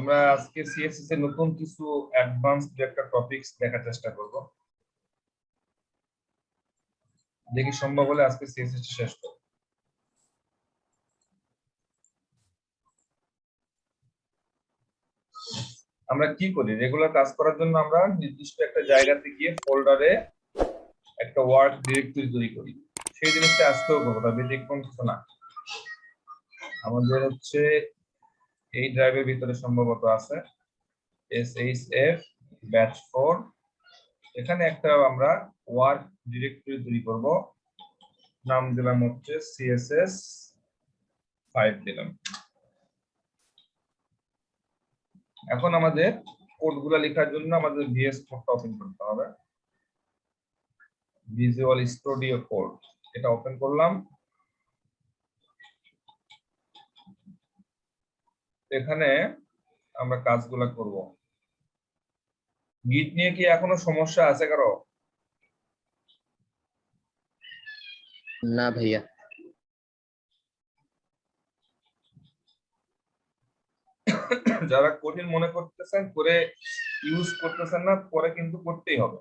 আমরা আজকে সিএসএস এর নতুন কিছু অ্যাডভান্সড একটা টপিকস দেখার চেষ্টা করব। দেখি সম্ভব হলে আজকে সিএসএস শেষ করব। আমরা কি করি, রেগুলার কাজ করার জন্য আমরা নির্দিষ্ট একটা জায়গাতে গিয়ে ফোল্ডারে একটা ওয়ার্ক ডিরেক্টরি তৈরি করি। সেই জিনিসটা আজকেও করবো, তবে ব্যতিক্রম কিছু না। আমাদের হচ্ছে এই ড্রাইভের ভিতরে সম্ভবত আছে SHF ব্যাচ 4। এখানে একটা আমরা ওয়ার্ক ডিরেক্টরি তৈরি করব, নাম দিলাম হচ্ছে CSS 5 দিলাম। এখন আমাদের কোডগুলো লেখার জন্য আমাদের VS কোডটা ওপেন করতে হবে, ভিজুয়াল স্টুডিও কোড। এটা ওপেন করলাম। এখানে আমরা কাজগুলো করব। গিট নিয়ে কি এখনো সমস্যা আছে কারো? না ভাইয়া। যারা কঠিন মনে করতেছেন করে ইউজ করতেছেন না, পরে কিন্তু করতেই হবে।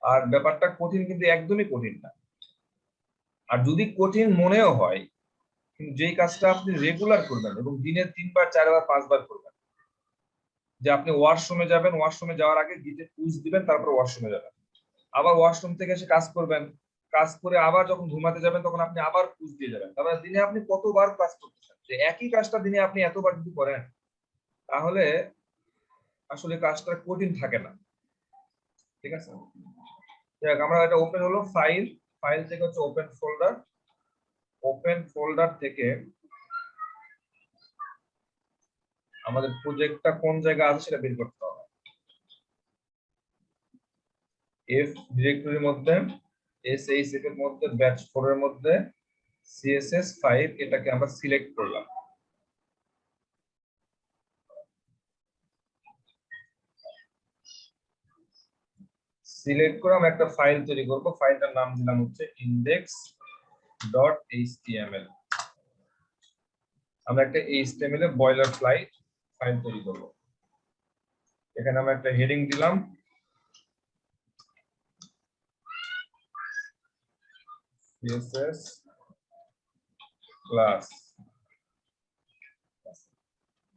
আর ব্যাপারটা কঠিন কিন্তু একদমই কঠিন না। আর যদি কঠিন মনেও হয়, কিন্তু যেই কাজটা আপনি রেগুলার করবেন এবং দিনে 3 বার 4 বার 5 বার করবেন, যে আপনি ওয়াশরুমে যাবেন, ওয়াশরুমে যাওয়ার আগে গিটে পুশ দিবেন, তারপর ওয়াশরুমে যাবেন, আবার ওয়াশরুম থেকে এসে কাজ করবেন, কাজ করে আবার যখন ঘুমাতে যাবেন তখন আপনি আবার পুশ দিয়ে যাবেন। তারপরে দিনে আপনি কতবার কাজ করতেছেন? যে একই কাজটা দিনে আপনি এতবার যদি করেন, তাহলে আসলে কাজটা কঠিন থাকে না। ঠিক আছে, দেখ আমরা এটা ওপেন হলো ফাইল, ফাইল থেকে হচ্ছে ওপেন ফোল্ডার, ওপেন ফোল্ডার থেকে আমাদের প্রজেক্টটা কোন জায়গায় আছে সেটা বের করতে হবে। এফ ডিরেক্টরির মধ্যে SHF এর মধ্যে ব্যাচ 4 এর মধ্যে CSS 5 এটাকে আমরা সিলেক্ট করলাম। সিলেক্ট করে আমরা একটা ফাইল তৈরি করব। ফাইলটার নাম দিলাম হচ্ছে index.html। আমরা একটা HTML এর বয়লার ফ্লাইট ফাইল তৈরি করব। এখানে আমরা একটা হেডিং দিলাম CSS ক্লাস।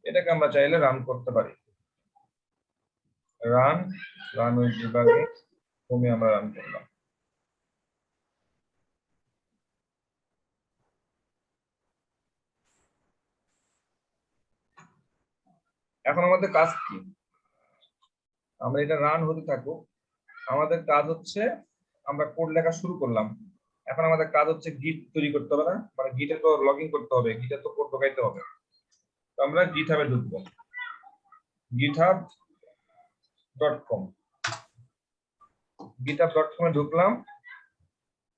এটাকে আমরা চাইলে রান করতে পারি। রান উইথ ডিবাগিং তুমি আমরা রান করলাম। এখন আমাদের কাজ কি? আমরা এটা রান হতে থাকুক, আমাদের কাজ হচ্ছে আমরা কোড লেখা শুরু করলাম। এখন আমাদের কাজ হচ্ছে গিট তৈরি করতে হবে না, মানে গিটে তো লগইন করতে হবে, গিটে তো কোড ঢোকাইতে হবে। তো আমরা গিটহাবে ঢুকবো, github.com। github.com এ ঢুকলাম।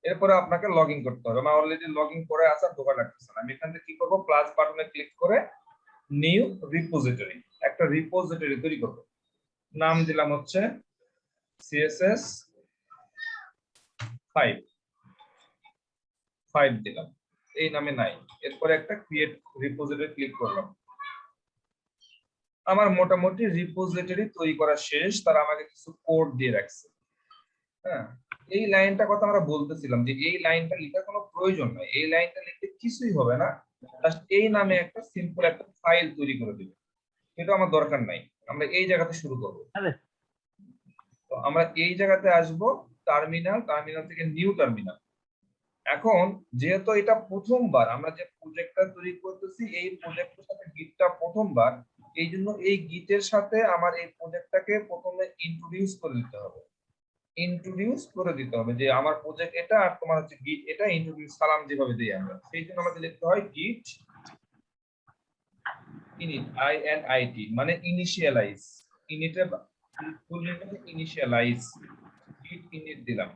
এরপরে আপনাকে লগইন করতে হবে। আমার অলরেডি লগইন করে আছে, ঢোকা লাগতেছে না। আমি এখান থেকে কি করব, প্লাস বাটনে ক্লিক করে নিউ রিপোজিটরি, একটা রিপোজিটরি তৈরি করব। নাম দিলাম হচ্ছে CSS 5 দিলাম, এই নামে নাই। এরপরে একটা ক্রিয়েট রিপোজিটরি ক্লিক করলাম। আমার মোটামুটি রিপোজিটরি তৈরি করা শেষ। তারা আমাকে কিছু কোড দিয়ে রাখছে। হ্যাঁ, এই লাইনটা কথা আমরা বলতেছিলাম যে এই লাইনটা লেখার কোনো প্রয়োজন নাই, এই লাইনটা লিখতে কিছুই হবে না, জাস্ট এই নামে একটা সিম্পল একটা ফাইল তৈরি করে দিবে। এটা আমার দরকার নাই, আমরা এই জায়গাতে শুরু করব। তো আমরা এই জায়গাতে আসব, টার্মিনাল, টার্মিনাল থেকে নিউ টার্মিনাল। এখন যেহেতু এটা প্রথমবার আমরা যে প্রজেক্টটা তৈরি করতেছি, এই প্রজেক্টের সাথে গিটটা প্রথমবার, এই জন্য এই গিটের সাথে আমার এই প্রজেক্টটাকে প্রথমে ইন্ট্রোডিউস করে দিতে হবে। ইন্ট্রোডিউস করে দিতে হবে যে আমার প্রজেক্ট এটা, আর তোমার হচ্ছে গিট এটা। ইন্ট্রোডিউস সালাম যেভাবে দিই আমরা, সেই জন্য আমাদের লিখতে হয় গিট ইনিট, INIT মানে ইনিশিয়ালাইজ। ইনিটের ফুল নেম হচ্ছে ইনিশিয়ালাইজ, গিট ইনিট দিলাম।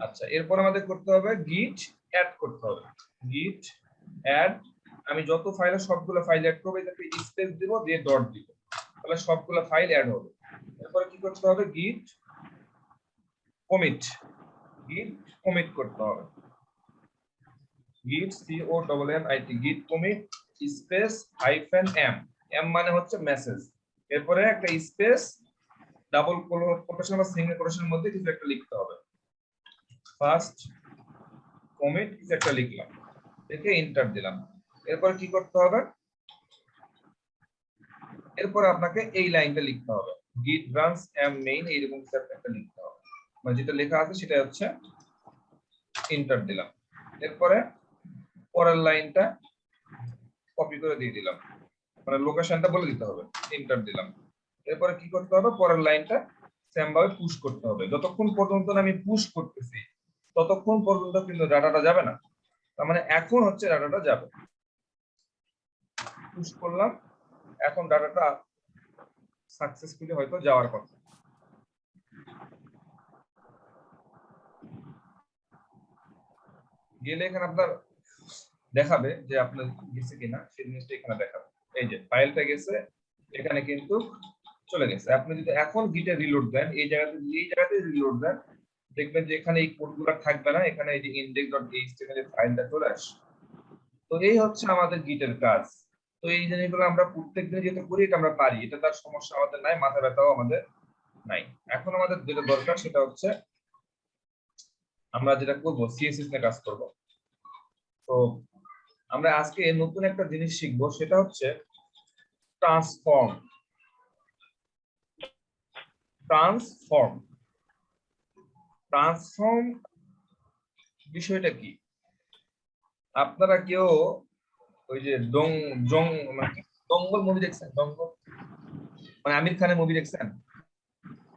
আচ্ছা, এরপর আমাদের করতে হবে গিট অ্যাড করতে হবে। গিট অ্যাড, আমি যত ফাইল সবগুলো ফাইল অ্যাড করব, এটাকে স্পেস দিব, দিয়ে ডট দিব, তাহলে সবগুলো ফাইল অ্যাড হবে। এরপরে কি করতে হবে, গিট কমিট, গিট কমিট করতে হবে। গিট COMMIT, গিট কমিট স্পেস -m, m মানে হচ্ছে মেসেজ, এরপরে একটা স্পেস, ডাবল কোটেশন বা সিঙ্গেল কোটেশনের মধ্যে কিছু একটা লিখতে হবে। ফার্স্ট কমিট কিছু একটা লিখলাম, লিখে এন্টার দিলাম। এরপর কি করতে হবে, এরপর আপনাকে এই লাইনটা লিখতে হবে, git runs am main, এইরকম কিছু একটা লিখতে হবে, মানে যেটা লেখা আছে সেটা হচ্ছে এন্টার দিলাম। এরপরে পরের লাইনটা কপি করে দিয়ে দিলাম, মানে লোকেশনটা বলে দিতে হবে, এন্টার দিলাম। এরপরে কি করতে হবে, পরের লাইনটা সেম ভাবে পুশ করতে হবে। যতক্ষণ পর্যন্ত না আমি পুশ করতেছি ততক্ষণ পর্যন্ত কিন্তু ডাটাটা যাবে না। তার মানে এখন হচ্ছে ডাটাটা যাবে, পুশ করলাম, এখন ডাটাটা সাকসেসফুলি হয়তো যাওয়ার কথা। গেলে এখানে আপনার দেখাবে যে আপনার গেছে কিনা, সেই জিনিসটা এখানে দেখাবে। এই যে ফাইলটা গেছে, এখানে কিন্তু চলে গেছে। আপনি যদি এখন গিটে রিলোড দেন, এই জায়গাতে রিলোড দেন, দেখবেন যে এখানে এই কোডগুলো থাকবে না, এখানে এই যে index.html এর ফাইলটা চলে আসে। তো এই হচ্ছে আমাদের গিটের কাজ। তো এই জিনিসগুলো আমরা প্রত্যেকদিন যেটা করি এটা আমরা পারি, এটা তার সমস্যা আমাদের নাই, মাথা ব্যথাও আমাদের নাই। এখন আমাদের যেটা দরকার সেটা হচ্ছে আমরা যেটা করব সিএসএস নিয়ে কাজ করব। তো আমরা আজকে নতুন একটা জিনিস শিখবো, সেটা হচ্ছে ট্রান্সফর্ম। ট্রান্সফর্ম ট্রান্সফর্ম বিষয়টা কি? আপনারা কেউ ওই যে মানে দঙ্গল মুভি দেখছেন? দঙ্গল মানে আমির খানের মুভি দেখছেন?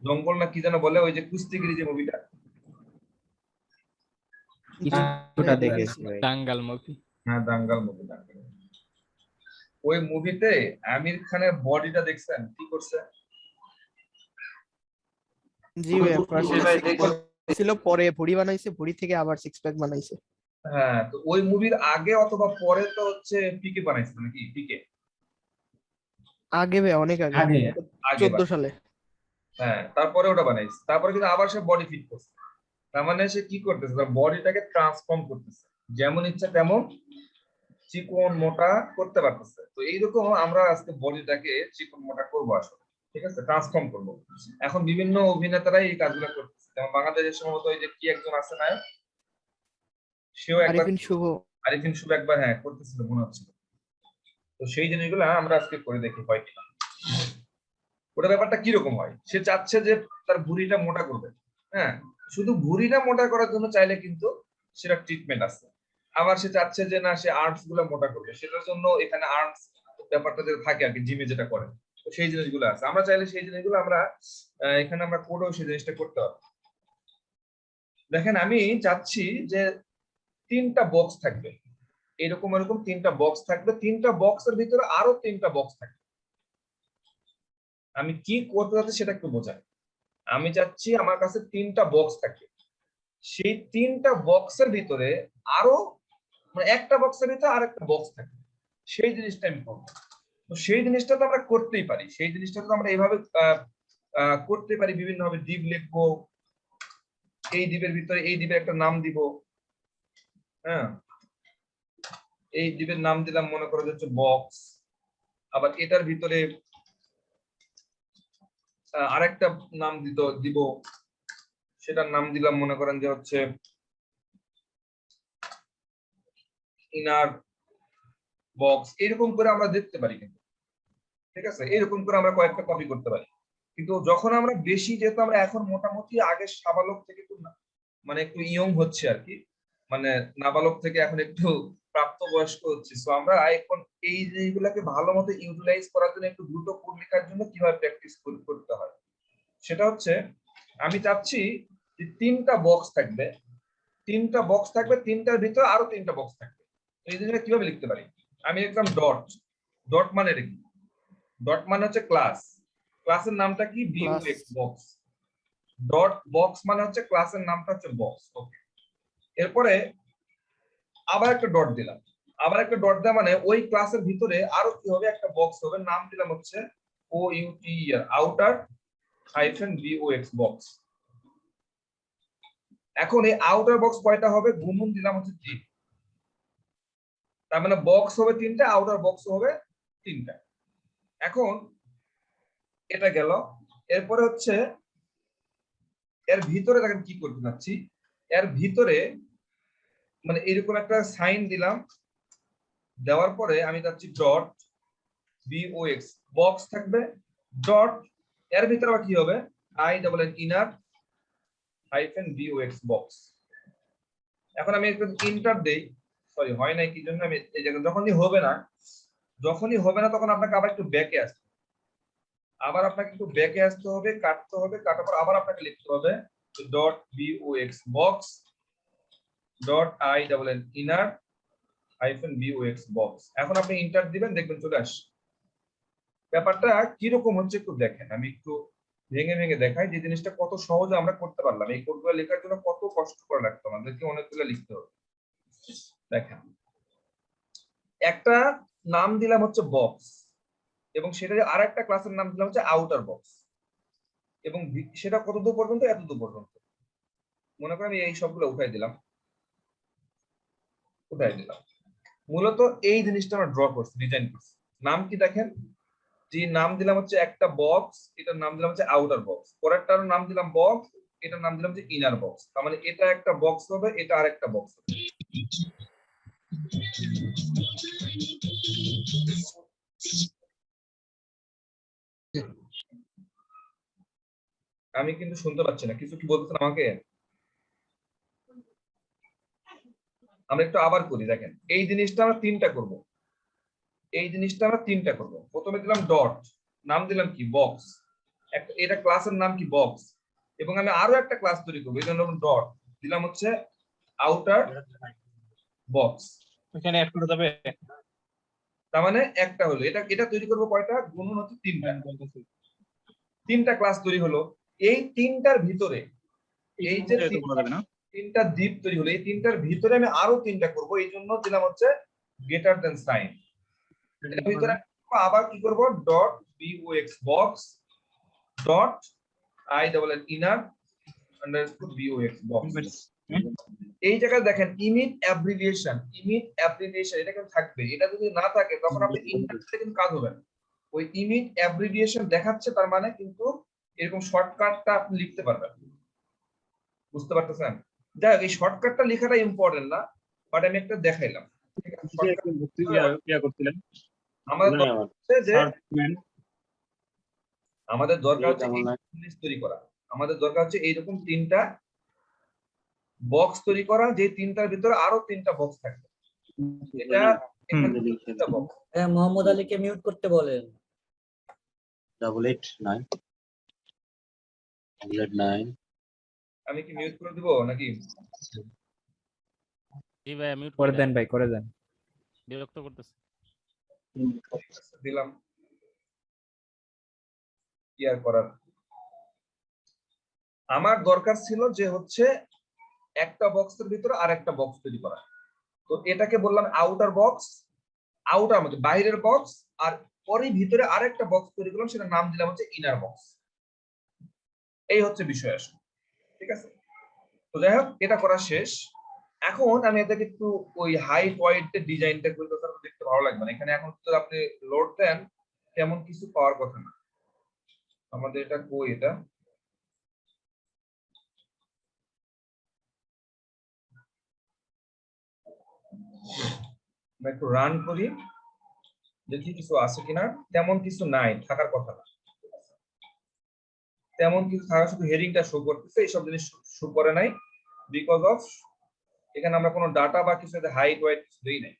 দঙ্গল না কি যেন বলে, ওই যে কুস্তিগিরি যে মুভিটা। কিছুটা দেখেছি ভাই। দাঙ্গাল মুভি। হ্যাঁ, দাঙ্গাল মুভি। ওই মুভিতে আমির খানের বডিটা দেখছেন কি করছে? জি ভাই, ফার্স্টে ছিল, পরে ভুড়ি বানাইছে, ভুড়ি থেকে আবার সিক্স প্যাক বানাইছে। হ্যাঁ, তো ওই মুভির আগে অথবা পরে তো হচ্ছে পিকে বানাইছে নাকি? পিকে আগে ভাই, অনেক আগে, আগে 14 সালে। হ্যাঁ, তারপরে ওটা বানাইছে, তারপরে কিন্তু আবার সে বডি ফিট করছে। তার মানে সে কি করতেছে, তার বডিটাকে ট্রান্সফর্ম করতেছে, যেমন ইচ্ছা তেমন চিকন মোটা করতে পারতেছে। তো এইরকম আমরা আজকে বডিটাকে চিকন মোটা করবো আসলে, ঠিক আছে, ট্রান্সফর্ম করবো। এখন বিভিন্ন অভিনেতারাই এই কাজগুলো করতেছে, যেমন বাংলাদেশের সম্ভবত ওই যে কি একজন আছে নায়ক, সেও একবার, আরিফিন শুভ। আরিফিন শুভ একবার হ্যাঁ করতেছিল মনে হচ্ছিল। তো সেই জিনিসগুলো আমরা আজকে করে দেখি হয় কিনা। ওটা ব্যাপারটা কিরকম হয়, সে চাচ্ছে যে তার ভুঁড়িটা মোটা করবে। হ্যাঁ, শুধু ভুঁড়িটা মোটা করার জন্য চাইলে কিন্তু সেটা ট্রিটমেন্ট আছে। আবার সে চাচ্ছে যে না, সে আর্মস গুলো মোটা করবে, সেটার জন্য এখানে আর্মস ব্যাপারটা যেটা থাকে আর কি, জিমে যেটা করে, তো সেই জিনিসগুলো আছে। আমরা চাইলে সেই জিনিসগুলো আমরা এখানে আমরা কোডেও সেই জিনিসটা করতে পারবো। দেখেন, আমি চাচ্ছি যে 3টা বক্স থাকবে, এরকম এরকম 3টা বক্স থাকবে, 3টা বক্সের ভিতরে আরো 3টা বক্স থাকবে। আমি কি করতে চাচ্ছি সেটা একটু বোঝাই। আমি চাচ্ছি আমার কাছে 3টা বক্স থাকে, সেই 3টা বক্সের ভিতরে আরো, মানে একটা বক্সের ভিতরে আরেকটা বক্স থাকে, সেই জিনিসটা আমি করবো। তো সেই জিনিসটা তো আমরা করতেই পারি, সেই জিনিসটা তো আমরা এইভাবে করতে পারি, বিভিন্ন ভাবে ডিপ লিখবো, এই ডিপের ভিতরে এই ডিপের একটা নাম দিব। হ্যাঁ, এই ডিপের নাম দিলাম মনে করো যে হচ্ছে বক্স। আবার এটার ভিতরে আরেকটা নাম দিব, সেটার নাম দিলাম মনে করেন যে হচ্ছে ইনার বক্স। এরকম করে আমরা দেখতে পারি কিন্তু, ঠিক আছে, এরকম করে আমরা কয়েকটা কপি করতে পারি। কিন্তু যখন আমরা বেশি, যেহেতু আমরা এখন মোটামুটি আগে সাবালক থেকে একটু মানে একটু ইয়ং হচ্ছে আর কি, মানে নাবালক থেকে এখন একটু প্রাপ্তবয়স্ক হচ্ছে, তো আমরা এখন এই জিনিসগুলোকে ভালো মতো ইউটিলাইজ করার জন্য, একটু দ্রুত কোড লেখার জন্য কিভাবে প্র্যাকটিস করতে হয় সেটা হচ্ছে, আমি চাচ্ছি যে 3টা বক্স থাকবে, 3টা বক্স থাকবে, 3টার ভিতরে আরো 3টা বক্স থাকবে। এই জিনিসটা কিভাবে লিখতে পারি, আমি লিখলাম ডট। ডট মানে কি? ডট মানে হচ্ছে ক্লাস, ক্লাসের নামটা কি, বিউএক্স বক্স। ডট বক্স মানে হচ্ছে ক্লাসের নামটা হচ্ছে বক্স। ওকে, এরপরে আবার একটা ডট দিলাম, আবার একটা ডট দেওয়া মানে ওই ক্লাসের ভিতরে আরো কি হবে, একটা বক্স হবে, নাম দিলাম হচ্ছে OUTER, outer hyphen BOX box. এখন এই আউটার বক্স কয়টা হবে, গুণন দিলাম হচ্ছে 3, তার মানে বক্স হবে 3টা, আউটার বক্স হবে 3টা। এখন এটা গেল। এরপরে হচ্ছে এর ভিতরে দেখেন কি করতে যাচ্ছি, এর ভিতরে মানে এরকম একটা সাইন দিলাম, দেওয়ার পরে আমি যাচ্ছি ডট বিওএক্স বক্স থাকবে, ডট এর ভিতরে আবার কি হবে, I double N inner hyphen BOX box. এখন আমি একটু ইন্টার দেই, সরি হয় নাই কি জন্য, আমি এই জায়গায় যখনই হবে না তখন আপনাকে আবার একটু ব্যাকে আসতে হবে, কাটতে হবে, কাটার পর আবার আপনাকে লিখতে হবে dot BOX box dot I double N inner hyphen BOX box. এখন আপনি ইন্টার দিবেন, দেখবেন চলে আসে। ব্যাপারটা কিরকম হচ্ছে একটু দেখেন, আমি একটু ভেঙে ভেঙে দেখাই যে জিনিসটা কত সহজে আমরা করতে পারলাম। এই কোডগুলো লেখার জন্য কত কষ্ট করে লাগতো আমাদেরকে, অনেকগুলো লিখতে হবে। দেখেন, একটা নাম দিলাম হচ্ছে বক্স, এবং সেটা আর একটা ক্লাসের নাম দিলাম হচ্ছে আউটার বক্স, এবং সেটা কত দূর পর্যন্ত, এত দূর পর্যন্ত। মনে করেন আমি এই সবগুলো উঠাই দিলাম। মূলত এই জিনিসটা আমরা ড্র করছি, ডিজাইন করছি। নাম কি দেখেন, যে নাম দিলাম হচ্ছে একটা বক্স, এটার নাম দিলাম হচ্ছে আউটার বক্স, পরেরটার নাম দিলাম বক্স, এটার নাম দিলাম যে ইনার বক্স। তার মানে এটা একটা বক্স হবে, এটা আরেকটা বক্স হবে। আমি কিন্তু শুনতে পাচ্ছি না, কিছু কি বলতেছেন আমাকে? আমরা একটু আবার করি, দেখেন এই জিনিসটা আমরা তিনটা করব। প্রথমে দিলাম ডট, নাম দিলাম কি বক্স, এটা ক্লাসের নাম কি বক্স, এবং আমি আরো একটা ক্লাস তৈরি করবো, এই জন্য ডট দিলাম হচ্ছে আউটার বক্স। এখানে অ্যাড করে দেবে। তার মানে একটা হলো, এটা এটা তৈরি করবো কয়টা, গুণন হচ্ছে তিনটা ক্লাস তৈরি হলো। এই তিনটার ভিতরে এই যে তিনটা দ্বীপ তৈরি হলো, এই তিনটার ভিতরে আমি আরো তিনটা করব, এই জন্য দিলাম হচ্ছে গ্রেটার দেন সাইন। এর ভিতরে আবার কি করব, dot BOX box dot I double N inner underscore BOX box. এই জায়গায় দেখেন ইনিট অ্যাব্রিভিয়েশন এটা কিন্তু থাকবে। এটা যদি না থাকে তখন আপনি ইন্টারনেটে কিন্তু কাজ হবে না। ওই ইনিট অ্যাব্রিভিয়েশন দেখাচ্ছে, তার মানে কিন্তু এরকম শর্টকাটটা আপনি লিখতে পারবেন। বুঝতে পারতেছেন? যাই হোক, এই শর্টকাটটা লেখাটা ইম্পর্টেন্ট না, বাট আমি একটা দেখাইলাম। ঠিক আছে, আমাদের দরকার হচ্ছে জিনিস তৈরি করা, আমাদের দরকার হচ্ছে এইরকম তিনটা বক্স তৈরি করা, যে তিনটার ভিতরে আরো তিনটা বক্স থাকবে। এটা মোহাম্মদ আলীকে মিউট করতে বলেন। 8889 আমি কি মিউট করে দিব নাকি? জি ভাই মিউট করে দেন ভাই, করে দেন। বিরক্ত করতেছে। দিলাম, কি আর করার। আমার দরকার ছিল যে হচ্ছে একটা বক্সের ভিতরে আরেকটা বক্স তৈরি করা। তো এটাকে বললাম আউটার বক্স, আউটার মধ্যে বাইরের বক্স, আর পরে ভিতরে আরেকটা বক্স তৈরি করলাম, সেটার নাম দিলাম হচ্ছে ইনার বক্স। এই হচ্ছে বিষয় আসলে। ঠিক আছে, তো যাই হোক, এটা করা শেষ। এখন আমি এটাকে একটু ওই হাইট ওয়াইটের ডিজাইনটা করে দেখতে ভালো লাগবে না। এখানে এখন তো আপনি লোড দেন, তেমন কিছু পাওয়ার কথা না। আমাদের এটা কই, এটা একটু রান করি, দেখি কিছু আছে কিনা। তেমন কিছু নাই, থাকার কথা না। তেমন কিছু থাকা, শুধু হেডিংটা শো করতেছে, এইসব জিনিস শো করে নাই, বিকজ অফ এখানে আমরা কোনো ডাটা বা কিছু হাইট ওয়াইট কিছু দেই নাই।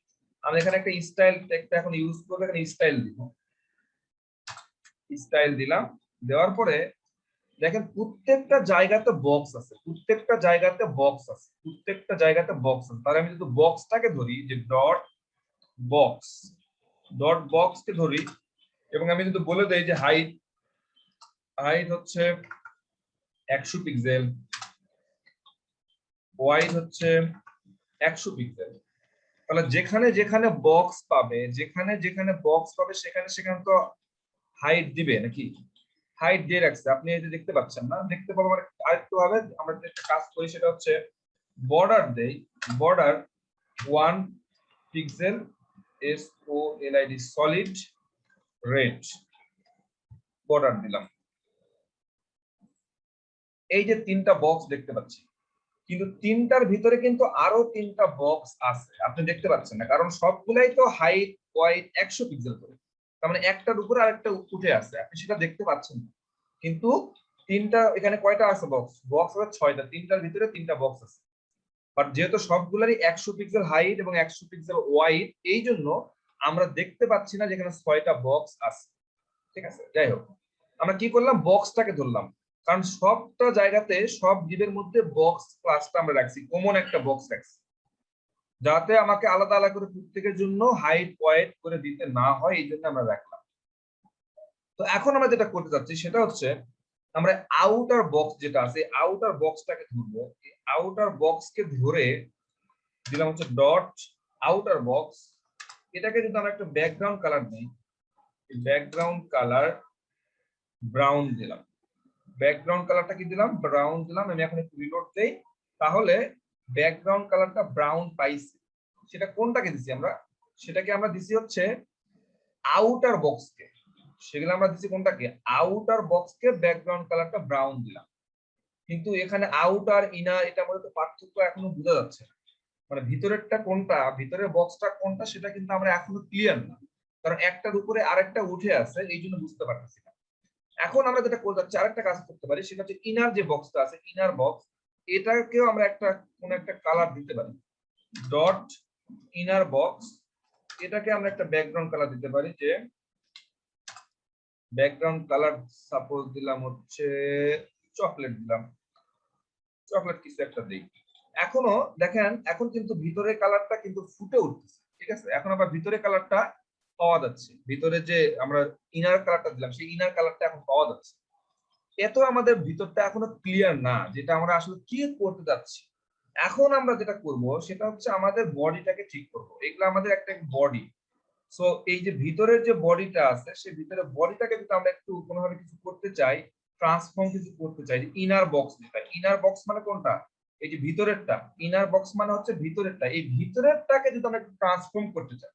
আমরা এখানে একটা স্টাইল ট্যাগটা এখন ইউজ করব, এখানে স্টাইল দিব, স্টাইল দিলাম। দেওয়ার পরে দেখেন প্রত্যেকটা জায়গাতে বক্স আছে, তাহলে আমি যদি বক্সটাকে ধরি, যে ডট বক্সকে ধরি, এবং আমি যদি বলে দেই যে হাইট হচ্ছে 100 পিক্সেল, ওয়াইড হচ্ছে 100 পিক্সেল, তাহলে যেখানে যেখানে বক্স পাবে সেখানে তো হাইট দিবে নাকি? হাইট দিয়ে রাখছে, আপনি এই যে দেখতে পাচ্ছেন না, দেখতে পাবো আরেকটু ভাবে আমরা একটা কাজ করি, সেটা হচ্ছে বর্ডার দেই, border 1 pixel SOLID solid red, border দিলাম। এই যে তিনটা বক্স দেখতে পাচ্ছি, কিন্তু তিনটার ভিতরে কিন্তু আরো তিনটা বক্স আছে, আপনি দেখতে পাচ্ছেন না, কারণ সবগুলাই তো হাইট ওয়াইড 100 পিক্সেল করে, তার মানে একটার উপরে আরেকটা উঠে আছে, আপনি সেটা দেখতে পাচ্ছেন না। কিন্তু তিনটা এখানে কয়টা আছে বক্স? বক্স আছে 6টা, তিনটার ভিতরে তিনটা বক্স আছে। বাট যেহেতু সবগুলারই 100 পিক্সেল হাইট এবং 100 পিক্সেল ওয়াইড, এই জন্য আমরা দেখতে পাচ্ছি না যেখানে 6টা বক্স আছে। ঠিক আছে, যাই হোক, আমরা কি করলাম, বক্সটাকে ধরলাম, কারণ সবটা জায়গাতে সব ডিবের মধ্যে বক্স ক্লাসটা আমরা রাখছি, কমন একটা বক্স রাখছি, যাতে আমাকে আলাদা আলাদা করে প্রত্যেকের জন্য হাইট ওয়াইড করে দিতে না হয়, এই জন্য আমরা রাখলাম। তো এখন আমরা যেটা করতে যাচ্ছি সেটা হচ্ছে, আমরা আউটার বক্স যেটা আছে আউটার বক্সটাকে ধরবো। আউটার বক্সকে ধরে দিলাম হচ্ছে ডট আউটার বক্স। এটাকে যদি আমরা একটা ব্যাকগ্রাউন্ড কালার দিই, ব্যাকগ্রাউন্ড কালার ব্রাউন দিলাম, ব্যাকগ্রাউন্ড কালারটা কি দিলাম, ব্রাউন দিলাম। আমি এখন একটু রিলোড দেই, তাহলে ব্যাকগ্রাউন্ড কালারটা ব্রাউন পাইছি। সেটা কোনটাকে দিছি আমরা? সেটাকে আমরা দিছি হচ্ছে আউটার বক্সকে, সেগুলো আমরা দিছি কোনটাকে, আউটার বক্সকে ব্যাকগ্রাউন্ড কালারটা ব্রাউন দিলাম। কিন্তু এখানে আউটার ইনার এটা মধ্যে পার্থক্য এখনো বোঝা যাচ্ছে না, মানে ভিতরেরটা কোনটা, ভিতরের বক্সটা কোনটা, সেটা কিন্তু আমরা এখনো ক্লিয়ার না, কারণ একটার উপরে আরেকটা উঠে আছে, এই জন্য বুঝতে পারতেছি না। এখন আমরা যেটা করতে যাচ্ছি, আরেকটা কাজ করতে পারি, সেটা হচ্ছে ইনার যে বক্সটা আছে, ইনার বক্স, এটাকেও আমরা কোন একটা কালার দিতে পারি, ডট ইনার বক্স। এটাকে আমরা একটা ব্যাকগ্রাউন্ড কালার দিতে পারি, যে ব্যাকগ্রাউন্ড কালার সাপোজ দিলাম হচ্ছে চকলেট দিলাম, চকলেট কিছু একটা দিই। এখনো দেখেন, এখন কিন্তু ভিতরের কালারটা কিন্তু ফুটে উঠতেছে। ঠিক আছে, এখন আবার ভিতরের কালারটা পাওয়া যাচ্ছে, ভিতরে যে আমরা ইনার কালারটা দিলাম সেই ইনার কালারটা এখন পাওয়া যাচ্ছে। এত আমাদের ভিতরটা এখনো ক্লিয়ার না, যেটা আমরা আসলে কি করতে যাচ্ছি। এখন আমরা যেটা করব সেটা হচ্ছে আমাদের বডিটাকে ঠিক করব। এগুলো আমাদের একটা বডি। সো এই যে ভিতরের যে বডিটা আছে, সেই ভিতরে বডিটাকে যদি আমরা একটু কোনোভাবে কিছু করতে চাই, ট্রান্সফর্ম কিছু করতে চাই, ইনার বক্স যেটা, ইনার বক্স মানে কোনটা, এই যে ভিতরেরটা, ইনার বক্স মানে হচ্ছে ভিতরেরটা, এই ভিতরেরটাকে যদি আমরা একটু ট্রান্সফর্ম করতে চাই,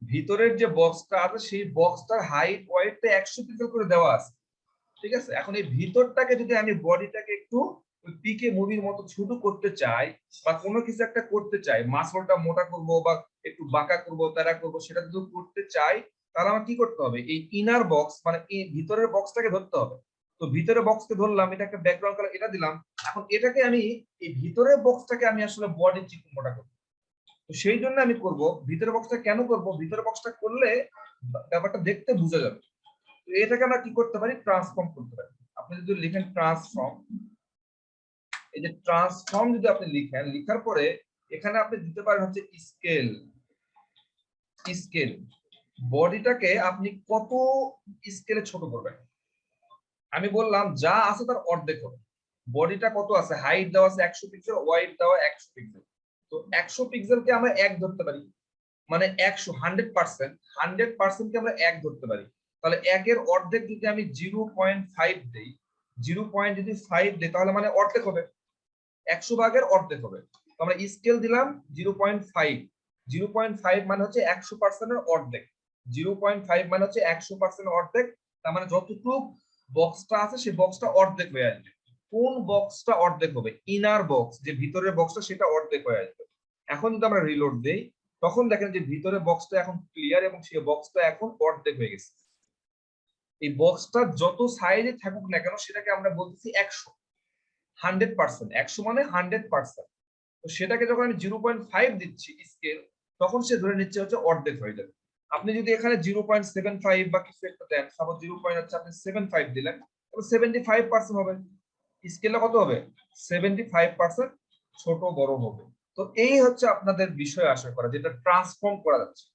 ভিতরের যে বক্সটা আছে সেই বক্সটার হাইট ওয়েটটা 100 পিক্সেল করে দেওয়া আছে। ঠিক আছে, এখন এই ভিতরটাকে যদি আমি বডিটাকে একটু পিকে মুভির মতো ছোট করতে চাই, বা কোনো কিছু একটা করতে চাই, মাসলটা মোটা করব বা একটু বাঁকা করব, তেরা করব, সেটা যদি করতে চাই, তাহলে আমার কি করতে হবে, এই ইনার বক্স মানে এই ভিতরের বক্সটাকে ধরতে হবে। তো ভিতরের বক্সকে ধরলাম, এটা একটা ব্যাকগ্রাউন্ড কালার, এটা দিলাম। এখন এটাকে আমি এই ভিতরের বক্সটাকে আমি আসলে বডি চিকন মোটা করব। তো সেই জন্য আমি করব, ভিতরের বক্সটা কেন করব, ভিতরের বক্সটা করলে ব্যাপারটা দেখতে বোঝা যাবে। তো এটাকে আমরা কি করতে পারি, ট্রান্সফর্ম করতে পারি। আপনি যদি লিখেন ট্রান্সফর্ম, এই যে ট্রান্সফর্ম যদি আপনি লিখেন, লিখার পরে এখানে আপনি দিতে পারেন হচ্ছে স্কেল। স্কেল বডিটাকে আপনি কত স্কেলে ছোট করবেন, আমি বললাম যা আছে তার অর্ধেক হবে। বডিটা কত আছে, হাইট দেওয়া আছে 100 পিক্সেল, ওয়াইড দেওয়া 100 পিক্সেল। তো 100 পিক্সেলকে আমরা 1 ধরতে পারি, মানে 100% কে আমরা 1 ধরতে পারি। তাহলে 1 এর অর্ধেক যদি আমি 0.5 দেই, 0.5 দেই, তাহলে মানে অর্ধেক হবে, 100 ভাগের অর্ধেক হবে। তো আমরা স্কেল দিলাম 0.5, 0.5 মানে হচ্ছে 100% এর অর্ধেক, 0.5 মানে হচ্ছে 100% অর্ধেক। তার মানে যতটুকু বক্সটা আছে সেই বক্সটা অর্ধেক হয়ে আসবে। কোন বক্সটা অর্ধেক হবে, ইনার বক্স, যে ভিতরের বক্সটা সেটা অর্ধেক হয়ে আসবে। এখন যদি আমরা রিলোড দেই, তখন দেখেন যে ভিতরের বক্সটা এখন ক্লিয়ার এবং সেই বক্সটা এখন অর্ধেক হয়ে গেছে। এই বক্সটা যত সাইজে থাকুক না কেন, সেটাকে আমরা বলতেছি 100, 100%, 100 মানে 100%। তো সেটাকে যখন আমি 0.5 দিচ্ছি স্কেল, তখন সে ধরে নিচ্ছে হচ্ছে অর্ধেক হয়ে যাবে। আপনি যদি এখানে 0.75 বা কিছু একটা দেন, সাপোজ 0.75 দিলেন, তাহলে 75% হবে, স্কেলটা কত হবে, 75% ছোট বড় হবে। তো এই হচ্ছে আপনাদের বিষয় আশা করা, যেটা ট্রান্সফর্ম করা যাচ্ছে।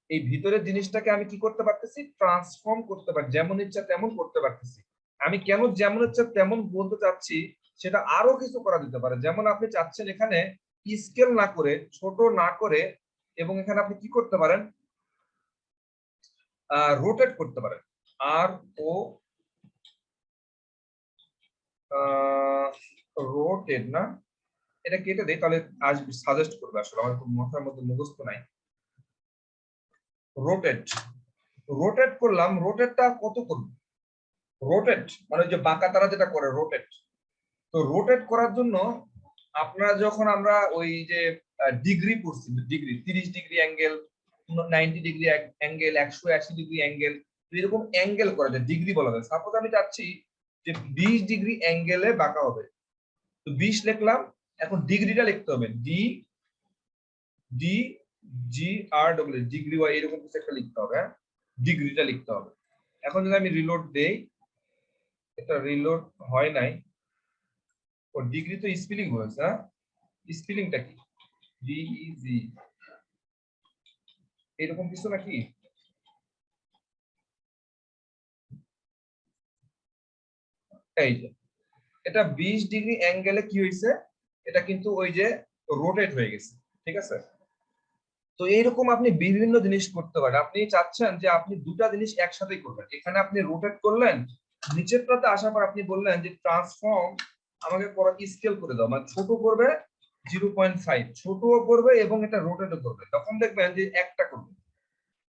এই ভিতরের জিনিসটাকে আমি কি করতে পারতেছি, ট্রান্সফর্ম করতে পারি, যেমন ইচ্ছা তেমন করতে পারতেছি। আমি কেন যেমন ইচ্ছা তেমন বলতে চাচ্ছি, সেটা আরো কিছু করা যেতে পারে। যেমন আপনি চাচ্ছেন এখানে স্কেল না করে, ছোট না করে, এবং এখানে আপনি কি করতে পারেন, রোটেট করতে পারেন, আর ও রোটেট না, এটা কেটে দেই, তাহলে আজ সাজেস্ট করবে, আসলে আমার মাথার মধ্যে মুখস্থ নাই। রোটেট, রোটেট করলাম, রোটেটটা কত করব? রোটেট মানে যে বাঁকা তারা যেটা করে রোটেট, তো রোটেট করার জন্য আপনারা যখন আমরা ওই যে ডিগ্রি পড়ছি, degree 30 degree angle, 90 degree angle, 180 degree angle, এরকম অ্যাঙ্গেল করা যায়, ডিগ্রি বলা যায়। সাপোজ আমি চাচ্ছি যে 20 ডিগ্রি অ্যাঙ্গেলে বাঁকা হবে, তো 20 লিখলাম, এখন ডিগ্রিটা লিখতে হবে ডি ডি জি আর ডব্লিউ, ডিগ্রি ওয়াই এরকম কিছু একটা লিখতে হবে, হ্যাঁ, ডিগ্রিটা লিখতে হবে। এখন যদি আমি রিলোড দেই, এটা রিলোড হয় নাই, ও ডিগ্রি তো স্পেলিং হয়েছে, হ্যাঁ, স্পেলিংটা কি? ডিইজি এরকম কিছু নাকি? এই যে এটা 20 ডিগ্রি অ্যাঙ্গেলে কি হয়েছে, এটা কিন্তু ওই যে রোটেট হয়ে গেছে, ঠিক আছে? তো এইরকম আপনি বিভিন্ন জিনিস করতে পারেন। আপনি চাচ্ছেন যে আপনি দুটা জিনিস একসাথেই করবেন, এখানে আপনি রোটেট করলেন, নিচেরটাতে আসার পর আপনি বললেন যে ট্রান্সফর্ম আমাকে স্কেল করে দাও, মানে ছোট করবে 0.5, ছোটও করবে এবং এটা রোটেটও করবে। তখন দেখবেন যে একটা করবে,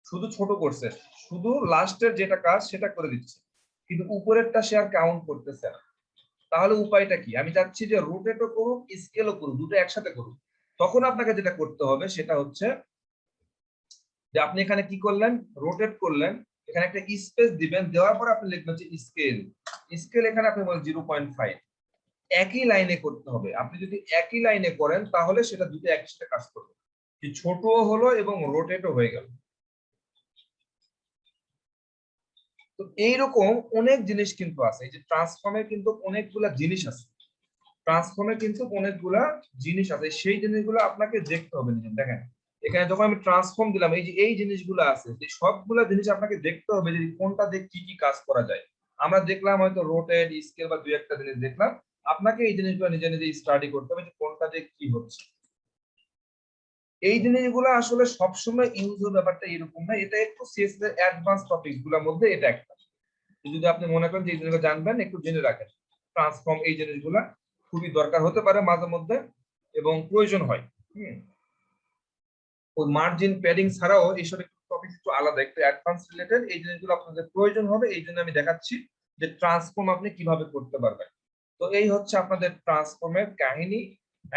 শুধু ছোট করছে, শুধু লাস্টের যেটা কাজ সেটা করে দিচ্ছে, কিন্তু উপরেরটা সে আর কাউন্ট করতেছে না। তাহলে উপায়টা কি? আমি চাচ্ছি যে রোটেটও করুক, স্কেলও করুক, দুটো একসাথে করুক। তখন আপনাকে যেটা করতে হবে সেটা হচ্ছে যে আপনি এখানে কি করলেন, রোটেট করলেন, এখানে একটা স্পেস দিবেন, দেওয়ার পর আপনি লিখবেন যে স্কেল, স্কেল এখানে আপনি বলেন 0.5। একই লাইনে করতে হবে। আপনি যদি একই লাইনে করেন তাহলে সেটা দুটো একসাথে কাজ করবে, কি ছোটও হলো এবং রোটেটও হয়ে গেল। তো এইরকম অনেক জিনিস কিন্তু আছে, এই যে ট্রান্সফর্মের কিন্তু অনেকগুলা জিনিস আছে, ট্রান্সফর্মের কিন্তু অনেকগুলা জিনিস আছে, সেই জিনিসগুলো আপনাকে দেখতে হবে। নিজে দেখেন এখানে যখন আমি ট্রান্সফর্ম দিলাম, এই যে এই জিনিসগুলো আছে, যে সবগুলা জিনিস আপনাকে দেখতে হবে যে কোনটা দিয়ে কি কি কাজ করা যায়। আমরা দেখলাম হয়তো রোটেট, স্কেল বা দুই একটা জিনিস দেখলাম, আপনাকে এই জিনিসগুলো নিজে নিজে স্টাডি করতে হবে যে কোনটা দিয়ে কি হচ্ছে। এই জিনিসগুলো আসলে সবসময় ইউজ হওয়ার ব্যাপারটা এরকম না, এটা একটু সিএসএস এর অ্যাডভান্স টপিক গুলোর মধ্যে এটা একটা। যদি আপনি মনে করেন যে এই জিনিসগুলো জানবেন, একটু জেনে রাখেন। ট্রান্সফর্ম এই জিনিসগুলো খুবই দরকার হতে পারে মাঝে মধ্যে এবং প্রয়োজন হয়। ওই মার্জিন প্যাডিং ছাড়াও এইসব একটু টপিক একটু আলাদা, একটু অ্যাডভান্স রিলেটেড, এই জিনিসগুলো আপনাদের প্রয়োজন হবে। এই জন্য আমি দেখাচ্ছি যে ট্রান্সফর্ম আপনি কিভাবে করতে পারবেন। তো এই হচ্ছে আপনাদের ট্রান্সফর্মের কাহিনী।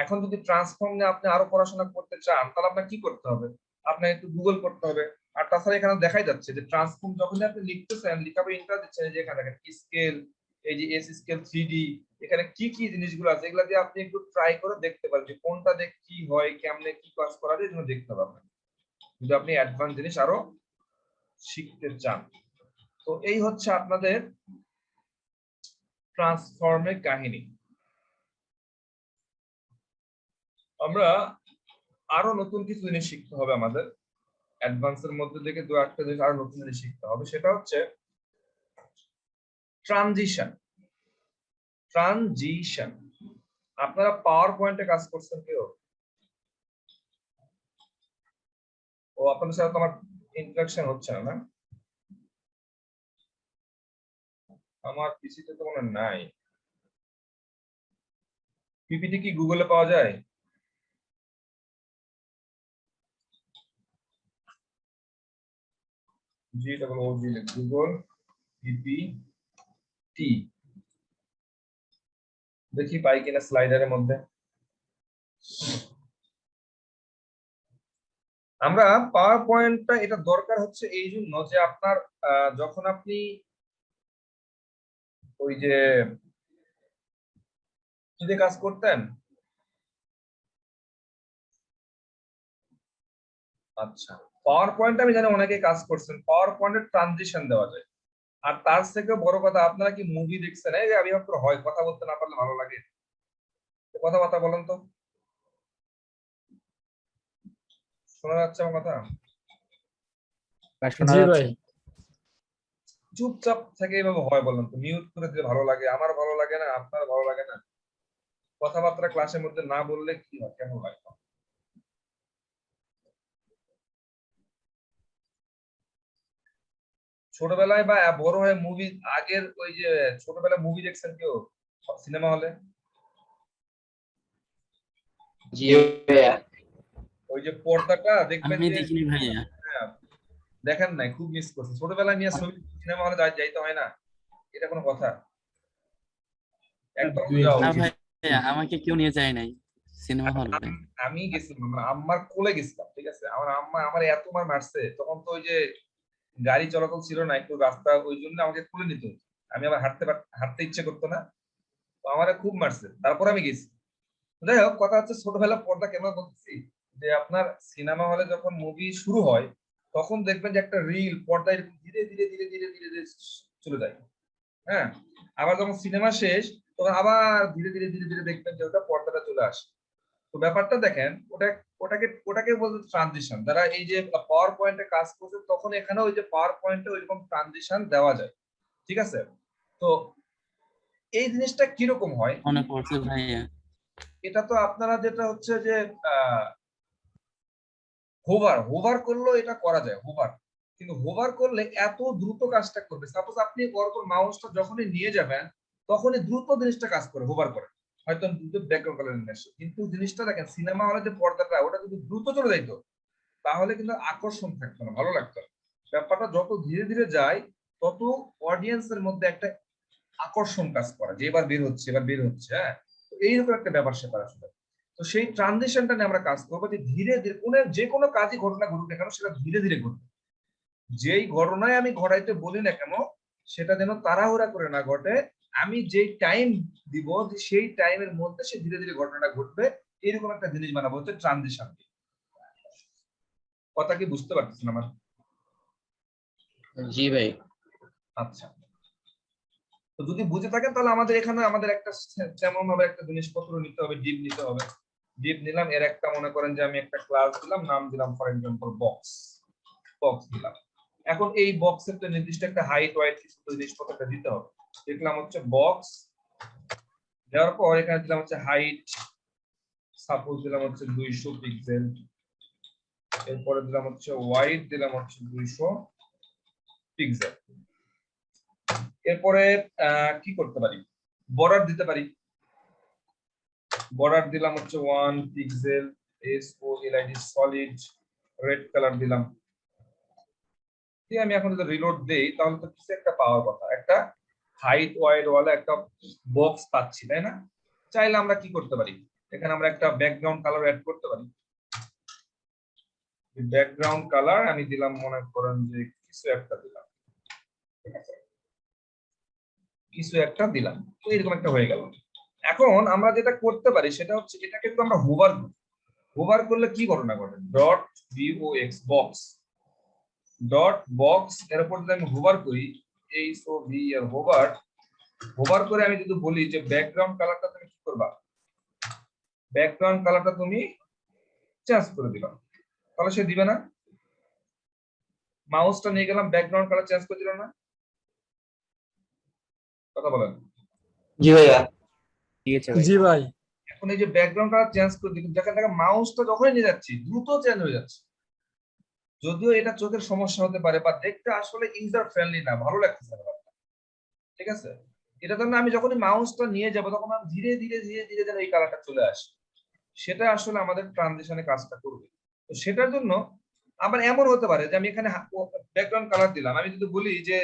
এখন যদি ট্রান্সফর্ম নিয়ে আপনি আরো পড়াশোনা করতে চান তাহলে আপনার কি করতে হবে? আপনার একটু গুগল করতে হবে। আর তাছাড়া এখানে দেখাই যাচ্ছে যে ট্রান্সফর্ম যখনই আপনি লিখতেছেন, লিখাবে ইন্টার দিচ্ছেন, যে এখানে দেখেন স্কেল, এই যে এস স্কেল 3D, এখানে কি কি জিনিসগুলো আছে এগুলা দিয়ে আপনি একটু ট্রাই করে দেখতে পারেন যে কোনটা দিয়ে কি হয়, কেমনে কি কাজ করা যায়, এজন্য দেখতে পাবেন যদি আপনি অ্যাডভান্স জিনিস আরো শিখতে চান। তো এই হচ্ছে আপনাদের ট্রান্সফর্মের কাহিনী। আমরা আরো নতুন কিছু জিনিস শিখতে হবে আমাদের, অ্যাডভান্সের মধ্যে থেকে দু একটা জিনিস আরো নতুন জিনিস শিখতে হবে, সেটা হচ্ছে ট্রানজিশন। ট্রানজিশন আপনারা পাওয়ার পয়েন্টে কাজ করছেন কেউ? ও আপনাদের সাথে তো আমার ইন্টারাকশন হচ্ছে না, না? আমার পিসিতে তো মনে হয় নাই। পিপিটি কি গুগলে পাওয়া যায়? GOOG গুগল পিপিটি, দেখি পাই কিনা স্লাইডারের মধ্যে। আমরা পাওয়ার পয়েন্টটা এটা দরকার হচ্ছে এই জন্য যে আপনার যখন আপনি ওই যে কি দিয়ে কাজ করতেন, আচ্ছা পাওয়ার পয়েন্ট আমি জানি অনেকে কাজ করছেন, পাওয়ার পয়েন্টের ট্রানজিশন দেওয়া যায়। আর তার থেকে বড় কথা, আপনারা কি মুভি দেখছেন? এই যে আমি মাত্র হয় কথা বলতে না পারলে ভালো লাগে, কথাবার্তা বলেন তো, শোনা যাচ্ছে আমার কথা? শোনা জি যাচ্ছে। ভাই। চুপচাপ থেকে এইভাবে হয় বলেন তো? মিউট করে দিলে ভালো লাগে, আমার ভালো লাগে না, আপনার ভালো লাগে না? কথাবার্তা ক্লাসের মধ্যে না বললে কি হয়, কেমন লাগে? ছোটবেলায় বা বড় হয়ে মুভি, আগের ওই যে ছোটবেলায় মুভি দেখছেন কেউ সিনেমা হলে? জি ভাইয়া। ওই যে পর্দাটা দেখবেন আমি যে দেখিনি ভাইয়া। হ্যাঁ, দেখেন নাই, খুব মিস করছি। ছোটবেলায় নিয়ে ছবি সিনেমা হলে যাইতে হয় না, এটা কোনো কথা? একবার তো যাওয়া না উচিত। ভাই, আমাকে কেউ নিয়ে যায় নাই সিনেমা হলে। আমি গেছিলাম, আমার আম্মার কোলে গেছিলাম, ঠিক আছে? আমার আম্মা আমার এত মার মারছে, তখন তো ওই যে গাড়ি চলাচল ছিল না, একটু রাস্তা, ওই জন্য আমাকে কোলে নিত। আমি আবার হাঁটতে ইচ্ছে করতো না, তো আমারে খুব মারছে, তারপর আমি গেছি। যাই হোক, কথা হচ্ছে ছোটবেলা পর্দা কেন বলতেছি, যে আপনার সিনেমা হলে যখন মুভি শুরু হয় তখন দেখবেন যে একটা রিল পর্দায় এরকম ধীরে ধীরে ধীরে ধীরে ধীরে ধীরে চলে যায়। হ্যাঁ, আবার যখন সিনেমা শেষ তখন আবার ধীরে ধীরে ধীরে ধীরে দেখবেন যে ওটা পর্দাটা চলে আসে। তো ব্যাপারটা দেখেন, ওটাকে বলতে ট্রানজিশন। যারা এই যে পাওয়ার পয়েন্টে কাজ করছে তখন এখানে ওই যে পাওয়ার পয়েন্টে ওইরকম ট্রানজিশন দেওয়া যায়, ঠিক আছে? তো এই জিনিসটা কিরকম হয়, মনে পড়ছে ভাইয়া। এটা তো আপনারা যেটা হচ্ছে যে হোভার করলেও এটা করা যায়, হোভার। কিন্তু হোভার করলে এত দ্রুত কাজটা করবে, সাপোজ আপনি বরাবর মাউসটা যখনই নিয়ে যাবেন তখনই দ্রুত জিনিসটা কাজ করে, হোভার করে, হয়তো দ্রুত ব্যাকগ্রাউন্ড কালার নিয়ে আসে। কিন্তু জিনিসটা দেখেন, সিনেমা হলে যে পর্দাটা ওটা যদি দ্রুত চলে যাইতো তাহলে কিন্তু আকর্ষণ থাকতো না, ভালো লাগতো না। ব্যাপারটা যত ধীরে ধীরে যায় তত অডিয়েন্সের মধ্যে একটা আকর্ষণ কাজ করে, যে এবার বের হচ্ছে, এবার বের হচ্ছে। হ্যাঁ, তো এইরকম একটা ব্যাপার স্যাপার আসলে। তো সেই ট্রানজিশনটা নিয়ে আমরা কাজ করবো, যে ধীরে ধীরে যে কোনো কাজই ঘটনা ঘটুক না কেন সেটা ধীরে ধীরে ঘটবে। যেই ঘটনায় আমি ঘটাইতে বলি না কেন সেটা যেন তাড়াহুড়া করে না ঘটে, আমি যেই টাইম দিব যে সেই টাইমের মধ্যে সে ধীরে ধীরে ঘটনাটা ঘটবে, এরকম একটা জিনিস বানাবো হচ্ছে ট্রানজিশন। কথা কি বুঝতে পারতেছেন আমার? জি ভাই। আচ্ছা, তো যদি বুঝে থাকেন তাহলে আমাদের এখানে আমাদের একটা যেমন ভাবে একটা জিনিসপত্র নিতে হবে, ডিপ নিতে হবে। ডিপ নিলাম, এর একটা মনে করেন যে আমি একটা ক্লাস দিলাম, নাম দিলাম ফর এক্সাম্পল বক্স। বক্স দিলাম। এখন এই বক্সের তো নির্দিষ্ট একটা হাইট ওয়াইট কিছু জিনিসপত্র একটা দিতে হবে। দেখলাম হচ্ছে বক্স দেওয়ার পর এখানে দিলাম হচ্ছে হাইট, সাপোজ দিলাম হচ্ছে 200 পিক্সেল। এরপরে দিলাম হচ্ছে ওয়াইড, দিলাম হচ্ছে 200 পিক্সেল। এরপরে কি করতে পারি, বর্ডার দিতে পারি। বর্ডার দিলাম হচ্ছে 1 pixel, SOLID solid red colour দিলাম। আমি এখন যদি রিলোড দেই তাহলে তো কিছু একটা পাওয়ার কথা, একটা হাইট ওয়াইড ওয়ালা একটা বক্স পাচ্ছি, তাই না? চাইলে আমরা কি করতে পারি, এখানে আমরা একটা ব্যাকগ্রাউন্ড কালার অ্যাড করতে পারি। ব্যাকগ্রাউন্ড কালার আমি দিলাম, মনে করেন যে কিছু একটা দিলাম, ঠিক আছে? কিছু একটা দিলাম, তো এরকম একটা হয়ে গেল। এখন আমরা যেটা করতে পারি সেটা হচ্ছে এটাকে একটু আমরা হোভার করি। হোভার করলে কি ঘটনা ঘটে, dot BOX box, dot box এর উপর যদি আমি হোভার করি, HOV এর হোভার, হোভার করে আমি যদি বলি যে ব্যাকগ্রাউন্ড কালারটা তুমি কি করবা, ব্যাকগ্রাউন্ড কালারটা তুমি চেঞ্জ করে দিবা, তাহলে সে দিবে না? মাউসটা নিয়ে গেলাম, ব্যাকগ্রাউন্ড কালার চেঞ্জ করে দিল না? কথা বলেন। জি ভাইয়া। ঠিক আছে ভাই। জি ভাই। এখন এই যে ব্যাকগ্রাউন্ড কালার চেঞ্জ করে দিলাম, যেখান থেকে মাউসটা যখনই নিয়ে যাচ্ছি দ্রুত চেঞ্জ হয়ে যাচ্ছে। যদিও এটা চোখের সমস্যা হতে পারে বা দেখতে আসলে ইউজার ফ্রেন্ডলি না, ভালো লাগতেছে না, ঠিক আছে? এটা জন্য আমি যখনই মাউসটা নিয়ে যাব তখন আমি ধীরে ধীরে ধীরে ধীরে যেন এই কালারটা চলে আসে, সেটা আসলে আমাদের ট্রানজিশনে কাজটা করবে। তো সেটার জন্য আবার এমন হতে পারে যে আমি এখানে ব্যাকগ্রাউন্ড কালার দিলাম, আমি যদি বলি যে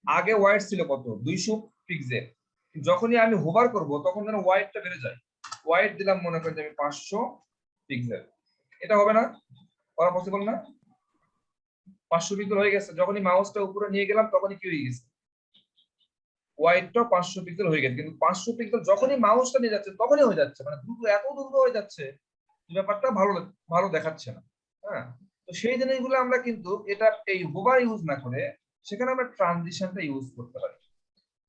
আগে হোয়াইট ছিল কত 200 পিক্সেল, যখনই আমি হোভার করব তখন যেন হোয়াইটটা বেড়ে যায়। হোয়াইট দিলাম মনে করেন যে আমি 500 পিক্সেল, এটা হবে না? করা পসিবল না? 500 পিক্সেল হয়ে গেছে, যখনই মাউসটা উপরে নিয়ে গেলাম তখনই কি হয়ে গেছে, হোয়াইটটা 500 পিক্সেল হয়ে গেছে। কিন্তু 500 পিক্সেল যখনই মাউসটা নিয়ে যাচ্ছে তখনই হয়ে যাচ্ছে, মানে দ্রুত, এত দ্রুত হয়ে যাচ্ছে, ব্যাপারটা ভালো ভালো দেখাচ্ছে না। হ্যাঁ, তো সেই জিনিসগুলো আমরা কিন্তু এটা এই হোভার ইউজ না করে সেখানে আমরা ট্রানজিশনটা ইউজ করতে পারি।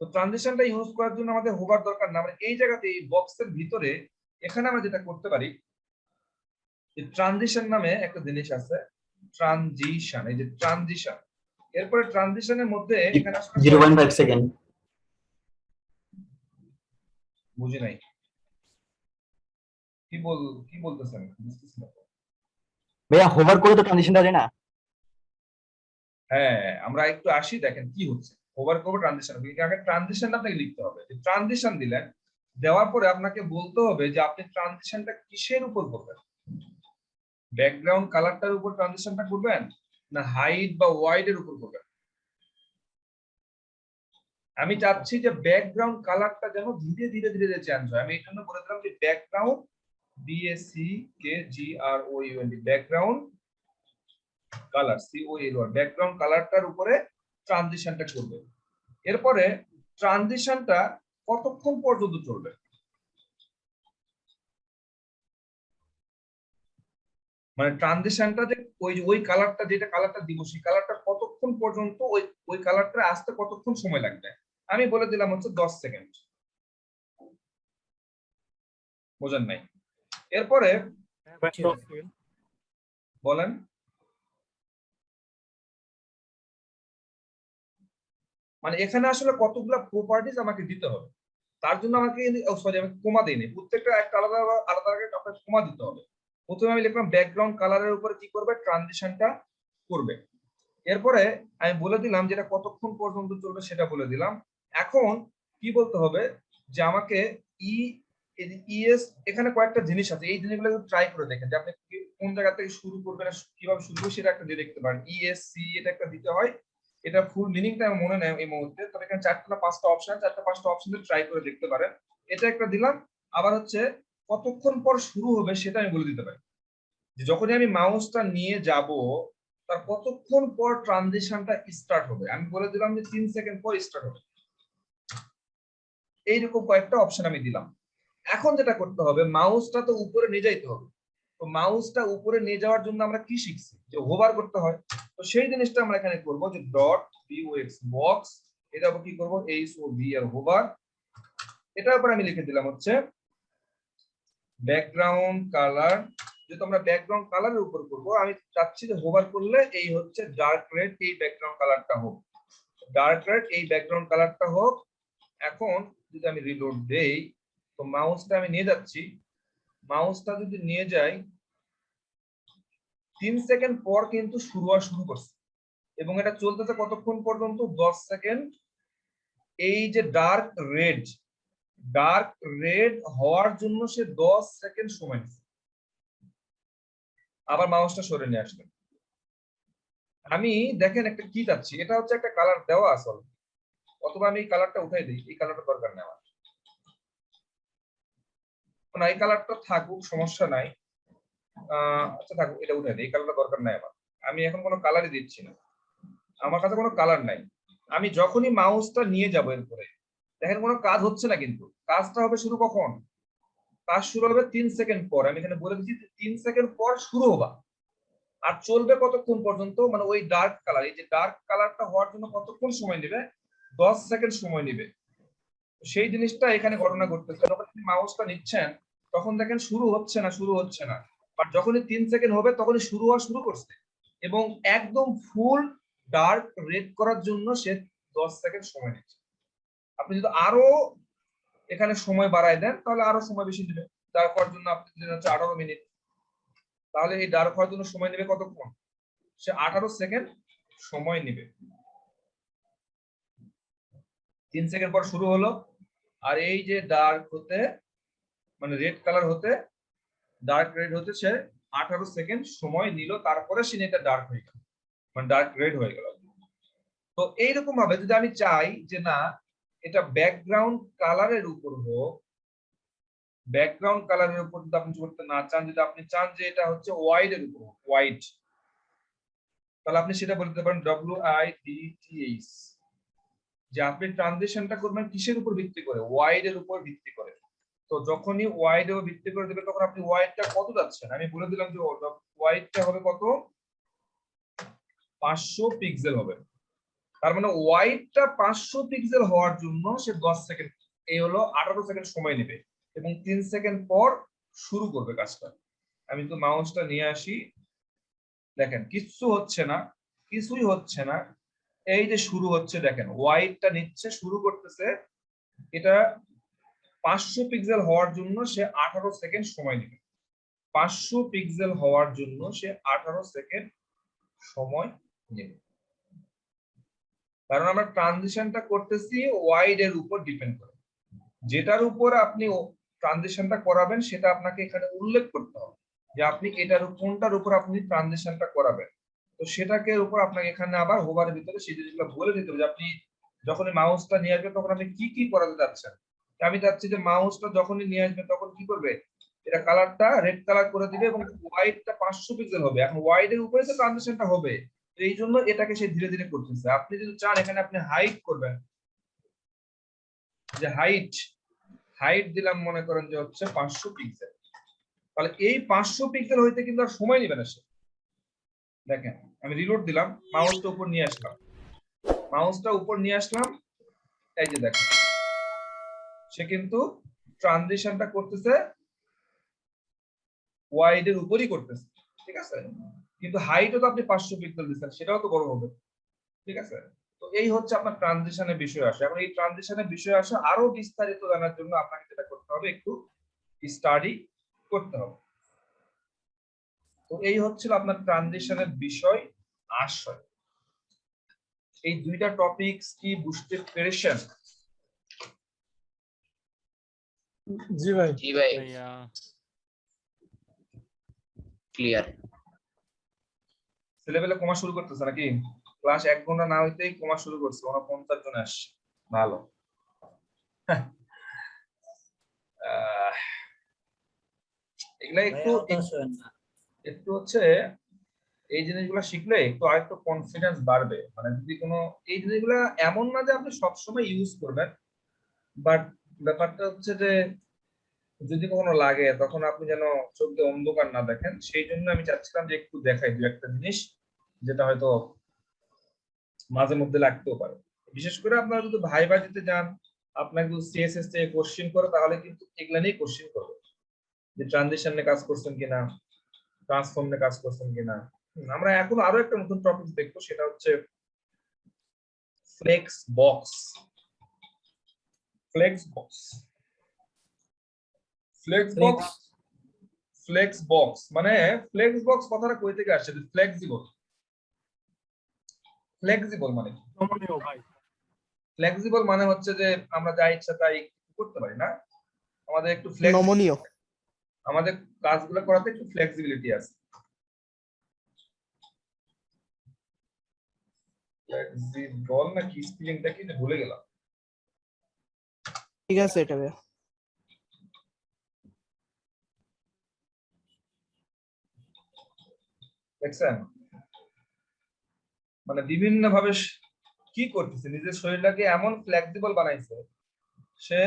তো ট্রানজিশনটা ইউজ করার জন্য আমাদের হোভার দরকার না, আমরা এই জায়গাতে এই বক্সের ভিতরে এখানে আমরা যেটা করতে পারি, যে ট্রানজিশন নামে একটা জিনিস আছে, ট্রানজিশন, এই যে ট্রানজিশন, এরপরে ট্রানজিশনের মধ্যে এখানে আসলে 0.5 সেকেন্ড। বুঝি নাই কি বলতেছেন, বুঝতেছি না। ভাইয়া হোভার করে তো ট্রানজিশনটা যায় না। হ্যাঁ, আমরা একটু আসি, দেখেন কি হচ্ছে। ওভার করবো ট্রানজিশন, আগে ট্রানজিশনটা আপনাকে লিখতে হবে। ট্রানজিশন দিলেন, দেওয়ার পরে আপনাকে বলতে হবে যে আপনি ট্রানজিশনটা কিসের উপর করবেন। ব্যাকগ্রাউন্ড কালারটার উপর ট্রানজিশনটা করবেন না হাইট বা ওয়াইড এর উপর করবেন? আমি চাচ্ছি যে ব্যাকগ্রাউন্ড কালারটা যেন ধীরে ধীরে ধীরে ধীরে চেঞ্জ হয়। আমি এই জন্য বলে দিলাম যে background BACKGROUND background colour COLOR background কালারটার উপরে ট্রানজিশনটা করবে। এরপরে ট্রানজিশনটা কতক্ষণ পর্যন্ত চলবে? মানে ট্রানজিশনটা যে ওই কালারটা যেটা কালারটা দিব সেই কালারটা কতক্ষণ পর্যন্ত ওই কালারটা আসতে কতক্ষণ সময় লাগবে? আমি বলে দিলাম হচ্ছে 10 সেকেন্ড। বোঝেন নাই? এরপরে বলেন। মানে এখানে আসলে কতগুলা প্রপার্টিজ আমাকে দিতে হবে, তার জন্য আমাকে সরি আমি কমা দিইনি, প্রত্যেকটা একটা আলাদা আলাদা আপনাকে কমা দিতে হবে। প্রথমে আমি লিখলাম ব্যাকগ্রাউন্ড কালারের উপরে কি করবে? ট্রানজিশনটা করবে। এরপরে আমি বলে দিলাম যেটা কতক্ষণ পর্যন্ত চলবে সেটা বলে দিলাম। এখন কি বলতে হবে যে আমাকে ইএস এখানে কয়েকটা জিনিস আছে, এই জিনিসগুলো ট্রাই করে দেখেন যে আপনি কোন জায়গা থেকে শুরু করবেন, কিভাবে শুরু করবেন সেটা একটা দিয়ে দেখতে পারেন। ইএসসি এটা একটা দিতে হয়, এটা ফুল মিনিংটা আমার মনে নেই এই মুহূর্তে, তবে এখানে চারটা পাঁচটা অপশন ট্রাই করে দেখতে পারেন। এটা একটা দিলাম। আবার হচ্ছে কতক্ষণ পর শুরু হবে সেটা আমি বলে দিতে পারি, যে যখনই আমি মাউসটা নিয়ে যাব তার কতক্ষণ পর ট্রানজিশনটা স্টার্ট হবে। আমি বলে দিলাম যে 3 সেকেন্ড পর স্টার্ট হবে। এইরকম কয়েকটা অপশন আমি দিলাম। এখন যেটা করতে হবে, মাউসটা তো উপরে নিয়ে যাইতে হবে। তো মাউসটা উপরে নিয়ে যাওয়ার জন্য আমরা কি শিখছি? যে হোভার করতে হয়। তো সেই জিনিসটা আমরা এখানে করব, যে ডট BOX বক্স, এটা উপর কি করব? HOV আর হোভার। এটার উপর আমি লিখে দিলাম হচ্ছে ব্যাকগ্রাউন্ড কালার। যেহেতু আমরা ব্যাকগ্রাউন্ড কালারের উপর করব, আমি চাচ্ছি যে হোভার করলে এই হচ্ছে ডার্ক রেড, এই ব্যাকগ্রাউন্ড কালারটা হোক, ডার্ক রেড এই ব্যাকগ্রাউন্ড কালারটা হোক। এখন যদি আমি রিলোড দেই, তো মাউসটা আমি নিয়ে যাচ্ছি, মাউসটা যদি নিয়ে যাই 3 সেকেন্ড পর কিন্তু শুরু করছে, এবং এটা চলতেছে কতক্ষণ পর্যন্ত? 10 সেকেন্ড। এই যে ডার্ক রেড হওয়ার জন্য সে 10 সেকেন্ড সময় নিচ্ছে। আবার মাউসটা সরে নিয়ে আসবেন। আমি দেখেন একটা কি চাচ্ছি, এটা হচ্ছে একটা কালার দেওয়া আসলে, অথবা আমি এই কালারটা উঠাই দিই, এই কালারটা দরকার নেই আমার, না এই কালারটা থাকুক সমস্যা নাই। আচ্ছা থাকুক, এটা উঠাই দিই, এই কালারটা দরকার নাই আমার। আমি এখন কোনো কালারই দিচ্ছি না, আমার কাছে কোনো কালার নাই। আমি যখনই মাউসটা নিয়ে যাবো এরপরে দেখেন কোনো কাজ হচ্ছে না, কিন্তু কাজটা হবে শুরু কখন? কাজ শুরু হবে 3 সেকেন্ড পর। আমি এখানে বলে দিচ্ছি 3 সেকেন্ড পর শুরু হবা, আর চলবে কতক্ষণ পর্যন্ত? মানে ওই ডার্ক কালার, এই যে ডার্ক কালারটা হওয়ার জন্য কতক্ষণ সময় নেবে? 10 সেকেন্ড সময় নেবে। সেই জিনিসটা এখানে ঘটনা ঘটতেছে। যখন আপনি মাউসটা নিচ্ছেন তখন দেখেন শুরু হচ্ছে না, বাট যখনই 3 সেকেন্ড হবে তখনই শুরু হওয়া শুরু করছে, এবং একদম ফুল ডার্ক রেড করার জন্য সে 10 সেকেন্ড সময় নিচ্ছে। আপনি যদি আরো এখানে সময় বাড়ায় দেন তাহলে আরো সময় বেশি নেবে। ডার্ক হওয়ার জন্য আপনি দিলেন হচ্ছে 18 মিনিট, তাহলে এই ডার্ক হওয়ার জন্য সময় নেবে কতক্ষণ? সে 18 সেকেন্ড সময় নেবে। 3 সেকেন্ড পর শুরু হলো, আর এই যে ডার্ক হতে মানে রেড কালার হতে ডার্ক রেড হতে সে 18 সেকেন্ড সময় নিল, তারপরে সে এটা ডার্ক হয়ে গেল, মানে ডার্ক রেড হয়ে গেল। তো এইরকম ভাবে যদি আমি চাই যে না এটা ব্যাকগ্রাউন্ড কালারের উপর হোক, ব্যাকগ্রাউন্ড কালারের উপর যদি আপনি করতে না চান, যদি আপনি চান যে এটা হচ্ছে ওয়াইড এর উপর, ওয়াইড, তাহলে আপনি সেটা বলতে পারেন WIDTH, যে আপনি ট্রানজিশনটা করবেন কিসের উপর ভিত্তি করে? ওয়াইড এর উপর ভিত্তি করে। তো যখনই ওয়াইড এর ভিত্তি করে দেবে তখন আপনি ওয়াইডটা কত যাচ্ছেন? আমি বলে দিলাম যে ওয়াইডটা হবে কত? 500 পিক্সেল হবে। তার মানে ওয়াইডটা 500 পিক্সেল হওয়ার জন্য সে 10 সেকেন্ড, এই হলো 18 সেকেন্ড সময় নেবে, এবং 3 সেকেন্ড পর শুরু করবে কাজটা। আমি তো মাউসটা নিয়ে আসি, দেখেন কিছুই হচ্ছে না। এই যে শুরু হচ্ছে, দেখেন ওয়াইডটা নিচ্ছে, শুরু করতেছে। এটা 500 পিক্সেল হওয়ার জন্য সে 18 সেকেন্ড সময় নেবে। 500 পিক্সেল হওয়ার জন্য সে 18 সেকেন্ড সময় নেবে, কারণ আমরা ট্রানজিশনটা করতেছি ওয়াইড এর উপর ডিপেন্ড করে। যেটার উপর আপনি ট্রানজিশনটা করাবেন সেটা আপনাকে এখানে উল্লেখ করতে হবে, যে আপনি কোনটার উপর আপনি ট্রানজিশনটা করাবেন। তো সেটাকে উপর আপনাকে এখানে আবার হোভারের ভিতরে সেই জিনিসগুলো বলে দিতে হবে যে আপনি যখনই মাউসটা নিয়ে আসবেন তখন আপনি কি কি করাতে যাচ্ছেন। আমি চাচ্ছি যে মাউসটা যখনই নিয়ে আসবে তখন কি করবে, এটা কালারটা রেড কালার করে দিবে এবং হোয়াইটটা 500 পিক্সেল হবে। এখন হোয়াইটের উপরে তো ট্রানজিশনটা হবে, তো এই জন্য এটাকে সে ধীরে ধীরে করতেছে। আপনি যদি চান এখানে আপনি হাইট করবেন, যে হাইট হাইট দিলাম মনে করেন যে হচ্ছে 500 পিক্সেল, তাহলে এই 500 পিক্সেল হইতে কিন্তু আর সময় নেবে না সে। দেখেন আমি রিলোড দিলাম, মাউসটা উপর নিয়ে আসলাম, মাউসটা উপর নিয়ে আসলাম, এই যে দেখেন সে কিন্তু ট্রানজিশনটা করতেছে ওয়াইড এর উপরই করতেছে, ঠিক আছে। কিন্তু হাইটও তো আপনি 500 পিক্সেল দিচ্ছেন, সেটাও তো বড় হবে, ঠিক আছে। তো এই হচ্ছে আপনার ট্রানজিশনের বিষয় আসে। এখন এই ট্রানজিশনের বিষয় আসে আরো বিস্তারিত জানার জন্য আপনাকে যেটা করতে হবে, একটু স্টাডি করতে হবে। তো এই হচ্ছিল আপনার ট্রানজিশনের বিষয় আশয়। এই দুইটা টপিকস কি বুঝতে পেরেছেন? জি ভাই। ভাইয়া ক্লিয়ার। ছেলেবেলে কমা শুরু করতেছে নাকি? ক্লাস 1 ঘন্টা না হইতেই কমা শুরু করছে, 49 জন আসছে, ভালো। এগুলা একটু একটু হচ্ছে এই জিনিসগুলো শিখলে একটু আরেকটু কনফিডেন্স বাড়বে। মানে যদি কোনো এই জিনিসগুলো এমন না যে আপনি সবসময় ইউজ করবেন, বাট ব্যাপারটা হচ্ছে যে যদি কখনো লাগে তখন আপনি যেন চোখ দিয়ে অন্ধকার না দেখেন। সেই জন্য আমি চাচ্ছিলাম যে একটু দেখাই দু একটা জিনিস যেটা হয়তো মাঝে মধ্যে লাগতেও পারে। বিশেষ করে আপনারা যদি ভাইবা দিতে যান, আপনাকে যদি সিএসএস থেকে কোশ্চেন করে, তাহলে কিন্তু এগুলা নিয়ে কোশ্চেন করবে যে ট্রানজিশন নিয়ে কাজ করছেন কিনা, ট্রান্সফর্ম নিয়ে কাজ করছেন কিনা। আমরা এখন আরো একটা নতুন টপিক দেখবো, সেটা হচ্ছে flex box. Flex box, flex box, flex box মানে ফ্লেক্স বক্স কথাটা কই থেকে আসছে? ফ্লেক্সিবল, ফ্লেক্সিবল মানে কি? ফ্লেক্সিবল মানে হচ্ছে যে আমরা যা ইচ্ছা তাই করতে পারি না, আমাদের একটু নমনীয়। আমাদের কাজগুলো করাতে একটু ফ্লেক্সিবিলিটি আছে। ফ্লেক্সিবল না কি স্পেলিংটা কি ভুলে গেলাম। ঠিক আছে এটা ভাইয়া। দেখছেন মানে বিভিন্ন ভাবে কি করতেছে, নিজের শরীরটাকে এমন ফ্লেক্সিবল বানাইছে, সে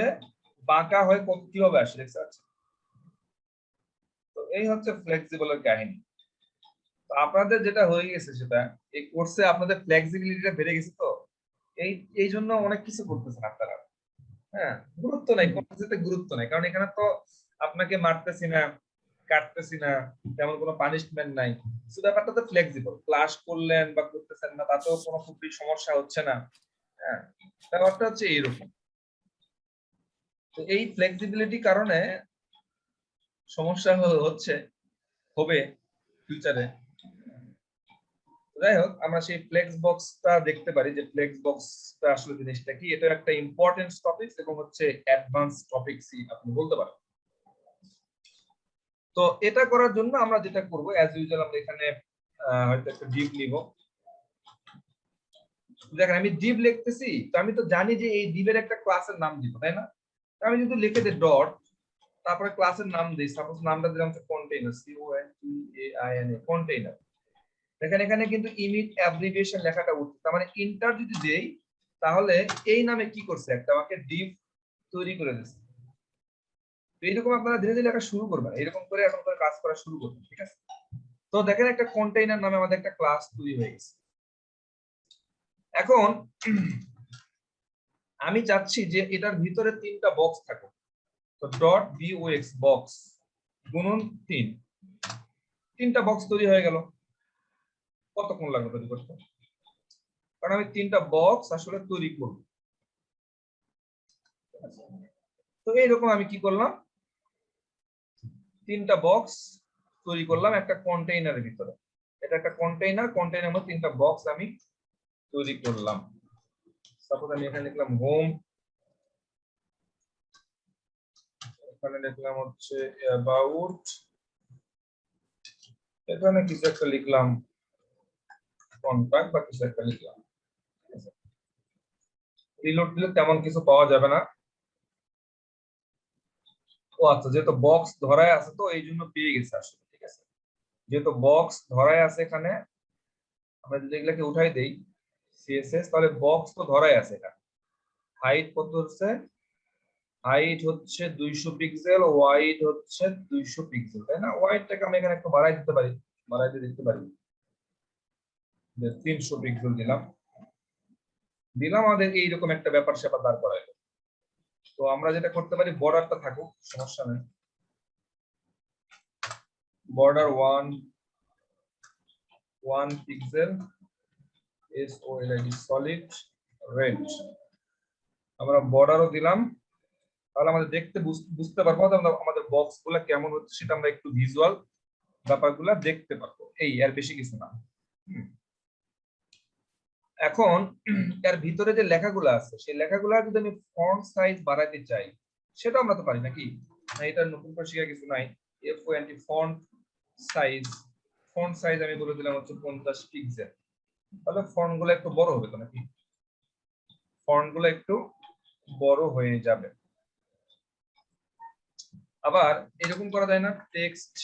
বাঁকা হয়ে কিভাবে আসে দেখছেন। তো এই হচ্ছে ফ্লেক্সিবলের কাহিনী। তো আপনাদের যেটা হয়ে গেছে সেটা এই কোর্সে আপনাদের ফ্লেক্সিবিলিটিটা বেড়ে গেছে। তো এই এই জন্য অনেক কিছু করতেছেন আপনারা। হ্যাঁ, গুরুত্ব নাই, কোনো কিছুতে গুরুত্ব নাই, কারণ এখানে তো আপনাকে মারতেছি না, কাটতেছি না, তেমন কোনো পানিশমেন্ট নাই। শুধু ব্যাপারটা তো ফ্লেক্সিবল, ক্লাস করলেন বা করতেছেন না তাতেও কোনো খুবই সমস্যা হচ্ছে না। হ্যাঁ, ব্যাপারটা হচ্ছে এইরকম। তো এই ফ্লেক্সিবিলিটি কারণে সমস্যা হচ্ছে, হবে ফিউচারে। যাই হোক, আমরা সেই ফ্লেক্স বক্সটা দেখতে পারি যে ফ্লেক্স বক্সটা আসলে জিনিসটা কি। এটা একটা ইম্পর্টেন্ট টপিক এবং হচ্ছে অ্যাডভান্স টপিকসই আপনি বলতে পারেন। তো এটা করার জন্য আমরা যেটা করব, অ্যাজ ইউজুয়াল আমরা এখানে হয়তো একটা ডিভ নিব। দেখেন আমি ডিভ লিখতেছি, তো আমি তো জানি যে এই ডিভের একটা ক্লাসের নাম দিব, তাই না? আমি যদি লিখে দিই ডট, তারপরে ক্লাসের নাম দিই, সাপোজ নামটা দিলাম হচ্ছে কন্টেইনার, CONTAINA কন্টেইনার। দেখেন এখানে কিন্তু ইউনিট অ্যাব্রিভিয়েশন লেখাটা উঠছে, তার মানে ইন্টার যদি দেই তাহলে এই নামে কি করছে, একটা আমাকে ডিভ তৈরি করে দিচ্ছে। তো এইরকম আপনারা ধীরে ধীরে লেখা শুরু করবেন, এরকম করে এখন করে কাজ করা শুরু করবেন, ঠিক আছে? তো দেখেন একটা কন্টেইনার নামে আমাদের একটা ক্লাস তৈরি হয়ে গেছে। এখন আমি চাচ্ছি যে এটার ভিতরে 3টা বক্স থাকুক। তো ডট BOX বক্স গুণন 3টা বক্স তৈরি হয়ে গেল। কতক্ষণ লাগবে তৈরি করতে? কারণ আমি 3টা বক্স আসলে তৈরি করব। তো এইরকম আমি কি করলাম, 3টা বক্স তৈরি করলাম একটা কন্টেইনারের ভিতরে। এটা একটা কন্টেইনার, কন্টেইনারের মধ্যে 3টা বক্স আমি তৈরি করলাম। সাপোজ আমি এখানে লিখলাম হোম, এখানে লিখলাম হচ্ছে অ্যাবাউট, এখানে কিছু একটা লিখলাম কন্ট্যাক্ট বা কিছু একটা লিখলাম। রিলোড দিলে তেমন কিছু পাওয়া যাবে না। ও আচ্ছা, যেহেতু বক্স ধরায় আছে তো এই জন্য পেয়ে গেছে আসলে, ঠিক আছে। যেহেতু বক্স ধরায় আছে এখানে, আমরা যদি এগুলাকে উঠাই দেই সিএসএস, তাহলে বক্স তো ধরায় আছে এখানে। হাইট কত হচ্ছে? হাইট হচ্ছে 200 পিক্সেল, ওয়াইড হচ্ছে 200 পিক্সেল, তাই না? ওয়াইডটাকে আমি এখানে একটু বাড়াই দিতে পারি, বাড়াই দিয়ে দিতে পারি, 300 পিক্সেল দিলাম। আমাদের এইরকম একটা ব্যাপার স্যাপার দাঁড় করাইলো। তো আমরা যেটা করতে পারি, বর্ডারটা থাকুক, সমস্যা নেই। Border 1 pixel, SOLID solid red. আমরা বর্ডারও দিলাম, তাহলে আমাদের দেখতে বুঝতে পারবো আমাদের বক্স গুলা কেমন হচ্ছে, সেটা আমরা একটু ভিজুয়াল ব্যাপারগুলা দেখতে পারবো। এই আর বেশি কিছু না। এখন এর ভিতরে যে লেখাগুলো আছে, সেই লেখাগুলো যদি আমি ফন্ট সাইজ বাড়াইতে চাই, সেটা আমরা তো পারি নাকি? না, এটা নতুন করে শেখা কিছু নাই। F20 ফন্ট সাইজ আমি বলে দিলাম হচ্ছে 50 পিক্সেল। তাহলে ফন্ট গুলো একটু বড় হবে তো নাকি? ফন্ট গুলো একটু বড় হয়ে যাবে। আবার এরকম করা যায় না, টেক্সট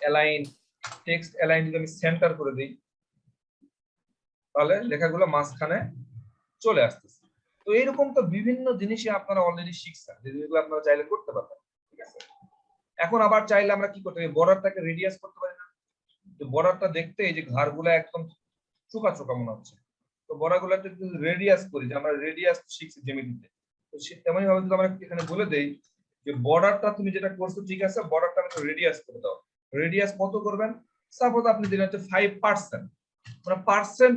অ্যালাইন যদি আমি সেন্টার করে দিই, তাহলে লেখাগুলো মাঝখানে চলে আসতেছে। তো এইরকম তো বিভিন্ন জিনিসই আপনারা অলরেডি শিখছেন, যেগুলো আপনারা চাইলে করতে পারবেন, ঠিক আছে। এখন আবার চাইলে আমরা কি করতে পারি, বর্ডারটাকে রেডিয়াস করতে পারি না? তো বর্ডারটা দেখতে এই যে ঘাড়গুলো একদম চোকা চোকা মনে হচ্ছে, তো বর্ডারগুলোকে যদি রেডিয়াস করি, যে আমরা রেডিয়াস শিখছি জ্যামিতিতে, তো তেমনই ভাবে যদি আমরা এখানে বলে দেই যে বর্ডারটা তুমি যেটা করছো ঠিক আছে, বর্ডারটা আমাকে রেডিয়াস করে দাও। রেডিয়াস কত করবেন? সাপোজ আপনি দিলেন হচ্ছে 5%, মানে পার্সেন্ট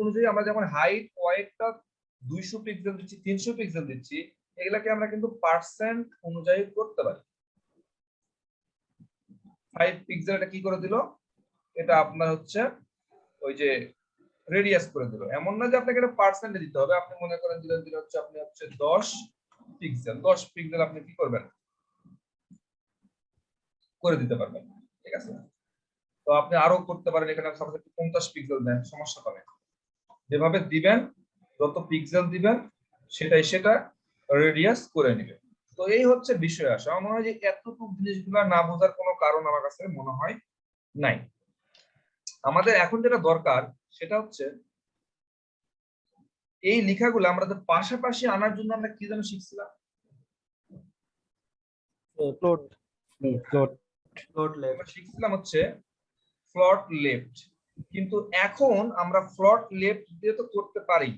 অনুযায়ী আমরা যেমন হাইট ওয়াইডটা 200 পিক্সেল দিচ্ছি, 300 পিক্সেল দিচ্ছি, এগুলাকে আমরা কিন্তু পার্সেন্ট অনুযায়ী করতে পারি। 5 পিক্সেল এটা কি করে দিল? এটা আপনার হচ্ছে ওই যে রেডিয়াস করে দিল। এমন না যে আপনাকে এটা পার্সেন্টে দিতে হবে। আপনি মনে করেন দিলেন হচ্ছে আপনি হচ্ছে 10 পিক্সেল আপনি কি করবেন? করে দিতে পারবেন, ঠিক আছে। তো আপনি আরো করতে পারেন, এখানে সাপোজ 50 পিক্সেল দেন, সমস্যা হবে। যেভাবে দিবেন, যত পিক্সেল দিবেন সেটা রেডিয়াস করে নেবে। তো এই হচ্ছে বিষয় আসে। আমার মনে হয় যে এতটুকু জিনিসগুলো না বোঝার কোনো কারণ আমার কাছে মনে হয় নাই। আমাদের এখন যেটা দরকার সেটা হচ্ছে এই লেখাগুলো আমরা পাশাপাশি আনার জন্য আমরা কি যেন শিখছিলাম? আমরা শিখছিলাম হচ্ছে ফ্লট লেফট। কিন্তু এখন আমরা ফ্লট লেফট দিয়ে তো করতে পারি,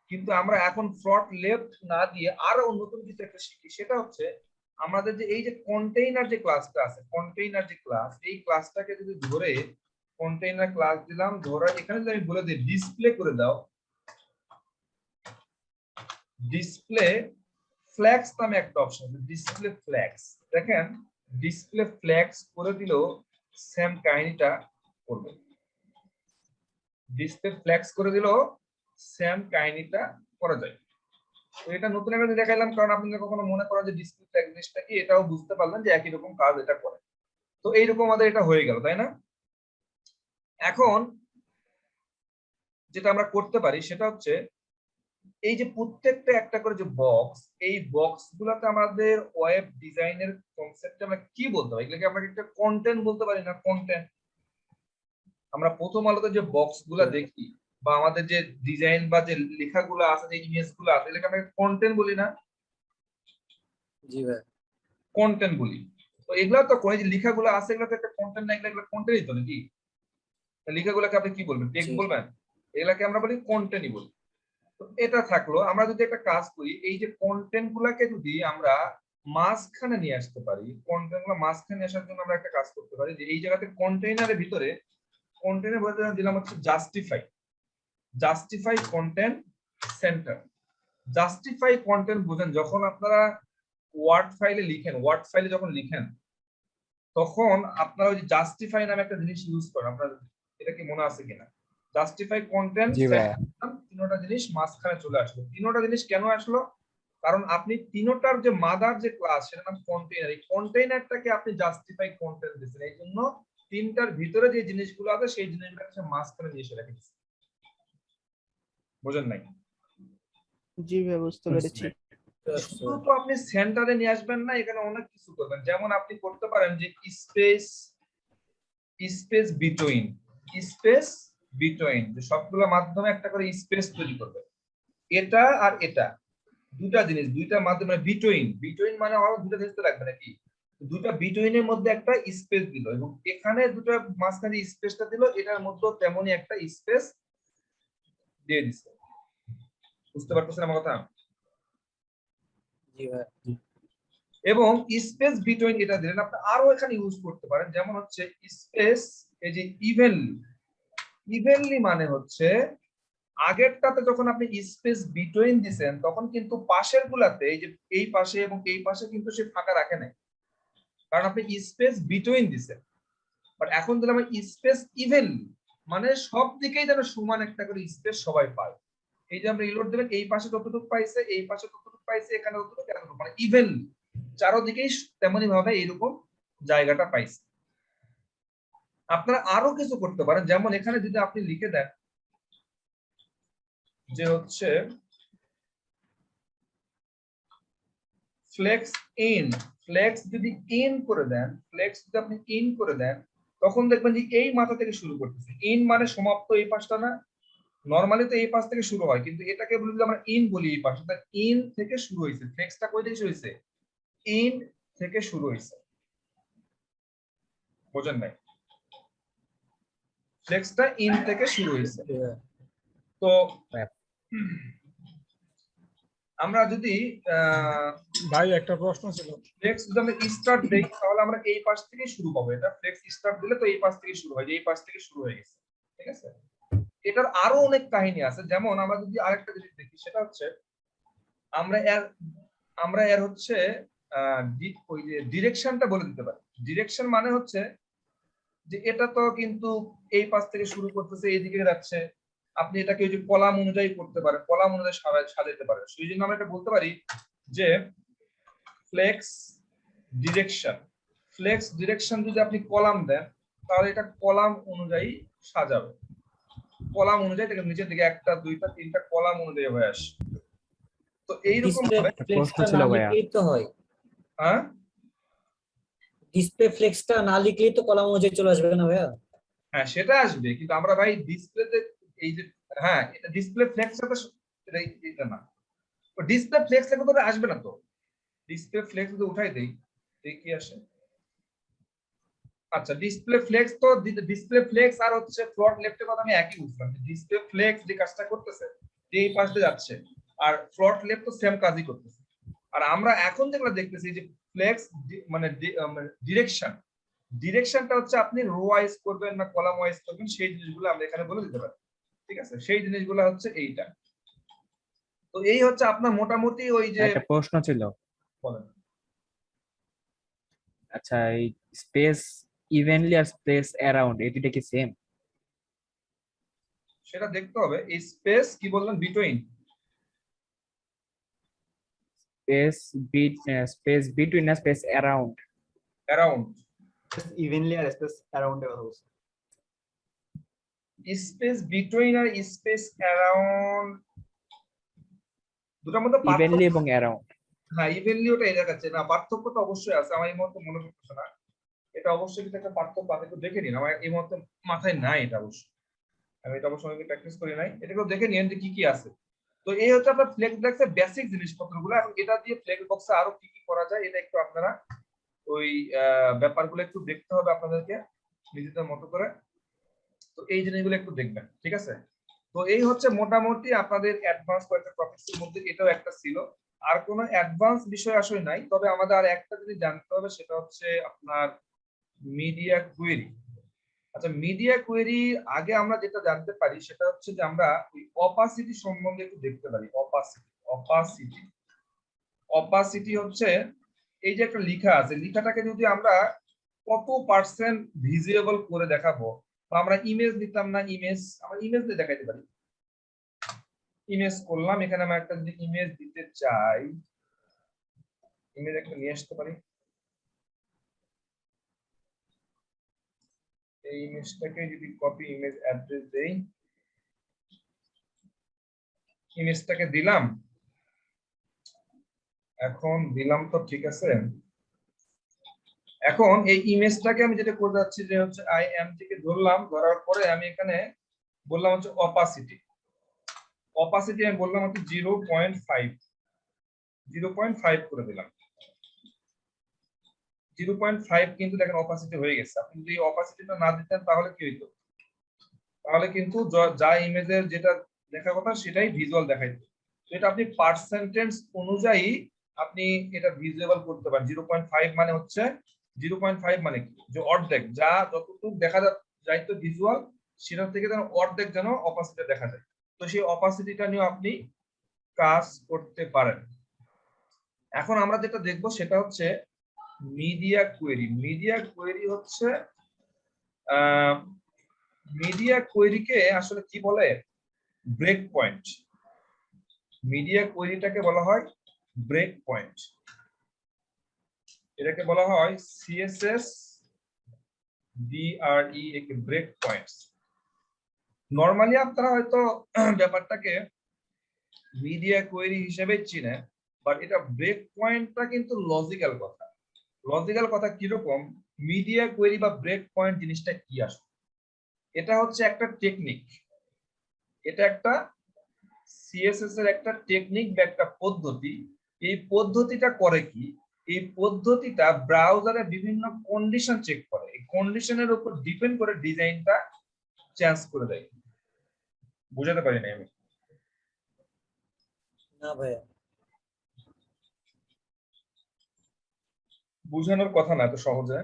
কিন্তু আমরা এখন ফ্লট লেফট না দিয়ে আরো নতুন কিছু একটা শিখি। সেটা হচ্ছে আমাদের যে এই যে কন্টেইনার যে ক্লাসটা আছে, কন্টেইনার যে ক্লাস, এই ক্লাসটাকে যদি ধরে কন্টেইনার ক্লাস দিলাম, ধরে এখানে যদি আমি বলে দিই ডিসপ্লে করে দাও, ডিসপ্লে ফ্ল্যাক্স নামে একটা অপশন আছে, ডিসপ্লে ফ্ল্যাক্স। দেখেন ডিসপ্লে ফ্ল্যাক্স করে দিলেও সেম কাহিনীটা করবে। ডিসপ্লে ফ্ল্যাক্স করে দিলেও সেম কাহিনীটা করা যায়। তো এটা নতুন একটা দেখাইলাম, কারণ আপনি কখনো মনে করেন যে ডিসপ্লে ফ্ল্যাগ জিনিসটা কি, এটাও বুঝতে পারলেন যে একই রকম কাজ এটা করে। তো এইরকম আমাদের এটা হয়ে গেল, তাই না? এখন যেটা আমরা করতে পারি সেটা হচ্ছে এই যে প্রত্যেকটা একটা করে যে বক্স, এই বক্স গুলাতে আমাদের ওয়েব ডিজাইনের কনসেপ্টে আমরা কি বলতে পারি? এগুলোকে আমরা একটা কন্টেন্ট বলতে পারি না? কন্টেন্ট আমরা প্রথম আলোতে যে বক্স গুলা দেখি বা আমাদের যে ডিজাইন বা যে লেখাগুলো আছে, যে ইমেজ গুলো আছে, এগুলোকে আমরা কন্টেন্ট বলি না? জি ভাই। কন্টেন্ট বলি। তো এগুলা তো কোন যে লেখাগুলো আছে, এগুলো তো একটা কন্টেন্ট না? এগুলো কন্টেন্টই তো নাকি? লেখাগুলোকে আপনি কি বলবেন? টেক্সট বলবেন? এগুলাকে আমরা বলি কন্টেন্টই বলি। তো এটা থাকলো। আমরা যদি একটা কাজ করি, এই যে কন্টেন্ট গুলাকে যদি আমরা মাঝখানে নিয়ে আসতে পারি, কন্টেন্ট গুলো মাঝখানে নিয়ে আসার জন্য আমরা একটা কাজ করতে পারি যে এই জায়গাতে কন্টেইনারের ভিতরে কন্টেইনার বলতে দিলাম হচ্ছে justify content centre. Justify content বুঝেন, যখন আপনারা ওয়ার্ড ফাইলে যখন লিখেন, তখন আপনারা ওই যে জাস্টিফাই নামে একটা জিনিস ইউজ করেন। আপনার এটা কি মনে আছে কিনা? জাস্টিফাই কন্টেন্ট, তিনটা জিনিস মাঝখানে চলে আসলো। তিনটা জিনিস কেন আসলো? কারণ আপনি তিনটার যে মাদার যে ক্লাস, সেটার নাম কন্টেইনার। এই কন্টেইনারটাকে আপনি জাস্টিফাই কন্টেন্ট দিয়েছেন, এই জন্য তিনটার ভিতরে যে জিনিসগুলো আছে সেই জিনিসগুলো মাঝখানে নিয়ে এসে রেখে দিচ্ছে। বোঝেন নাই? জি ভাই, বুঝতে পেরেছি। শুধু তো আপনি সেন্টারে নিয়ে আসবেন না, এখানে অনেক কিছু করবেন। যেমন আপনি করতে পারেন যে space space between, space between, যে সবগুলো মাধ্যমে একটা করে স্পেস তৈরি করবে। এটা আর এটা দুটা জিনিস, দুইটা মাধ্যমে বিটুইন, বিটুইন মানে আমার দুটা জিনিস তো লাগবে নাকি, দুটা বিটুইনের মধ্যে একটা স্পেস দিল এবং এখানে দুটো মাঝখানে স্পেসটা দিল, এটার মধ্যে তেমনই একটা স্পেস দিয়ে দিছে। বুঝতে পারতেছেন আমার কথা? জি ভাই। এবং স্পেস বিটুইন এটা দিলেন, আপনি আরো এখানে ইউজ করতে পারেন। যেমন হচ্ছে স্পেস, এই যে ইভেনলি, ইভেনলি মানে হচ্ছে আগেরটাতে যখন আপনি স্পেস বিটুইন দিবেন তখন কিন্তু পাশের গুলাতে, এই যে এই পাশে এবং এই পাশে কিন্তু সে ফাঁকা রাখে নাই, কারণ আপনি স্পেস বিটুইন দিছেন। বাট এখন দিলাম স্পেস ইভেনলি, মানে সব দিকেই যেন সমান একটা করে স্পেস সবাই পায়। এই যে আমরা রিলোড দিবেন, এই পাশে ততটুকু পাইছে, এই পাশে ততটুকু পাইছে, এখানে ততটুকু, এতটুকু, মানে ইভেনলি চারদিকেই তেমনি ভাবে এইরকম জায়গাটা পাইছে। আপনারা আরো কিছু করতে পারেন, যেমন এখানে যদি আপনি লিখে দেন যে হচ্ছে ফ্লেক্স ইন, ফ্লেক্স যদি ইন করে দেন, ফ্লেক্স যদি আপনি ইন করে দেন, তখন দেখবেন যে এই মাথা থেকে শুরু করতেছে। ইন মানে সমাপ্ত, এই পাশটা না, নরমালি তো এই পাশ থেকে শুরু হয়, কিন্তু এটাকে বলি যে আমরা ইন বলি, এই পাশটা ইন থেকে শুরু হয়েছে। ফ্লেক্সটা কই থেকে শুরু হয়েছে? ইন থেকে শুরু হয়েছে। বোঝেন নাই? ফ্লেক্সটা ইন থেকে শুরু হয়েছে। জি ভাই। তো আমরা যদি ভাই একটা প্রশ্ন ছিল। ফ্লেক্স যদি আমরা স্টার্ট দেই তাহলে আমরা এই পাশ থেকে শুরু পাবো। এটা ফ্লেক্স স্টার্ট দিলে তো এই পাশ থেকে শুরু হয়, যে এই পাশ থেকে শুরু হয়ে গেছে। ঠিক আছে? এটার আরো অনেক কাহিনী আছে। যেমন আমরা যদি আরেকটা জিনিস দেখি, সেটা হচ্ছে আমরা এর হচ্ছে ওই যে ডিরেকশনটা বলে দিতে পারি। ডিরেকশন মানে হচ্ছে যে এটা তো কিন্তু এই পাশ থেকে শুরু করতেছে, এইদিকে যাচ্ছে, আপনি এটাকে ওই যে কলাম অনুযায়ী করতে পারেন, কলাম অনুযায়ী সাজাতে পারেন। সেই জন্য আমরা এটা বলতে পারি যে ফ্লেক্স ডিরেকশন, ফ্লেক্স ডিরেকশন যদি আপনি কলাম দেন তাহলে এটা কলাম অনুযায়ী সাজাবে, কলাম অনুযায়ী থেকে নিচের দিকে একটা দুইটা তিনটা কলাম অনুযায়ী হয়ে আসে। তো এইরকম ডিসপ্লে ভাবে ফ্লেক্সটা না লিখলেই তো হয়। হ্যাঁ, ডিসপ্লে ফ্লেক্সটা না লিখলেই তো কলাম অনুযায়ী চলে আসবে না ভাইয়া? হ্যাঁ সেটা আসবে, কিন্তু আমরা ভাই ডিসপ্লেতে এই যে, হ্যাঁ এটা ডিসপ্লে ফ্লেক্স সাথে এটা না, ডিসপ্লে ফ্লেক্স লেখা তো আসবে না। তো ডিসপ্লে ফ্লেক্স যদি উঠাই দেই, এই কি আসে? আচ্ছা, ডিসপ্লে ফ্লেক্স তো, ডিসপ্লে ফ্লেক্স আর হচ্ছে ফ্লোট লেফটের কথা আমি একই বুঝলাম। ডিসপ্লে ফ্লেক্স যে কাজটা করতেছে, যে এই পাশে যাচ্ছে, আর ফ্লোট লেফট তো সেম কাজই করতেছে। আর আমরা এখন যেগুলো দেখতেছি যে ফ্লেক্স মানে ডিরেকশন, ডিরেকশনটা হচ্ছে আপনি রো ওয়াইজ করবেন না কলাম ওয়াইজ করবেন, সেই জিনিসগুলো আমরা এখানে বলে দিতে পারি। ঠিক আছে? সেই জিনিসগুলো হচ্ছে এইটা। তো এই হচ্ছে আপনার মোটামুটি ওই যে, একটা প্রশ্ন ছিল। বলেন। আচ্ছা, এই স্পেস ইভেনলি আর স্পেস অ্যারাউন্ড এই দুইটা কি সেম? সেটা দেখতে হবে। এই স্পেস কি বললেন? বিটুইন, স্পেস বিটুইন না স্পেস অ্যারাউন্ড? অ্যারাউন্ড, ইভেনলি আর স্পেস অ্যারাউন্ডে কথা বলছি। স্পেস বিটুইন আর স্পেস অ্যারাউন্ড দুটার মধ্যে ইভেনলি পার্থক্য, এবং অ্যারাউন্ড। হ্যাঁ ইভেনলি ওটা এই জায়গাতে না, পার্থক্য তো অবশ্যই আছে। আমার এই মুহূর্তে মনে পড়তেছে না, এটা অবশ্যই কিন্তু একটা পার্থক্য আছে, একটু দেখে নিন। আমার এই মুহূর্তে মাথায় নাই এটা, অবশ্যই আমি এটা অবশ্যই প্র্যাকটিস করি নাই, এটাকেও দেখে নিন যে কি কি আছে। তো এই হচ্ছে আপনার ফ্লেক্স বক্সের বেসিক জিনিসপত্রগুলো। এখন এটা দিয়ে ফ্লেক্স বক্সে আরো কি কি করা যায়, এটা একটু আপনারা ওই ব্যাপারগুলো একটু দেখতে হবে আপনাদেরকে নিজেদের মতো করে। তো এই জিনিসগুলো একটু দেখবেন, ঠিক আছে? তো এই হচ্ছে মোটামুটি আপনাদের অ্যাডভান্স কয়েকটা টপিকসের মধ্যে এটাও একটা ছিল। আর কোনো অ্যাডভান্স বিষয় আসলে নাই, তবে আমাদের আর একটা জিনিস জানতে হবে, সেটা হচ্ছে আপনার মিডিয়া কোয়েরি। আচ্ছা, মিডিয়া কোয়েরি আগে আমরা যেটা জানতে পারি সেটা হচ্ছে যে আমরা ওই অপাসিটি সম্বন্ধে একটু দেখতে পারি। অপাসিটি, অপাসিটি, অপাসিটি হচ্ছে এই যে একটা লেখা আছে, লেখাটাকে যদি আমরা কত পার্সেন্ট ভিজিবল করে দেখাবো, বা আমরা ইমেজ নিতাম না, ইমেজ আমরা ইমেজ দিয়ে দেখাইতে পারি। ইমেজ করলাম, এখানে আমরা একটা যদি ইমেজ দিতে চাই, ইমেজ একটা নিয়ে আসতে পারি। এই ইমেজটাকে যদি কপি ইমেজ অ্যাড্রেস দেই, ইমেজটাকে দিলাম, এখন দিলাম তো ঠিক আছে। এখন এই ইমেজটাকে আমি যেটা করে যাচ্ছি যে হচ্ছে আইএমজি কে ধরলাম, ধরার পরে আমি এখানে বললাম হচ্ছে অপাসিটি। অপাসিটি আমি বললাম হচ্ছে 0.5 করে দিলাম। 0.5 কিন্তু দেখেন অপাসিটি হয়ে গেছে। আপনি যদি অপাসিটিটা না দিতেন তাহলে কি হইতো? তাহলে কিন্তু যা ইমেজের যেটা দেখার কথা সেটাই ভিজুয়াল দেখাইতো। তো এটা আপনি পার্সেন্টেজ অনুযায়ী আপনি এটা ভিজুয়াল করতে পারেন। 0.5 মানে হচ্ছে 0.5 মানে কি, যে অর্ধেক, যা যতটুকু দেখা যাইতো ভিজুয়াল সেটা থেকে যেন অর্ধেক যেন অপাসিটি দেখা যায়। তো সেই অপাসিটিটা নিয়ে আপনি কাজ করতে পারেন। এখন আমরা যেটা দেখবো সেটা হচ্ছে মিডিয়া কোয়েরি। মিডিয়া কোয়েরি হচ্ছে মিডিয়া কোয়েরিকে আসলে কি বলে? Break point. মিডিয়া কোয়েরিটাকে বলা হয় ব্রেক পয়েন্ট। এটাকে বলা হয় সিএসএস বিআরই একে ব্রেক পয়েন্টস। নরমালি আপনারা হয়তো ব্যাপারটাকে মিডিয়া কোয়েরি হিসেবে চিনেন, বাট এটা ব্রেক পয়েন্টটা কিন্তু লজিক্যাল কথা। লজিক্যাল কথা কিরকম? মিডিয়া কোয়েরি বা ব্রেক পয়েন্ট জিনিসটা কি আসলে? এটা হচ্ছে একটা টেকনিক, এটা একটা সিএসএস এর একটা টেকনিক বা একটা পদ্ধতি। এই পদ্ধতিটা করে কি? এই পদ্ধতিটা ব্রাউজারে বিভিন্ন কন্ডিশন চেক করে, এই কন্ডিশনের উপর ডিপেন্ড করে ডিজাইনটা চেঞ্জ করে দেয়। বুঝাতে পারি না আমি? না ভাইয়া, বুঝানোর কথা না এত সহজে।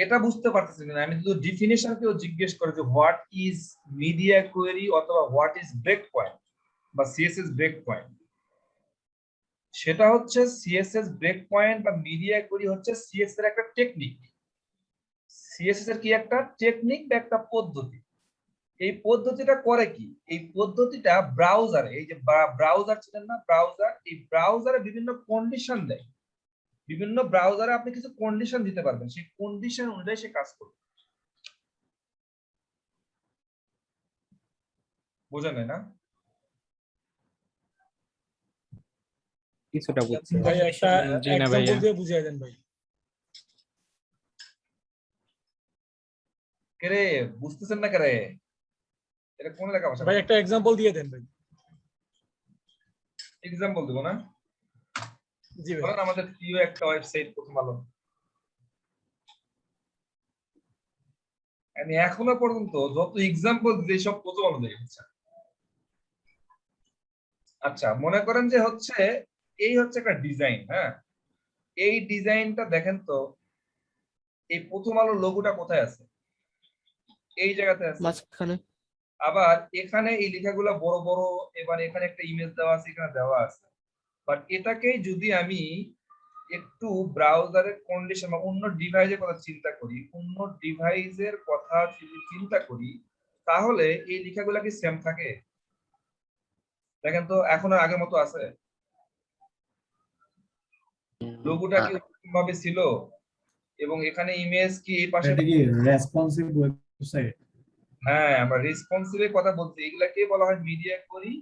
এটা বুঝতে পারতেছি না। আমি যদি ডেফিনিশন কেউ জিজ্ঞেস করে যে হোয়াট ইজ মিডিয়া কোয়েরি অথবা হোয়াট ইজ ব্রেক পয়েন্ট বা সিএসএস ব্রেক পয়েন্ট, সেটা হচ্ছে সিএসএস ব্রেক পয়েন্ট বা মিডিয়া কোয়েরি হচ্ছে সিএসএস এর একটা টেকনিক। সিএসএস এর কি একটা টেকনিক বা একটা পদ্ধতি। এই পদ্ধতিটা করে কি? এই পদ্ধতিটা ব্রাউজারে, এই যে ব্রাউজার ছিলেন না, ব্রাউজার, এই ব্রাউজারে বিভিন্ন কন্ডিশন দেয়। বিভিন্ন ব্রাউজারে আপনি কিছু কন্ডিশন দিতে পারবেন, সেই কন্ডিশন অনুযায়ী সে কাজ করবে। বোঝা যায় না? কিছুটা বুঝছি। ভাই একটা জি না ভাইয়া। এক্সাম্পল দিয়ে বুঝিয়ে দেন ভাই। কেরে বুঝতেছেন না কেরে? এটা কোন লেখা ভাষা? ভাই একটা এক্সাম্পল দিয়ে দেন ভাই। এক্সাম্পল দেবো না? জি ভাই। ধরেন আমাদের প্রিয় একটা ওয়েবসাইট প্রথম আলো। আমি এখনো পর্যন্ত যত এক্সাম্পল দিই সব প্রথম আলো দিয়ে হচ্ছে। আচ্ছা, মনে করেন যে হচ্ছে এই হচ্ছে একটা ডিজাইন। হ্যাঁ, এই ডিজাইনটা দেখেন তো, এই প্রথম আলো লোগোটা কোথায় আছে? এই জায়গাতে আছে। মাঝখানে। আবার এখানে এই লেখাগুলো বড় বড়, এবার এখানে একটা ইমেজ দেওয়া আছে, এখানে দেওয়া আছে। বাট এটাকে যদি আমি একটু ব্রাউজারের কন্ডিশন বা অন্য ডিভাইসের কথা চিন্তা করি, অন্য ডিভাইসের কথা যদি চিন্তা করি, তাহলে এই লেখাগুলো কি সেম থাকে? দেখেন তো এখন আর আগের মতো আছে? লোগোটা কি ওরকম ভাবে ছিল? এবং এখানে ইমেজ কি এই পাশে? এটা কি রেসপন্সিভ ওয়েবসাইট? হ্যাঁ, আমরা রেসপন্সিভের কথা বলছি। এগুলাকে বলা হয় মিডিয়া কোয়েরি।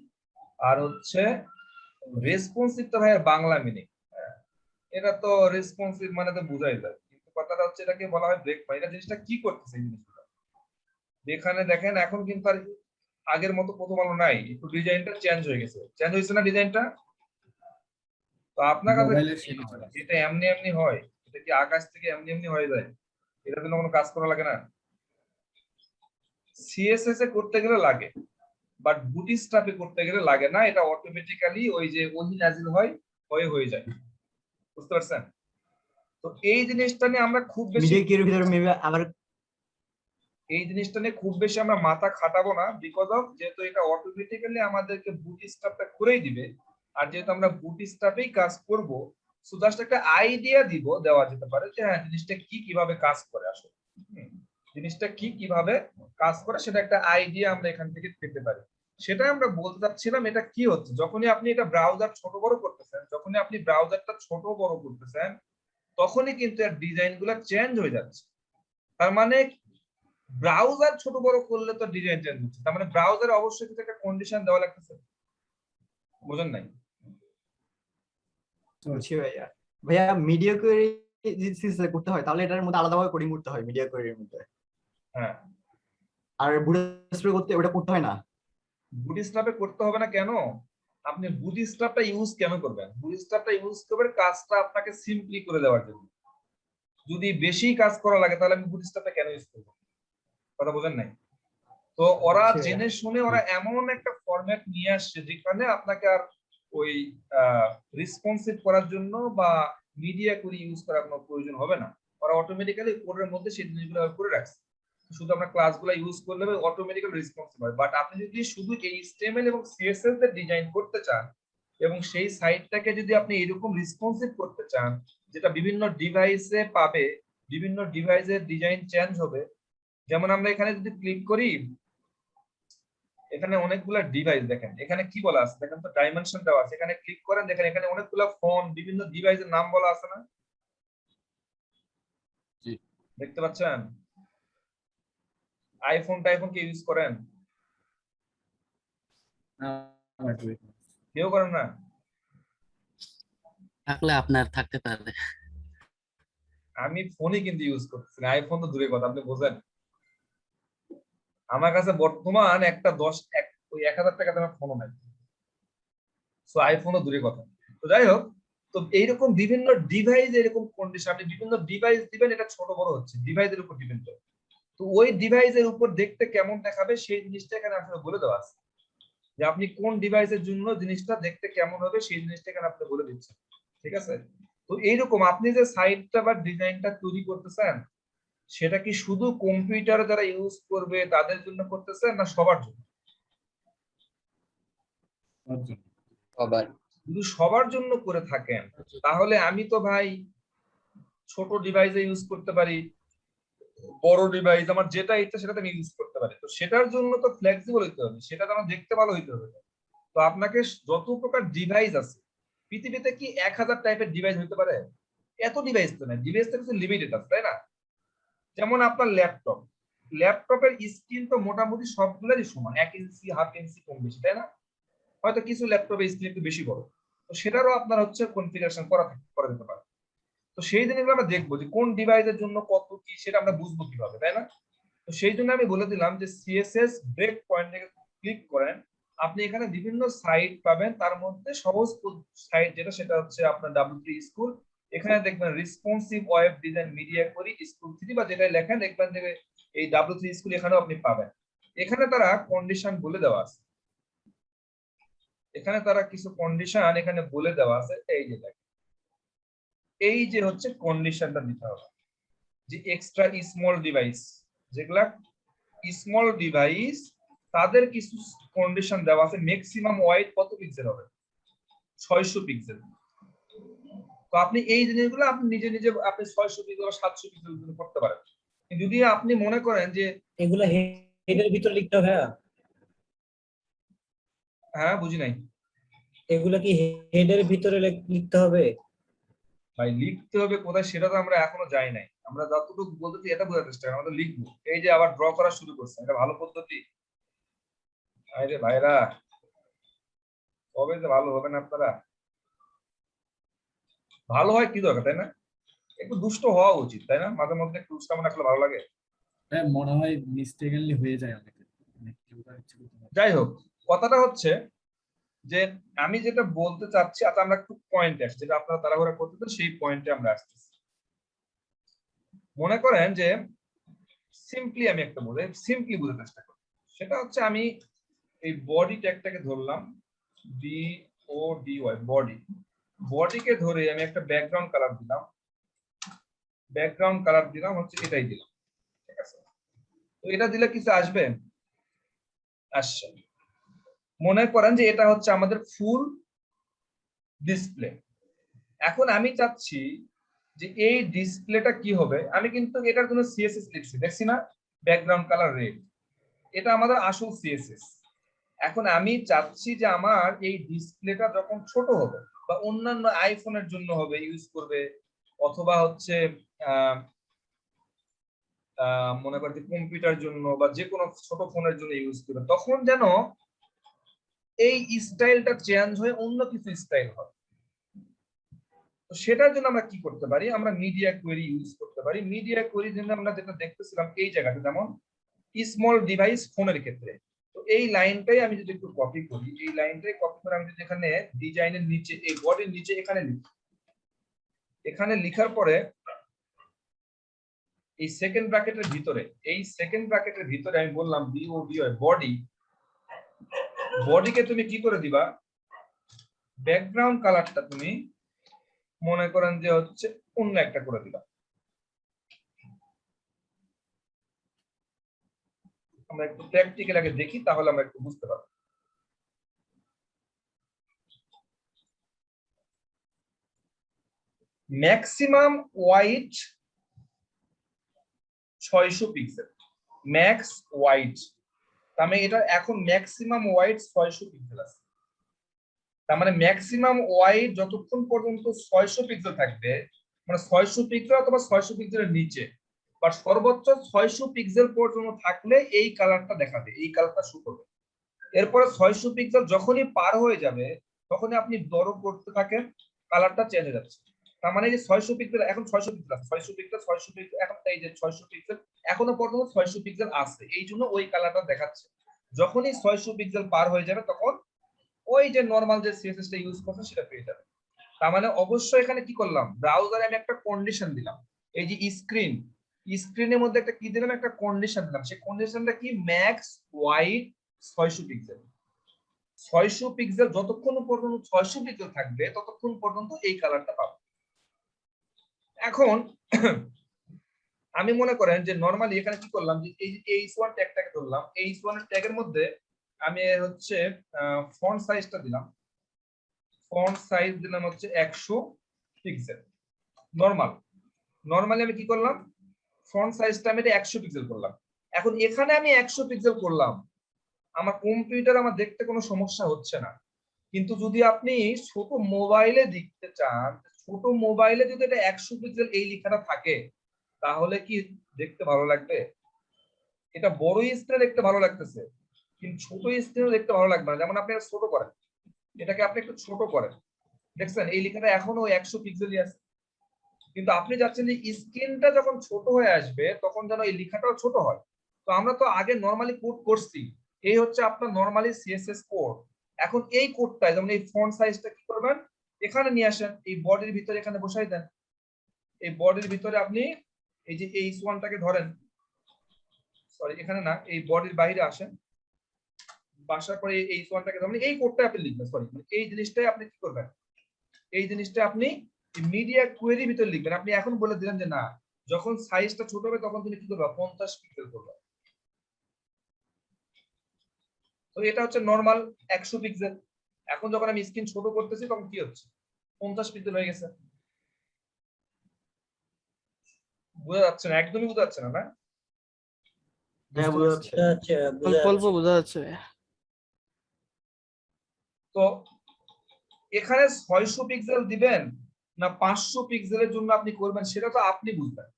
আর হচ্ছে রেসপন্সিভ তো ভাই বাংলা মিনিং। এটা তো রেসপন্সিভ মানে তো বোঝাই যায়, কিন্তু কথাটা হচ্ছে এটাকে বলা হয় ব্রেক পয়েন্ট। এটা জিনিসটা কি করতেছে এই জিনিসটা? এখানে দেখেন এখন কিন্তু আর আগের মতো প্রথম আলো নাই, একটু ডিজাইনটা চেঞ্জ হয়ে গেছে। চেঞ্জ হয়েছে না ডিজাইনটা? তো আপনার কাছে মোবাইলের কি মনে হয়? এটা এমনি এমনি হয়? এটা কি আকাশ থেকে এমনি এমনি হয়ে যায়? এটার জন্য কোনো কাজ করা লাগে না? সিএসএস এ করতে গেলে লাগে, বাট বুটস্ট্র্যাপে করতে গেলে লাগে না। এটা অটোমেটিক্যালি ওই যে ওহি নাজিল হয় হয়ে যায়। বুঝতে পারছেন? তো এই জিনিসটা নিয়ে আমরা খুব বেশি মিডিয়া কোয়েরির ভিতরে মেবি আবার এই জিনিসটা নিয়ে খুব বেশি আমরা মাথা খাটাবো না, বিকজ অফ যেহেতু এটা অটোমেটিক্যালি আমাদেরকে বুটস্ট্র্যাপটা করেই দিবে। আর যেহেতু আমরা বুটস্ট্র্যাপেই কাজ করব, সো জাস্ট একটা আইডিয়া দেওয়া যেতে পারে যে হ্যাঁ জিনিসটা কিভাবে কাজ করে আসলে। জিনিসটা কিভাবে কাজ করে সেটা একটা আইডিয়া আমরা এখান থেকে পেতে পারি। সেটা আমরা বলতে চাচ্ছিলাম। এটা কি হচ্ছে, যখনই আপনি এটা ব্রাউজার ছোট বড় করতেছেন, যখনই আপনি ব্রাউজারটা ছোট বড় করতেছেন, তখনই কিন্তু এর ডিজাইন গুলা চেঞ্জ হয়ে যাচ্ছে। তার মানে ব্রাউজার ছোট বড় করলে তো ডিজাইন চেঞ্জ হচ্ছে, তার মানে ব্রাউজারে অবশ্যই কিছু একটা কন্ডিশন দেওয়া লাগতেছে, বুঝেন নাই? বুঝছি ভাইয়া। ভাইয়া মিডিয়া কোয়েরি যদি সিলেক্ট করতে হয় তাহলে এটার মধ্যে আলাদাভাবে কোডিং করতে হয় মিডিয়া কোয়েরির মধ্যে, হ্যাঁ, আর বুটস্ট্র্যাপ করতে ওটা করতে হয় না। বুটস্ট্র্যাপে করতে হবে না কেন? আপনি বুটস্ট্র্যাপটা ইউজ কেন করবেন? বুটস্ট্র্যাপটা ইউজ করবেন কাজটা আপনাকে সিম্পলি করে দেওয়ার জন্য। যদি বেশি কাজ করা লাগে তাহলে আমি বুটস্ট্র্যাপটা কেন ইউজ করব? কথা বোঝেন নাই? তো ওরা আচ্ছা। জেনে শুনে ওরা এমন একটা ফরম্যাট নিয়ে আসছে যেখানে আপনাকে আর ওই রেসপন্সিভ করার জন্য বা মিডিয়া করে ইউজ করার কোনো প্রয়োজন হবে না। ওরা অটোমেটিক্যালি কোডের মধ্যে সেই জিনিসগুলো করে রাখছে, শুধু আপনার ক্লাসগুলো ইউজ করলে অটোমেটিক্যালি রেসপন্সিভ হয়। বাট আপনি যদি শুধু HTML এবং CSS এর ডিজাইন করতে চান এবং সেই সাইটটাকে যদি আপনি এরকম রেসপন্সিভ করতে চান যেটা বিভিন্ন ডিভাইসে পাবে, বিভিন্ন ডিভাইসের ডিজাইন চেঞ্জ হবে, যেমন আমরা এখানে যদি ক্লিক করি, এখানে অনেকগুলা ডিভাইস দেখেন, এখানে কি বলা আছে দেখেন তো, ডাইমেনশন দেওয়া আছে, এখানে ক্লিক করেন দেখেন এখানে অনেকগুলা ফোন বিভিন্ন ডিভাইসের নাম বলা আছে না? দেখতে পাচ্ছেন? আইফোন টাইফোন কি ইউজ করেন? কেউ করেন না? থাকলে আপনার থাকতে পারে। আমি ফোনই কিন্তু ইউজ করতেছি না, আইফোন তো দূরে কথা, আপনি বোঝেন। আমার কাছে বর্তমান একটা 1000 টাকা দামের ফোনও নাই, সো আইফোনও দূরে কথা। তো যাই হোক, তো এইরকম বিভিন্ন ডিভাইস এরকম কন্ডিশন, আপনি বিভিন্ন ডিভাইস দিবেন, এটা ছোট বড় হচ্ছে ডিভাইসের উপর ডিপেন্ড করে। তো ওই ডিভাইসের উপর দেখতে কেমন দেখাবে সেই জিনিসটা এখানে আসলে বলে দেওয়া আছে, যে আপনি কোন ডিভাইসের জন্য জিনিসটা দেখতে কেমন হবে সেই জিনিসটা এখানে আপনি বলে দিচ্ছেন, ঠিক আছে? তো এইরকম আপনি যে সাইটটা বা ডিজাইনটা তৈরি করতেছেন সেটা কি শুধু কম্পিউটারে যারা ইউজ করবে তাদের জন্য করতেছেন না সবার জন্য? সবার। যদি সবার জন্য করে থাকেন তাহলে আমি তো ভাই ছোট ডিভাইসে ইউজ করতে পারি, বড় ডিভাইস আমার যেটা ইচ্ছা সেটাতে আমি ইউজ করতে পারি। তো সেটার জন্য তো ফ্লেক্সিবল হইতে হবে, সেটা তো আমার দেখতে ভালো হইতে হবে। তো আপনাকে যত প্রকার ডিভাইস আছে পৃথিবীতে কি 1000 টাইপের ডিভাইস হইতে পারে? এত ডিভাইস তো না, ডিভাইস তো কিছু লিমিটেড আছে, তাই না? যেমন আপনার ল্যাপটপের স্ক্রিন তো মোটামুটি সবগুলোরই সমান, 1 ইঞ্চি হাফ ইঞ্চি কম বেশি, তাই না? হয়তো কিছু ল্যাপটপের স্ক্রিন একটু বেশি বড়, তো সেটারও আপনার হচ্ছে কনফিগারেশন করা যেতে পারে। তো সেই জিনিসগুলো আমরা দেখবো যে কোন ডিভাইসের জন্য কত কি সেটা আমরা বুঝবো কিভাবে, তাই না? তো সেই জন্য আমি বলে দিলাম যে CSS ব্রেক পয়েন্টে ক্লিক করেন, আপনি এখানে বিভিন্ন সাইট পাবেন, তার মধ্যে সহজ সাইট যেটা সেটা হচ্ছে আপনার W3 স্কুল। এখানে দেখবেন রেসপন্সিভ ওয়েব ডিজাইন মিডিয়া কোরি স্কুল 3 বা যেটা লেখেন দেখবেন যে এই W3 স্কুল এখানেও আপনি পাবেন। এখানে তারা কন্ডিশন বলে দেওয়া আছে, এখানে তারা কিছু কন্ডিশন এখানে বলে দেওয়া আছে, এই যে দেখেন এই যে হচ্ছে কন্ডিশনটা দিতে হবে যে এক্সট্রা স্মল ডিভাইস, যেগুলা স্মল ডিভাইস তাদের কিছু কন্ডিশন দেওয়া আছে। ম্যাক্সিমাম ওয়াইড কত পিক্সেল হবে? 600 পিক্সেল। তো আপনি এই জিনিসগুলো আপনি নিজে নিজে আপনি 600 পিক্সেল বা 700 পিক্সেল করতে পারেন। যদি আপনি মনে করেন যে এগুলা হেডের ভিতরে লিখতে হবে? হ্যাঁ, বুঝি নাই। এগুলা কি হেডের ভিতরে লিখতে হবে? ভাই লিখতে হবে কোথায় সেটা তো আমরা এখনো যাই নাই, আমরা যতটুকু বলতেছি এটা বোঝার চেষ্টা করি, আমরা লিখবো। এই যে আবার ড্র করা শুরু করছে, এটা ভালো পদ্ধতি? আরে ভাইরা কবে যে ভালো হবে না আপনারা? ভালো হয় কি দরকার, তাই না? একটু দুষ্ট হওয়া উচিত, তাই না? মাঝে মধ্যে একটু দুষ্টামি রাখলে ভালো লাগে। হ্যাঁ, মনে হয় মিস্টেকেনলি হয়ে যায় অনেকে। যাই হোক, কথাটা হচ্ছে যে আমি যেটা বলতে চাচ্ছি, আচ্ছা আমরা একটু পয়েন্টে আসছি, যেটা আপনারা তাড়াহুড়া করতেছেন সেই পয়েন্টে আমরা আসতেছি। মনে করেন যে সিম্পলি আমি একটা বলে সিম্পলি বুঝার চেষ্টা করি, সেটা হচ্ছে আমি এই বডি ট্যাগটাকে ধরলাম, BODY বডিকে ধরে আমি একটা ব্যাকগ্রাউন্ড কালার দিলাম, হচ্ছে এটাই দিলাম, ঠিক আছে? তো এটা দিলে কিছু আসবে? আসছে। মনে করেন যে এটা হচ্ছে আমাদের ফুল ডিসপ্লে। এখন আমি চাচ্ছি যে এই ডিসপ্লেটা কি হবে, আমি কিন্তু এটার জন্য CSS লিখছি, দেখছি না ব্যাকগ্রাউন্ড কালার রেড, এটা আমাদের আসল CSS। এখন আমি চাচ্ছি যে আমার এই ডিসপ্লেটা যখন ছোট হবে বা অন্যান্য আইফোনের জন্য হবে ইউজ করবে, অথবা হচ্ছে মনে করেন যে কম্পিউটার জন্য বা যে কোনো ছোট ফোনের জন্য ইউজ করবেন, তখন যেন এই স্টাইলটা চেঞ্জ হয়ে অন্য কিছু স্টাইল হয়। তো সেটার জন্য আমরা কি করতে পারি, আমরা মিডিয়া কোয়েরি ইউজ করতে পারি। মিডিয়া কোয়েরির জন্য আমরা যেটা দেখতেছিলাম এই জায়গাটা, যেমন স্মল ডিভাইস ফোনের ক্ষেত্রে, তো এই লাইনটাই আমি যদি একটু কপি করি, এই লাইনটাই কপি করে আমি যদি এখানে ডিজাইনের নিচে এই বডির নিচে এখানে লিখি, এখানে লিখার পরে এই সেকেন্ড ব্র্যাকেটের ভিতরে, এই সেকেন্ড ব্র্যাকেটের ভিতরে আমি বললাম বিওডি বডি, বডিকে তুমি কি করে দিবা, ব্যাকগ্রাউন্ড কালারটা তুমি মনে করেন যে হচ্ছে অন্য একটা করে দিবা। আমরা একটু প্র্যাকটিক্যাল আগে দেখি, তাহলে আমরা একটু বুঝতে পারবো। Maximum wide 600 pixel, max wide, তার মানে এটা এখন ম্যাক্সিমাম ওয়াইড 600 পিক্সেল আছে। তার মানে ম্যাক্সিমাম ওয়াইড যতক্ষণ পর্যন্ত 600 পিক্সেল থাকবে, মানে 600 পিক্সেল অথবা 600 পিক্সেলের নিচে, বা সর্বোচ্চ 600 পিক্সেল পর্যন্ত থাকলে এই কালারটা দেখাবে, এই কালারটা শো করবে। এরপরে 600 পিক্সেল যখনই পার হয়ে যাবে, তখনই আপনি বড় করতে থাকেন, কালারটা চেঞ্জ হয়ে যাচ্ছে। তার মানে যে 600 পিক্সেল, এখন 600 পিক্সেল আছে, 600 পিক্সেল 600 পিক্সেল, এখন এই যে 600 পিক্সেল এখনো পর্যন্ত 600 পিক্সেল আছে, এই জন্য ওই কালারটা দেখাচ্ছে। যখনই 600 পিক্সেল পার হয়ে যাবে, তখন ওই যে নরমাল যে সিএসএস টা ইউজ করছেন সেটা পেয়ে যাবে। তার মানে অবশ্যই এখানে কি করলাম, ব্রাউজারে আমি একটা কন্ডিশন দিলাম, এই যে স্ক্রিনের মধ্যে একটা কি দিলাম, একটা কন্ডিশন দিলাম। সেই কন্ডিশনটা কি, ম্যাক্স ওয়াইড 600 পিক্সেল। 600 পিক্সেল যতক্ষণ পর্যন্ত 600 পিক্সেল থাকবে, ততক্ষণ পর্যন্ত এই কালারটা পাবো। এখন আমি মনে করেন যে নরমালি এখানে কি করলাম, যে এই H1 ট্যাগটাকে ধরলাম, H1 এর ট্যাগের মধ্যে আমি হচ্ছে ফন্ট সাইজটা দিলাম, ফন্ট সাইজ দিলাম হচ্ছে 100 পিক্সেল। নরমালি আমি কি করলাম, ফন্ট সাইজটা আমি 100 পিক্সেল করলাম। এখন এখানে আমি 100 পিক্সেল করলাম, আমার কম্পিউটার আমার দেখতে কোনো সমস্যা হচ্ছে না। কিন্তু যদি আপনি ছোট মোবাইলে দেখতে চান, ছোট মোবাইলে যদি এটা 100 পিক্সেল এই লেখাটা থাকে, তাহলে কি দেখতে ভালো লাগবে? এটা বড় স্ক্রিনে দেখতে ভালো লাগতেছে, কিন্তু ছোট স্ক্রিনে দেখতে ভালো লাগবে না। যেমন আপনি ছোট করেন, এটাকে আপনি একটু ছোট করেন, দেখছেন এই লেখাটা এখনো 100 পিক্সেলই আছে, কিন্তু আপনি যাচ্ছেন যে স্ক্রিনটা যখন ছোট হয়ে আসবে, তখন যেন এই লেখাটাও ছোট হয়। তো আমরা তো আগে নরমালি কোড করছি, এই হচ্ছে আপনার নরমালি সিএসএস কোড। এখন এই কোডটা, যেমন এই ফন্ট সাইজটা কি করবেন, এখানে নিয়ে আসেন, এই বডির ভিতরে এখানে বসাই দেন। এই বডির ভিতরে আপনি এই যে H1 টাকে ধরেন, সরি এখানে না, এই বডির বাইরে আসেন, বাসার পরে এই H1 টাকে ধরেন, এই কোডটা আপনি লিখবেন, সরি এই জিনিসটাই আপনি কি করবেন, এই জিনিসটা আপনি মিডিয়া কোয়েরির ভিতরে লিখবেন। আপনি এখন বলে দিলেন যে না, যখন সাইজটা ছোট হবে তখন তুমি কি করবে, 50 পিক্সেল করবে। তো এটা হচ্ছে নরমাল 100 পিক্সেল। এখন যখন আমি স্ক্রিন ছোট করতেছি, তখন কি হচ্ছে, 50 পিক্সেল হয়ে গেছে। বোঝা যাচ্ছে না, একদমই বোঝা যাচ্ছে না, না? হ্যাঁ, বোঝা যাচ্ছে। আচ্ছা, অল্প অল্প বোঝা যাচ্ছে। তো এখানে 600 পিক্সেল দিবেন না 500 পিক্সেলের জন্য আপনি করবেন, সেটা তো আপনি বুঝবেন।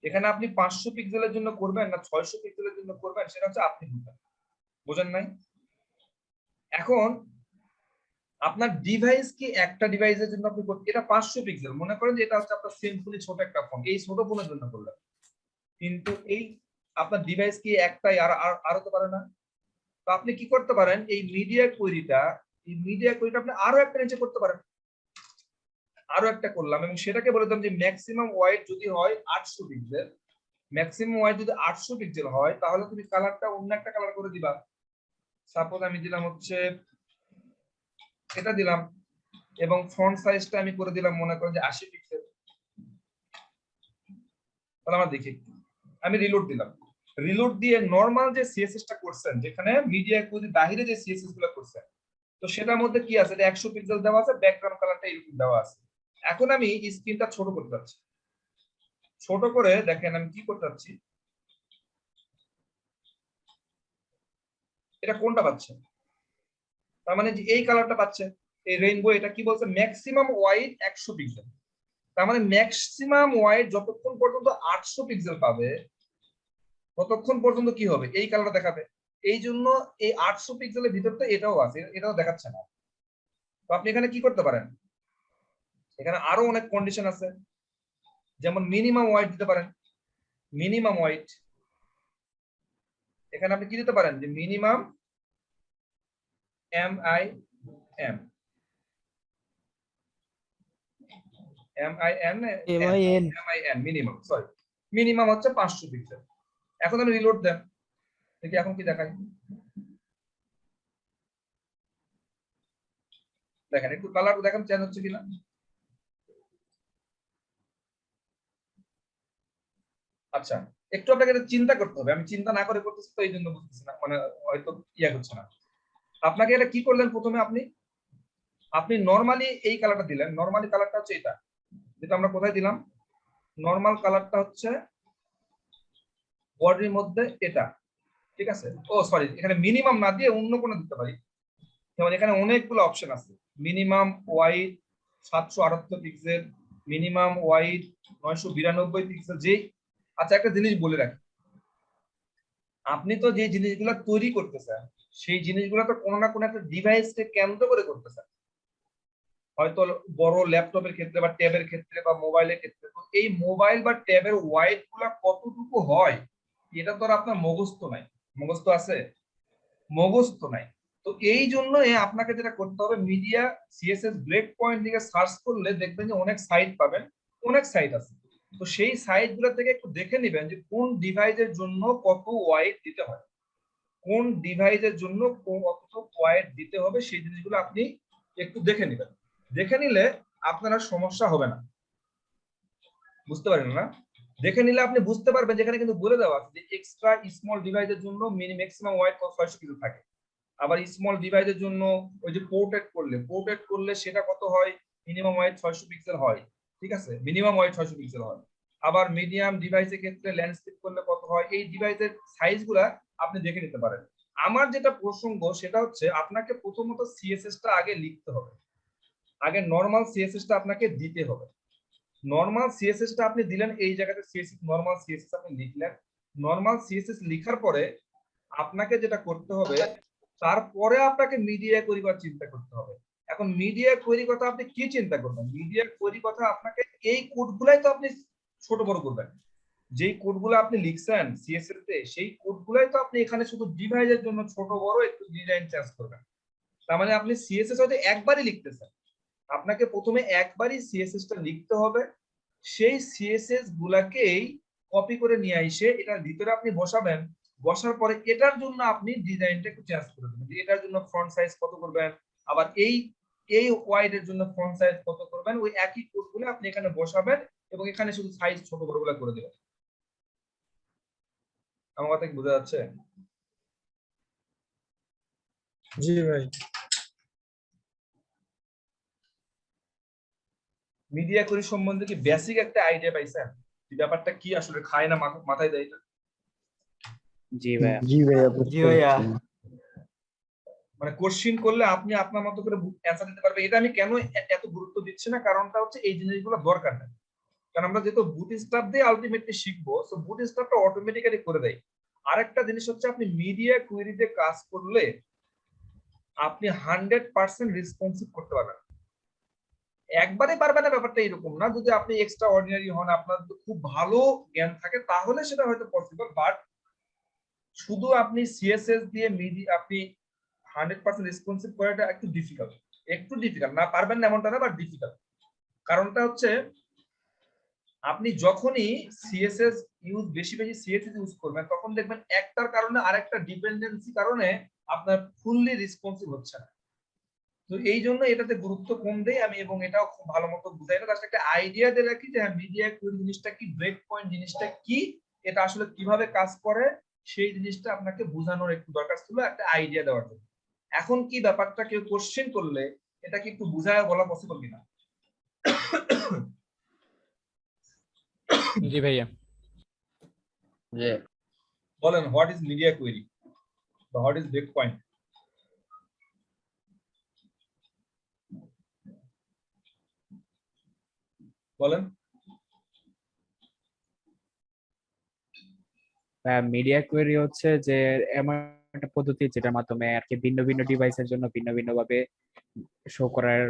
এখানে আপনি 500 পিক্সেলের জন্য করবেন না 600 পিক্সেলের জন্য করবেন, সেটা হচ্ছে আপনি বুঝবেন। বুঝেন নাই? এখন আপনার ডিভাইস কি একটা ডিভাইসের জন্য আপনি এটা 500 পিক্সেল, মনে করেন যে এটা হচ্ছে আপনার সিম্পলি ছোট একটা ফোন, এই ছোট ফোনের জন্য করলেন, কিন্তু এই আপনার ডিভাইস কি একটাই, আর আরো তো পারে না। তো আপনি কি করতে পারেন, এই মিডিয়া কোয়েরিটা আপনি আরো একটা নিচে করতে পারেন। আরো একটা করলাম এবং সেটাকে বলে দিলাম যে ম্যাক্সিমাম ওয়াইড যদি হয় 800 পিক্সেল, ম্যাক্সিমাম ওয়াইড যদি 800 পিক্সেল হয়, তাহলে তুমি কালারটা অন্য একটা কালার করে দিবা। সাপোজ আমি দিলাম হচ্ছে এটা দিলাম, এবং ফন্ট সাইজটা আমি করে দিলাম মনে করেন যে 80 পিক্সেল। তাহলে আমরা দেখি, আমি রিলোড দিলাম, রিলোড দিয়ে নরমাল যে সিএসএস টা করছেন, যেখানে মিডিয়া কোয়েরির বাইরে যে সিএসএস গুলো করছেন, তো সেটার মধ্যে কি আছে, এটা 100 পিক্সেল দেওয়া আছে, ব্যাকগ্রাউন্ড কালারটা এরকম দেওয়া আছে। এখন আমি স্ক্রিনটা ছোট করতে যাচ্ছি, ছোট করে দেখেন আমি কি করতে যাচ্ছি, এটা কোনটা পাচ্ছে, তার মানে যে এই কালারটা পাচ্ছে, এই রেইনবো, এটা কি বলছে, ম্যাক্সিমাম ওয়াইড 100 পিক্সেল। তার মানে ম্যাক্সিমাম ওয়াইড যতক্ষণ পর্যন্ত 800 পিক্সেল পাবে ততক্ষণ পর্যন্ত কি হবে, এই কালারটা দেখাবে। এই জন্য এই 800 পিক্সেলের ভিতর তো এটাও আছে, এটাও দেখাচ্ছে না। তো আপনি এখানে কি করতে পারেন, এখানে আরো অনেক কন্ডিশন আছে, যেমন মিনিমাম ওয়াইড দিতে পারেন। মিনিমাম ওয়াইড এখানে আপনি কি দিতে পারেন, যে minimum MIM minimum, sorry minimum হচ্ছে 500 পিক্সেল। এখন আমি রিলোড দেন, দেখি এখন কি দেখায়। দেখেন একটু কালার দেখেন চেঞ্জ হচ্ছে কিনা। আচ্ছা, একটু আপনাকে এটা চিন্তা করতে হবে, আমি চিন্তা না করে করতেছি তো এই জন্য বুঝতেছি না, মানে হয়তো ইয়া হচ্ছে না। আপনাকে এটা কি করলেন, প্রথমে আপনি নরমালি এই কালারটা দিলেন। নরমালি কালারটা হচ্ছে এটা, যেটা আমরা কোথায় দিলাম, নরমাল কালারটা হচ্ছে বডির মধ্যে এটা, ঠিক আছে। ও সরি, এখানে মিনিমাম না দিয়ে অন্য কোনো দিতে পারি, যেমন এখানে অনেকগুলো অপশন আছে। Minimum wide 778 pixel, minimum wide 992 pixel. যে আচ্ছা একটা জিনিস বলে রাখি, আপনি তো যে জিনিসগুলো তৈরি করতেছেন সেই জিনিসগুলো তো কোনো না কোনো একটা ডিভাইসকে কেন্দ্র করে করতেছেন, হয়তো বড় ল্যাপটপের ক্ষেত্রে বা ট্যাবের ক্ষেত্রে বা মোবাইলের ক্ষেত্রে। তো এই মোবাইল বা ট্যাবের ওয়াইড গুলা কতটুকু হয় এটা তো আর আপনার মুখস্থ নাই। মুখস্থ আছে? মুখস্থ নাই। তো এই জন্য আপনাকে যেটা করতে হবে, মিডিয়া সিএসএস ব্রেক পয়েন্ট দিকে সার্চ করলে দেখবেন যে অনেক সাইট পাবেন, অনেক সাইট আছে। তো সেই সাইট গুলো থেকে একটু দেখে নেবেন যে কোন ডিভাইসের জন্য কত ওয়াইড দিতে হয়, কোন ডিভাইসের জন্য কত ওয়াইড দিতে হবে, সেই জিনিসগুলো আপনি একটু দেখে নেবেন। দেখে নিলে আপনার আর সমস্যা হবে না, বুঝতে পারেন না? দেখে নিলে আপনি বুঝতে পারবেন, যেখানে কিন্তু বলে দেওয়া আছে যে এক্সট্রা স্মল ডিভাইসের জন্য ম্যাক্সিমাম ওয়াইড 600 পিক্সেল থাকে। আবার স্মল ডিভাইসের জন্য ওই যে পোর্ট্রেট করলে সেটা কত হয়, মিনিমাম ওয়াইড 600 পিক্সেল হয়, ঠিক আছে, মিনিমাম ওয়াইড 600 পিক্সেল হয়। আবার মিডিয়াম ডিভাইসের ক্ষেত্রে ল্যান্ডস্কেপ করলে কত হয়, এই ডিভাইসের সাইজগুলা আপনি দেখে নিতে পারেন। আমার যেটা প্রসঙ্গ সেটা হচ্ছে, আপনাকে প্রথমত সিএসএসটা আগে লিখতে হবে, আগে নরমাল সিএসএসটা আপনাকে দিতে হবে। নরমাল সিএসএসটা আপনি দিলেন, এই জায়গাতে সিএসএস নরমাল সিএসএস আপনি লিখলেন। নরমাল সিএসএস লেখার পরে আপনাকে যেটা করতে হবে, তারপরে আপনাকে মিডিয়া কোয়েরি কথা চিন্তা করতে হবে। এখন মিডিয়া কোয়েরি কথা আপনি কি চিন্তা করবেন, মিডিয়া কোয়েরি কথা আপনাকে এই কোডগুলাই তো আপনি ছোট বড় করবেন। যেই কোডগুলো আপনি লিখছেন সিএসএস তে, সেই কোডগুলাই তো আপনি এখানে শুধু ডিভাইসের জন্য ছোট বড় একটু ডিজাইন চেঞ্জ করবেন। তার মানে আপনি সিএসএস হয়তো একবারই লিখতেছেন, আপনাকে প্রথমে একবারই সিএসএস টা লিখতে হবে। সেই সিএসএস গুলাকেই কপি করে নিয়ে এসে এটার ভিতরে আপনি বসাবেন। বসার পরে এটার জন্য আপনি ডিজাইনটা একটু চেঞ্জ করে দেবেন, যে এটার জন্য ফ্রন্ট সাইজ কত করবেন, আবার এই ওয়াইড এর জন্য ফ্রন্ট সাইজ কত করবেন, ওই একই কোডগুলো আপনি এখানে বসাবেন এবং এখানে শুধু সাইজ ছোট বড় গুলো করে দেবেন। আমার কথা কি বোঝা যাচ্ছে? জি ভাই। মিডিয়া কোয়েরি সম্বন্ধে কি বেসিক একটা আইডিয়া পাইছেন, যে ব্যাপারটা কি আসলে খায় না মাথায় দেয় না? জি ভাইয়া। জি ভাইয়া, জি ভাইয়া। মানে কোশ্চিন করলে আপনি আপনার মতো করে অ্যান্সার দিতে পারবেন। এটা আমি কেন এত গুরুত্ব দিচ্ছি না, কারণটা হচ্ছে এই জিনিসগুলো দরকার নেই। কারণ আমরা যেহেতু বুটস্ট্র্যাপ দিয়ে আলটিমেটলি শিখবো, সো বুটস্ট্র্যাপটা অটোমেটিক্যালি করে দেয়। আরেকটা জিনিস হচ্ছে, আপনি মিডিয়া কোয়েরিতে কাজ করলে আপনি 100% রেসপন্সিভ করতে পারবেন। একবারে পারবেন না ব্যাপারটা এরকম না, যদি আপনি এক্সট্রা অর্ডিনারি হন, আপনার খুব ভালো জ্ঞান থাকে, তাহলে সেটা হয়তো পসিবল। বাট শুধু আপনি সিএসএস দিয়ে আপনি 100% রেসপন্সিভ করাটা একটু ডিফিকাল্ট, না পারবেন না এমনটা না, বাট ডিফিকাল্ট। কারণটা হচ্ছে, আপনি যখনই সিএসএস বেশি সিএসএস ইউজ করবেন, তখন দেখবেন একটার কারণে আরেকটা ডিপেন্ডেন্সি কারণে আপনার ফুললি রেসপন্সিভ হচ্ছে না। তো এই জন্য এটাতে গুরুত্ব কম দেই আমি, এবং এটাও খুব ভালো মতো বুঝাই না। তার সাথে একটা আইডিয়া দিয়ে রাখি যে হ্যাঁ, মিডিয়া কোয়েরি জিনিসটা কি, ব্রেক পয়েন্ট জিনিসটা কি, এটা আসলে কিভাবে কাজ করে, সেই জিনিসটা আপনাকে বোঝানোর একটু দরকার ছিল, একটা আইডিয়া দেওয়ার জন্য। এখন কি ব্যাপারটা কেউ কোশ্চেন করলে এটা কি একটু বুঝায় বলা পসিবল কিনা? জি ভাইয়া। বলেন, হোয়াট ইজ মিডিয়া কোয়েরি বা হোয়াট ইজ ব্রেক পয়েন্ট? বলেন। মিডিয়া কোয়েরি হচ্ছে যে এমন একটা পদ্ধতি যেটার মাধ্যমে আর কি ভিন্ন ভিন্ন ডিভাইসের জন্য ভিন্ন ভিন্ন ভাবে শো করার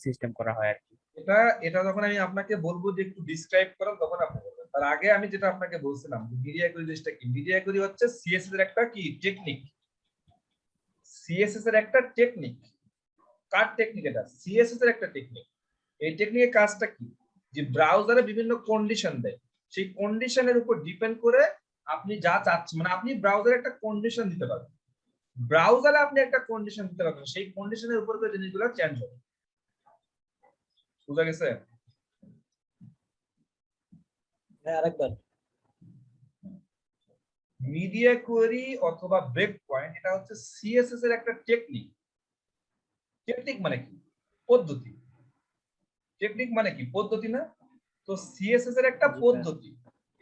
সিস্টেম করা হয় আর কি। এটা এটা যখন আমি আপনাকে বলবো যে একটু ডিসক্রাইব করেন তখন আপনি বলবেন। তার আগে আমি যেটা আপনাকে বলছিলাম মিডিয়া কোয়েরি জিনিসটা কি, মিডিয়া কোয়েরি হচ্ছে সিএসএস এর একটা কি টেকনিক, সিএসএস এর একটা টেকনিক। কার টেকনিক? এটা সিএসএস এর একটা টেকনিক। এই টেকনিকের কাজটা কি, যে ব্রাউজারে বিভিন্ন কন্ডিশন দেয়, সেই কন্ডিশনের উপর ডিপেন্ড করে আপনি যা চাচ্ছেন, মানে আপনি ব্রাউজারে একটা কন্ডিশন দিতে পারবেন, ব্রাউজারে আপনি একটা কন্ডিশন দিতে পারবেন, সেই কন্ডিশনের উপর করে জিনিসগুলো চেঞ্জ হবে। বুঝা গেছে? হ্যাঁ আরেকবার। মিডিয়া কোয়েরি অথবা ব্রেক পয়েন্ট এটা হচ্ছে সিএসএস এর একটা টেকনিক। টেকনিক মানে কি? পদ্ধতি। টেকনিক মানে কি? পদ্ধতি না? তো সিএসএস এর একটা পদ্ধতি।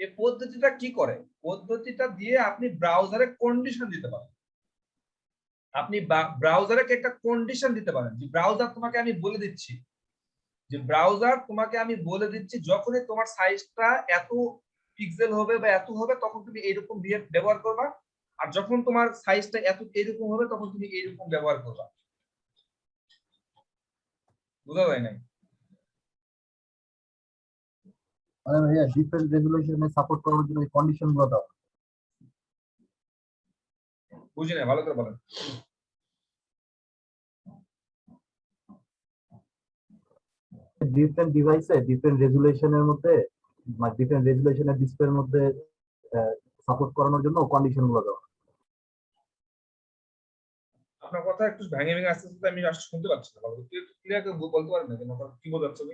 এই পদ্ধতিটা কি করে? পদ্ধতিটা দিয়ে আপনি ব্রাউজারে কন্ডিশন দিতে পারেন। আপনি ব্রাউজারে একটা কন্ডিশন দিতে পারেন যে ব্রাউজার তোমাকে আমি বলে দিচ্ছি, যে ব্রাউজার তোমাকে আমি বলে দিচ্ছি যখনই তোমার সাইজটা এত পিক্সেল হবে বা এত হবে তখন তুমি এইরকম ব্যবহার করবা, আর যখন তোমার সাইজটা এত এইরকম হবে তখন তুমি এইরকম ব্যবহার করবা। বুঝা যায় নাই? মানে ভাইয়া ডিফারেন্ট রেজুলেশনে সাপোর্ট করার জন্য এই কন্ডিশন গুলো দাও। বুঝি না, ভালো করে বলেন। ডিফারেন্ট ডিভাইসে ডিফারেন্ট রেজুলেশনের মধ্যে মানে ডিফারেন্ট রেজুলেশনের ডিসপ্লের মধ্যে সাপোর্ট করানোর জন্য কন্ডিশন গুলো দাও। আপনার কথা একটু ভেঙে ভেঙে আসতে আসতে আমি আসলে শুনতে পাচ্ছি না, ক্লিয়ার করে বলতে পারেন না কেন? কি বোঝাচ্ছে?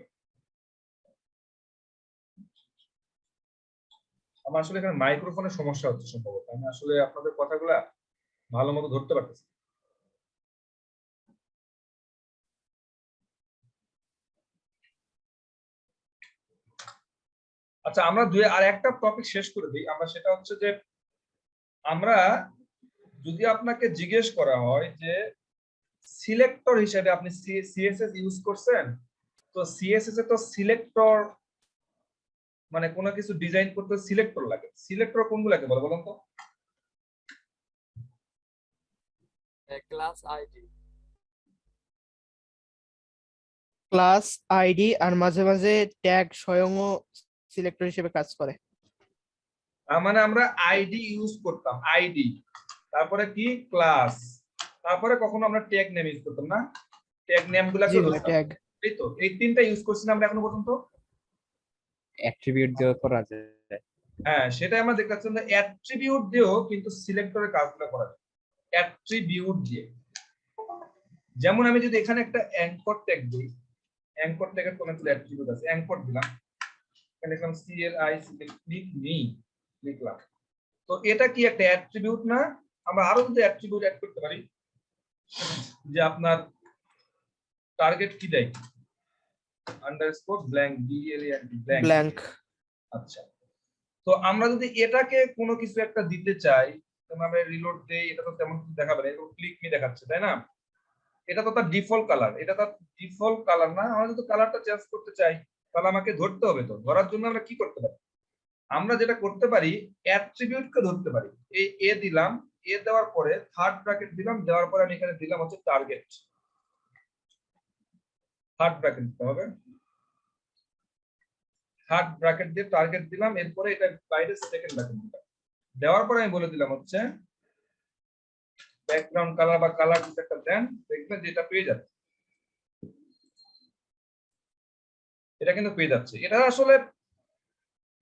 আমার আসলে এখানে মাইক্রোফোনের সমস্যা হচ্ছে সম্ভবত, আমি আসলে আপনাদের কথাগুলা ভালো মতো ধরতে পারতেছি। আচ্ছা, আমরা আর একটা টপিক শেষ করে দিই আমরা, সেটা হচ্ছে যে আমরা যদি আপনাকে জিজ্ঞেস করা হয় যে সিলেক্টর হিসেবে আপনি সিএসএস ইউজ করছেন, তো সিএসএস এ তো সিলেক্টর মানে কোনো কিছু ডিজাইন করতে সিলেক্টর লাগে। সিলেক্টর কোনগুলোকে বলে বলেন তো? ক্লাস আইডি, ক্লাস আইডি আর মাঝে মাঝে ট্যাগ স্বয়ংও সিলেক্টর হিসেবে কাজ করে। তার মানে আমরা আইডি ইউজ করতাম, আইডি, তারপরে কি ক্লাস, তারপরে কখনো আমরা ট্যাগ নেম ইউজ করতাম না? ট্যাগ নেম গুলাকে ট্যাগ, এই তো এই তিনটা ইউজ করছি না আমরা এখনো পর্যন্ত? অ্যাট্রিবিউট দিয়ে করা যায়। হ্যাঁ, সেটা আমরা দেখতে পাচ্ছি না, অ্যাট্রিবিউট দিয়েও কিন্তু সিলেক্টরের কাজগুলো করা যায় অ্যাট্রিবিউট দিয়ে। যেমন আমি যদি এখানে একটা অ্যাঙ্কর ট্যাগ দিই, অ্যাঙ্কর ট্যাগের কোন একটা অ্যাট্রিবিউট আছে, অ্যাঙ্কর দিলাম, এখানে লিখলাম ক্লিক মি লিখলাম, তো এটা কি একটা অ্যাট্রিবিউট না? আমরা আরো যদি অ্যাট্রিবিউট অ্যাড করতে পারি, যে আপনার টার্গেট কি দেয়, আন্ডারস্কোর ব্ল্যাঙ্ক, ব্ল্যাঙ্ক। আচ্ছা, তো আমরা যদি এটাকে কোনো কিছু একটা দিতে চাই, যেমন আমরা রিলোড দেই, এটা তো তেমন কিছু দেখাবে না, এরকম ক্লিক মি দেখাচ্ছে, তাই না? এটা তো তার ডিফল্ট কালার, এটা তার ডিফল্ট কালার না। আমরা যদি কালারটা চেঞ্জ করতে চাই তাহলে আমাকে ধরতে হবে। তো ধরার জন্য আমরা কি করতে পারি? আমরা যেটা করতে পারি, অ্যাট্রিবিউটকে ধরতে পারি। এই এ দিলাম, এ দেওয়ার পরে থার্ড ব্র্যাকেট দিলাম, দেওয়ার পরে আমি এখানে দিলাম হচ্ছে টার্গেট, থার্ড ব্র্যাকেট দিতে হবে, থার্ড ব্র্যাকেট দিয়ে টার্গেট দিলাম, এরপরে এটা বাইরে সেকেন্ড ব্র্যাকেট দিলাম, দেওয়ার পরে আমি বলে দিলাম হচ্ছে ব্যাকগ্রাউন্ড কালার বা কালার কিছু একটা দেন, দেখবেন যে এটা পেয়ে যাচ্ছে, এটা কিন্তু পেয়ে যাচ্ছে। এটা আসলে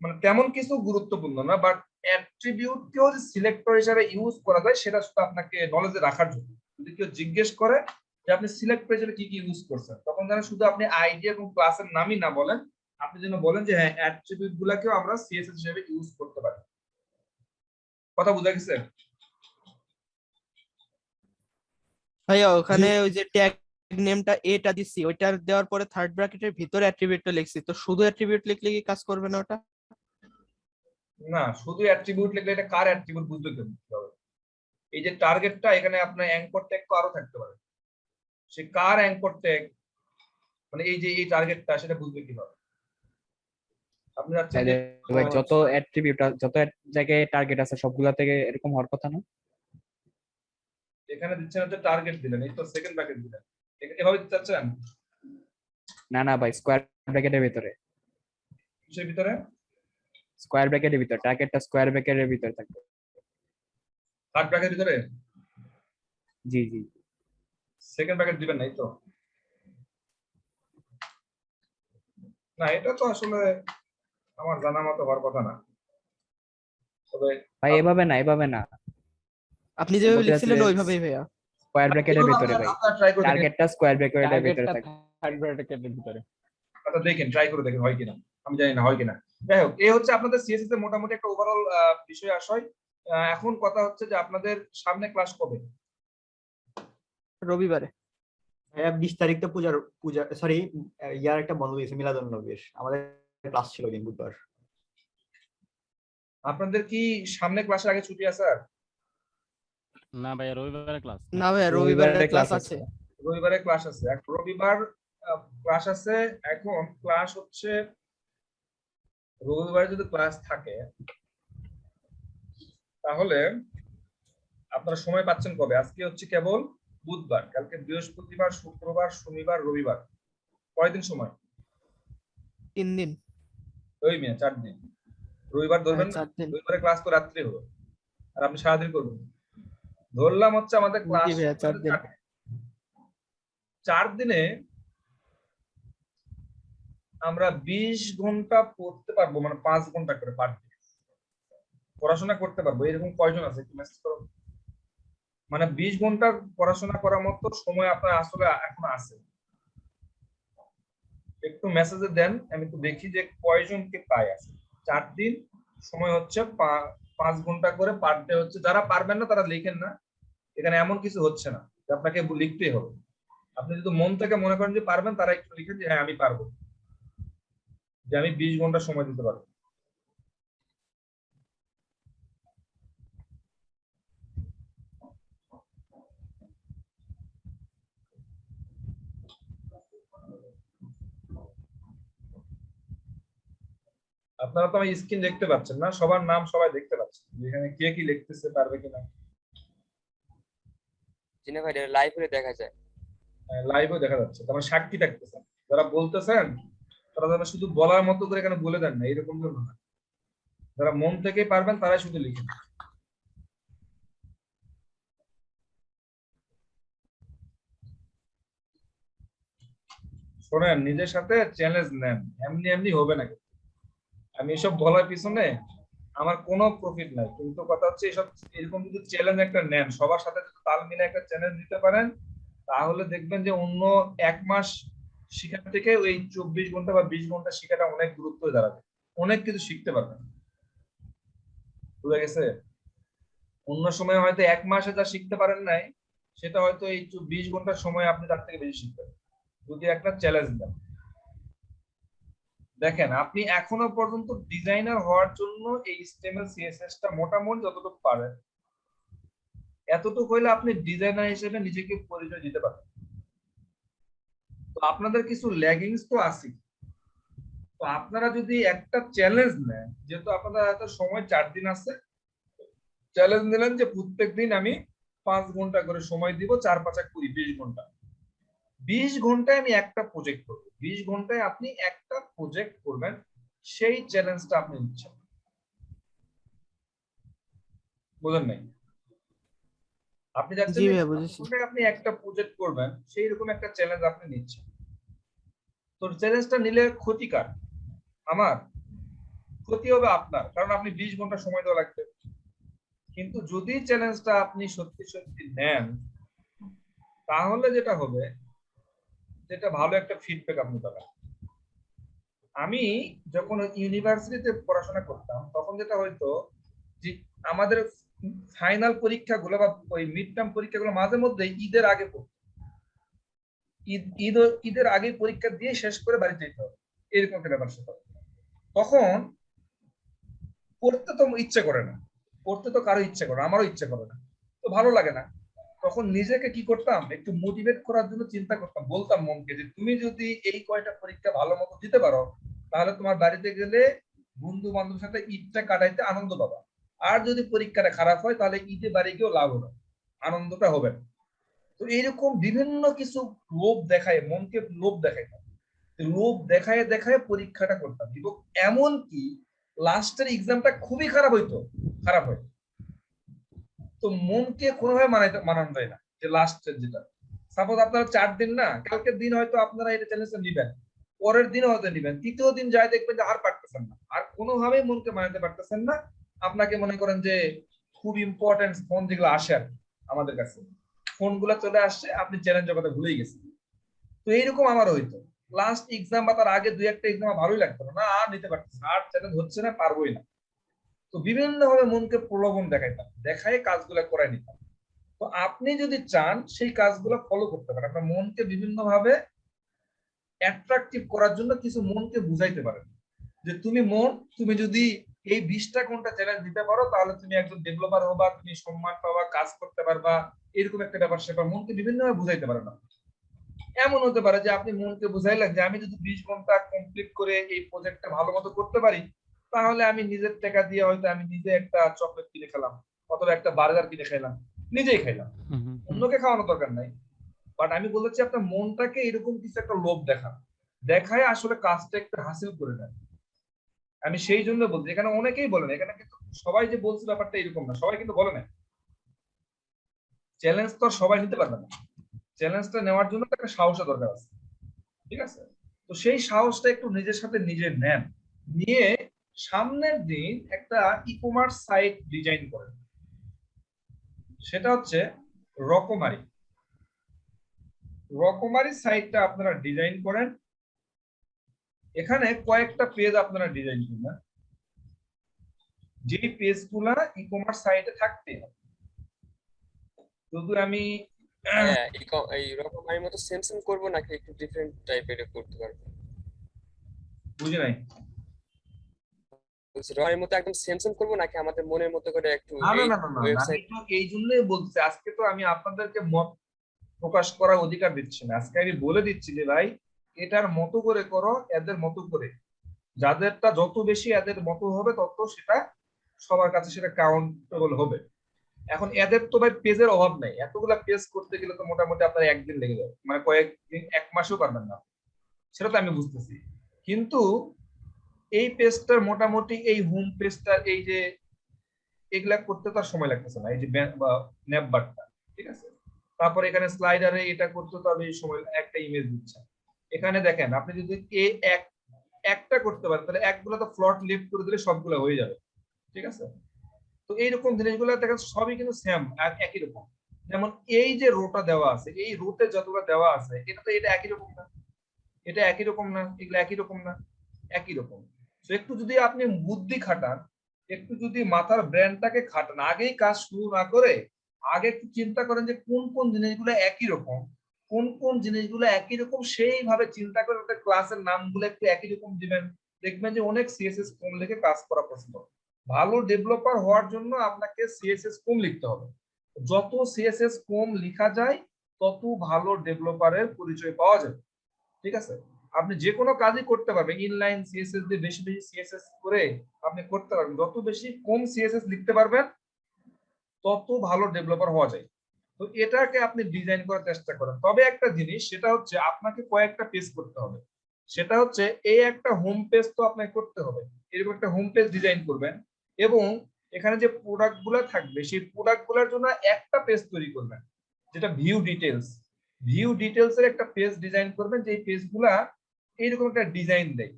মানে তেমন কিছু গুরুত্বপূর্ণ না, বাট অ্যাট্রিবিউটকেও যে সিলেক্টর হিসেবে ইউজ করা যায় সেটা শুধু আপনাকে নলেজে রাখার জন্য। যদি কেউ জিজ্ঞেস করে যে আপনি সিলেক্টর হিসেবে কি কি ইউজ করছেন, তখন যেন শুধু আপনি আইডি এবং ক্লাসের নামই না বলেন, আপনি যেন বলেন যে হ্যাঁ অ্যাট্রিবিউট গুলাকেও আমরা সিএসএস হিসেবে ইউজ করতে পারি। কথা বুঝা গেছে? ভাইয়া ওখানে ওই যে ট্যাগ নেমটা এটা দিছি, ওইটা দেওয়ার পরে থার্ড ব্র্যাকেটের ভিতরে অ্যাট্রিবিউটটা লিখছি, তো শুধু অ্যাট্রিবিউট লিখলে কি কাজ করবে না ওটা? না, শুধু অ্যাট্রিবিউট লিখলে এটা কার অ্যাট্রিবিউট বুঝতে হবে। এই যে টার্গেটটা, এখানে আপনার অ্যাঙ্কর ট্যাগ তো আরো থাকতে পারে, সে কার অ্যাঙ্কর ট্যাগ, মানে এই যে এই টার্গেটটা সেটা বুঝবে কিভাবে? আপনি যাচ্ছেন তাহলে যে ভাই যত অ্যাট্রিবিউট যত জায়গায় টার্গেট আছে সবগুলা থেকে এরকম হওয়ার কথা না? এখানে দিচ্ছেন হচ্ছে টার্গেট দিলেন, এই তো সেকেন্ড ব্র্যাকেট দিলেন, এভাবে দিতে চাচ্ছেন না না ভাই, স্কোয়ার ব্র্যাকেটের ভিতরে, কিসের ভিতরে? স্কোয়ার ব্র্যাকেটের ভিতরে টার্গেটটা স্কোয়ার ব্র্যাকেটের ভিতরে থাকবে। থার্ড ব্র্যাকেট ভিতরে জি জি। সেকেন্ড ব্র্যাকেট দিবেন না, এই তো না, এটা তো আসলে আমার জানা মতো হওয়ার কথা না। তবে ভাই এভাবে না, এভাবে না, আপনি যেভাবে বলতে লিখছিলেন চাচ্ছি ওইভাবেই ভাইয়া। স্কোয়ার ব্র্যাকেটের ভিতরে ভাই, আপনারা ট্রাই করে দেখেন, টার্গেটটা স্কোয়ার ব্র্যাকেটের ভিতরে থাকবে। থার্ড ব্র্যাকেটের ভিতরে। আচ্ছা দেখেন, ট্রাই করে দেখেন হয় কিনা, আমি জানি না হয় কিনা। যাই হোক, এই হচ্ছে আপনাদের সিএসএস এর মোটামুটি একটা ওভারঅল বিষয় আশয়। এখন কথা হচ্ছে যে আপনাদের সামনে ক্লাস কবে? রবিবারে। ভাইয়া 20 তারিখ তো পূজা সরি ইয়ার একটা বন্ধ হয়েছে মিলাদুন নবীর, আমাদের ক্লাস ছিল দিন বুধবার। আপনাদের কি সামনে ক্লাসের আগে ছুটি আছে? আর না ভাইয়া, রবিবারে ক্লাস। না ভাইয়া রবিবারে ক্লাস আছে। রবিবারে ক্লাস আছে, এক রবিবার ক্লাস আছে। এখন ক্লাস হচ্ছে রবিবারে যদি ক্লাস থাকে তাহলে আপনারা সময় পাচ্ছেন কবে? আজকে হচ্ছে কেবল বুধবার, কালকে বৃহস্পতিবার, শুক্রবার, শনিবার, রবিবার, কয়দিন সময়? 3 দিন। ওই মিয়া 4 দিন। রবিবার ধরবেন না, 4 দিন। রবিবারে ক্লাস তো রাত্রে হলো আর আপনি সারাদিন করবেন। ধরলাম হচ্ছে আমাদের ক্লাস জি ভাইয়া, 4 দিন। 4 দিনে আমরা 20 ঘন্টা পড়তে পারবো, মানে 5 ঘন্টা করে পার দিন পড়াশোনা করতে পারবো। এরকম কয়জন আছে একটু মেসেজ করো। মানে 20 ঘন্টা পড়াশোনা করার মতো সময় আপনার আসলে এখন আছে, একটু মেসেজে দেন, আমি একটু দেখি যে কয়জনকে পাই আছে। 4 দিন সময় হচ্ছে 5 ঘন্টা করে পার ডে হচ্ছে। যারা পারবেন না তারা লিখেন না, এখানে এমন কিছু হচ্ছে না যে আপনাকে লিখতেই হবে। আপনি যদি মন থেকে মনে করেন যে পারবেন, তারা একটু লিখেন যে হ্যাঁ আমি পারবো, যে আমি 20 ঘন্টা সময় দিতে পারবো। আপনারা তো আমার স্ক্রিন দেখতে পাচ্ছেন না, সবার নাম সবাই দেখতে পাচ্ছেন, এখানে কে কি লিখতেছে পারবে কিনা। জিনে ভাই লাইভ করে দেখা যায়, লাইভও দেখা যাচ্ছে, তারপর সাক্ষী থাকতেছেন। যারা বলতেছেন তারা যেন শুধু বলার মতো করে এখানে বলে দেন না, এরকম জন্য না। যারা মন থেকে পারবেন তারাই শুধু লিখেন। শোনেন, নিজের সাথে চ্যালেঞ্জ নেন, এমনি এমনি হবে না। আমি এসব বলার পিছনে আমার কোনো প্রফিট নাই, কিন্তু কথা হচ্ছে এসব এরকম যদি চ্যালেঞ্জ একটা নেন, সবার সাথে যদি তাল মিলে একটা চ্যালেঞ্জ দিতে পারেন, তাহলে দেখবেন যে অন্য 1 মাস শিখার থেকে ওই 24 ঘন্টা বা 20 ঘন্টা শিখাটা অনেক গুরুত্ব দাঁড়াবে, অনেক কিছু শিখতে পারবেন। বুঝা গেছে? অন্য সময় হয়তো 1 মাসে যা শিখতে পারেন নাই, সেটা হয়তো এই 20 ঘন্টার সময় আপনি তার থেকে বেশি শিখতে পারেন যদি একটা চ্যালেঞ্জ দেন। দেখেন, আপনি এখনো পর্যন্ত ডিজাইনার হওয়ার জন্য এই HTML CSS টা মোটামুটি যতটুকু পারেন, এতটুকু হইলে আপনি ডিজাইনার হিসেবে নিজেকে পরিচয় দিতে পারবেন। তো আপনাদের কিছু ল্যাগিংস তো আছে, তো আপনারা যদি একটা চ্যালেঞ্জ নেন, যেহেতু আপনাদের এত সময় 4 দিন আছে, চ্যালেঞ্জ নিলেন যে প্রত্যেকদিন আমি 5 ঘন্টা করে সময় দিব, 4 5 20 20 ঘন্টা, 20 ঘন্টায় আমি একটা প্রজেক্ট করব, 20 ঘন্টায় আপনি একটা প্রজেক্ট করবেন, সেই চ্যালেঞ্জটা আপনি নিচ্ছেন। বুঝেন নাই? আপনি যাচ্ছেন জি যে ভাইয়া, বুঝেছি। আপনি একটা প্রজেক্ট করবেন, সেই রকম একটা চ্যালেঞ্জ আপনি নিচ্ছেন। তো চ্যালেঞ্জটা নিলে ক্ষতিকার আমার, ক্ষতি হবে আপনার, কারণ আপনি 20 ঘন্টা সময় দেওয়া লাগবে। কিন্তু যদি চ্যালেঞ্জটা আপনি সত্যি সত্যি নেন, তাহলে যেটা হবে, যেটা ভালো একটা ফিডব্যাক আপনি পাবেন। আমি যখন ইউনিভার্সিটিতে পড়াশোনা করতাম, তখন যেটা হয়তো যে আমাদের ফাইনাল পরীক্ষাগুলো বা ওই মিড টার্ম পরীক্ষাগুলো মাঝে মধ্যে ঈদের আগে পড়তো। ঈদের আগে পরীক্ষা দিয়ে শেষ করে বাড়ি যেতে হবে, এরকম একটা ব্যাপার সেটা। তখন পড়তে তো ইচ্ছে করে না, পড়তে তো কারো ইচ্ছে করে না, আমারও ইচ্ছে করে না, তো ভালো লাগে না। তখন নিজেকে কি করতাম, একটু মোটিভেট করার জন্য চিন্তা করতাম, বলতাম মনকে যে তুমি যদি এই কয়টা পরীক্ষা ভালো মতো দিতে পারো, তাহলে তোমার বাড়িতে গেলে বন্ধু বান্ধবের সাথে ঈদটা কাটাইতে আনন্দ পাবা। আর যদি পরীক্ষাটা খারাপ হয় তাহলে ঈদে বাড়ি গিয়েও লাভ হবে, আনন্দটা হবে না। তো এইরকম বিভিন্ন কিছু লোভ দেখায়, মনকে লোভ দেখায়, লোভ দেখায় দেখায় পরীক্ষাটা করতাম। এবং এমন কি লাস্টের এক্সামটা খুবই খারাপ হইতো, খারাপ হয়। তো মনকে কোনোভাবে মানানো যায় না যে লাস্টের যেটা, সাপোজ আপনারা 4 দিন না, কালকের দিন হয়তো আপনারা এটা চ্যালেঞ্জটা নিবেন, পরের দিনও হয়তো নিবেন, তৃতীয় দিন যায় দেখবেন যে আর পারতেছেন না, আর কোনোভাবেই মনকে মানাতে পারতেছেন না। আপনাকে মনে করেন যে খুব ইম্পর্টেন্ট ফোন যেগুলো আসে আর আমাদের কাছে, ফোনগুলো চলে আসছে, আপনি চ্যালেঞ্জের কথা ভুলেই গেছেন। তো এইরকম আমার হইতো, লাস্ট এক্সাম বা তার আগে 2-1টা এক্সাম ভালোই লাগতো না, আর নিতে পারতেছে না, আর চ্যালেঞ্জ হচ্ছে না, পারবোই না। তো বিভিন্ন ভাবে মনকে প্রলোভন দেখাইতাম, দেখায় কাজগুলো করাই নিতাম। তো আপনি যদি চান সেই কাজগুলো ফলো করতে পারেন, আপনার মনকে বিভিন্ন ভাবে অ্যাট্রাকটিভ করার জন্য কিছু মনকে বুঝাইতে পারেন যে তুমি মন, তুমি যদি এই 20টা ঘন্টা চ্যালেঞ্জ দিতে পারো তাহলে তুমি একজন ডেভেলপার হবা, তুমি সম্মান পাবা, কাজ করতে পারবা, এরকম একটা ব্যাপার সেটা মনকে বিভিন্ন ভাবে বুঝাইতে পারেন। এমন হতে পারে যে আপনি মনকে বুঝাইলেন যে আমি যদি 20 ঘন্টা কমপ্লিট করে এই প্রজেক্টটা ভালো মতো করতে পারি তাহলে আমি নিজের টাকা দিয়ে হয়তো আমি নিজে একটা চকলেট কিনে খেলাম অথবা একটা বার্গার কিনে খেলাম, নিজেই খাইলাম, অন্যকে খাওয়ানোর দরকার নাই। বাট আমি বলেছি আপনার মনটাকে এরকম কিছু একটা লোভ দেখায় আসলে কাজটা একটু হাসিল করে দেয়। আমি সেই জন্য বলছি, এখানে অনেকেই বলেন, এখানে কিন্তু সবাই যে বলছে ব্যাপারটা এরকম না, সবাই কিন্তু বলে না। চ্যালেঞ্জ তো সবাই নিতে পারবে না, চ্যালেঞ্জটা নেওয়ার জন্য একটা সাহসের দরকার আছে, ঠিক আছে? তো সেই সাহসটা একটু নিজের সাথে নিজে নেন, নিয়ে সামনের দিন একটা ই-কমার্স সাইট ডিজাইন করেন, সেটা হচ্ছে রকমারি। রকমারি সাইটটা আপনারা ডিজাইন করেন, এখানে কয়েকটা পেজ আপনারা ডিজাইন করবেন, যেই পেজগুলা ই-কমার্স সাইটে থাকতে হবে। শুধু আমি এই রকম আমি মতো সেম সেম করবো নাকি একটু ডিফারেন্ট টাইপের করতে পারবো? বুঝি নাই। রয়ের মতো একদম সেম সেম করবো নাকি আমাদের মনের মতো করে একটু না না এই না না না, আমি ওয়েবসাইট? তো এই জন্যই বলছি, আজকে তো আমি আপনাদেরকে মত প্রকাশ করার অধিকার দিচ্ছি না, আজকে আমি বলে দিচ্ছি যে ভাই এটার মতো করে করো, এদের মতো করে, যাদেরটা যত বেশি এদের মতো হবে তত সেটা সবার কাছে সেটা কাউন্টেবল হবে। এখন এদের তো ভাই পেজের অভাব নাই, এতগুলা পেজ করতে গেলে তো মোটামুটি আপনার একদিন লেগে যাবে, মানে কয়েকদিন, 1 মাসও পারবেন না, সেটা তো আমি বুঝতেছি। কিন্তু এই পেজটার মোটামুটি এই হোম পেজটা এই যে এগুলা করতে তার সময় লাগতেছে না, এই যে ন্যাপ বারটা, ঠিক আছে? তারপর এখানে স্লাইডারে এটা করতে তো আমি সময়, একটা ইমেজ দিচ্ছে এখানে দেখেন, আপনি যদি একটা করতে পারেন তাহলে একগুলো তো ফ্লট লিফট করে দিলে সবগুলো হয়ে যাবে, ঠিক আছে? তো এইরকম জিনিসগুলো দেখেন সবই কিন্তু সেম আর একই রকম। যেমন এই যে রোটা দেওয়া আছে, এই রোতে যতগুলো দেওয়া আছে এটা তো এটা একই রকম না, এটা একই রকম না, এগুলো একই রকম না, একই রকম। তো একটু যদি আপনি বুদ্ধি খাটান, একটু যদি মাথার ব্রেনটাকে খাটান, আগেই কাজ শুরু না করে আগে একটু চিন্তা করেন যে কোন কোন জিনিসগুলো একই রকম, কোন কোন জিনিসগুলো একই রকম, সেইভাবে চিন্তা করে একটা ক্লাসের নামগুলো একটু একই রকম দিবেন, দেখবেন যে অনেক সিএসএস কম লিখে কাজ করা পছন্দ। ভালো ডেভেলপার হওয়ার জন্য আপনাকে সিএসএস কম লিখতে হবে, যত সিএসএস কম লেখা যায় তত ভালো ডেভেলপারের পরিচয় পাওয়া যাবে, ঠিক আছে? আপনি যে কোনো কাজই করতে পারবেন, ইনলাইন সিএসএস দিয়ে বেশি বেশি সিএসএস করে আপনি করতে পারবেন, যত বেশি কম সিএসএস লিখতে পারবেন তত ভালো ডেভেলপার হওয়া যায়। তো এটাকে আপনি ডিজাইন করার চেষ্টা করেন। তবে একটা জিনিস, সেটা হচ্ছে আপনাকে কয়েকটা পেজ করতে হবে, সেটা হচ্ছে এই একটা হোম পেজ তো আপনাকে করতে হবে, এরকম একটা হোম পেজ ডিজাইন করবেন এবং এখানে যে প্রোডাক্ট গুলা থাকবে সেই প্রোডাক্ট গুলার জন্য একটা পেজ তৈরি করবেন, যেটা ভিউ ডিটেলস, ভিউ ডিটেলস এর একটা পেজ ডিজাইন করবেন, যে পেজ গুলা এইরকম একটা ডিজাইন দেয়,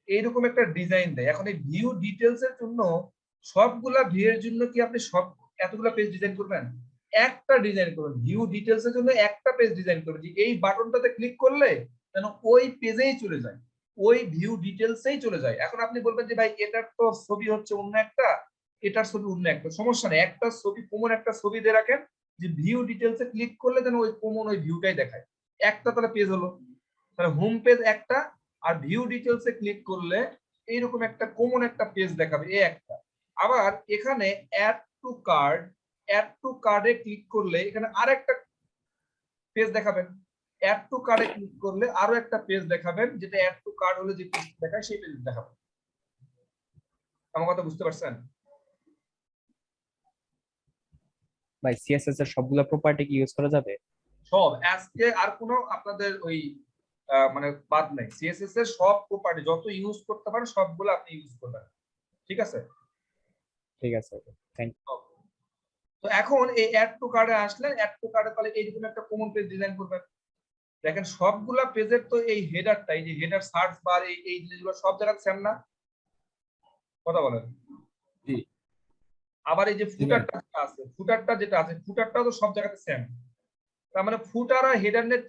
এইরকম একটা ডিজাইন দেয়। এখন এই ভিউ ডিটেলস এর জন্য সবগুলা ভিউ এর জন্য কি আপনি সব এতগুলা পেজ ডিজাইন করবেন? একটা ডিজাইন করবেন, ভিউ ডিটেলস এর জন্য একটা পেজ ডিজাইন করবেন, যে এই বাটনটাতে ক্লিক করলে যেন ওই পেজেই চলে যায়, ওই ভিউ ডিটেলসেই চলে যায়। এখন আপনি বলবেন যে ভাই এটার তো ছবি হচ্ছে অন্য একটা, এটার ছবি অন্য একটা, সমস্যা নেই, একটা ছবি কমন একটা ছবি দিয়ে রাখেন, যে ভিউ ডিটেলসে ক্লিক করলে যেন ওই কমন ওই ভিউটাই দেখায়, একটা তাহলে পেজ হলো। তাহলে হোম পেজ একটা, আর ভিউ ডিটেলসে ক্লিক করলে এইরকম একটা কমন একটা পেজ দেখাবে, এই একটা। আবার এখানে add to card, add to কার্ডে ক্লিক করলে এখানে আরেকটা পেজ দেখাবেন, অ্যাড টু কার্ডে ক্লিক করলে আরো একটা পেজ দেখাবেন, যেটা অ্যাড টু কার্ড হলে যে পেজ দেখায় সেই পেজ দেখাবেন। আমার কথা বুঝতে পারছেন? ভাই সিএসএস এর সবগুলো প্রপার্টি কি ইউজ করা যাবে? সব আজকে আর কোনো আপনাদের ওই মানে বাদ নাই, সিএসএস এর সব প্রপার্টি যত ইউজ করতে পারেন সবগুলো আপনি ইউজ করবেন, ঠিক আছে? ঠিক আছে, থ্যাংক ইউ। তো এখন এই অ্যাড টু কার্ডে আসলে অ্যাড টু কার্ডে তাহলে এইরকম একটা কমন পেজ ডিজাইন করবেন। দেখেন সবগুলা পেজের তো এই হেডারটা, এই যে হেডার সার্চ বার এই জিনিসগুলো সব জায়গায় সেম না? কথা বলেন। জি। আবার এই যে ফুটারটা যেটা আছে ফুটারটাও তো সব জায়গাতে সেম। তার মানে ফুটার আর হেডার নিয়ে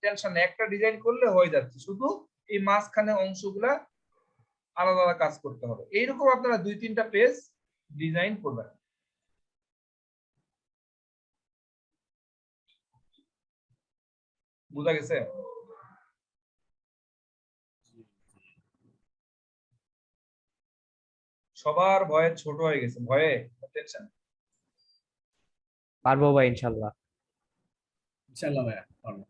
টেনশন নেই, একটা ডিজাইন করলে হয়ে যাচ্ছে, শুধু এই মাঝখানে অংশগুলা আলাদা আলাদা কাজ করতে হবে। এইরকম আপনারা 2-3টা পেজ ডিজাইন করবেন। বুঝা গেছে? সবার ভয়ে ছোট হয়ে গেছে, ভয়ে টেনশন। পারবো ভাই ইনশাল্লাহ। ইনশাআল্লাহ ভাইয়া পারবো।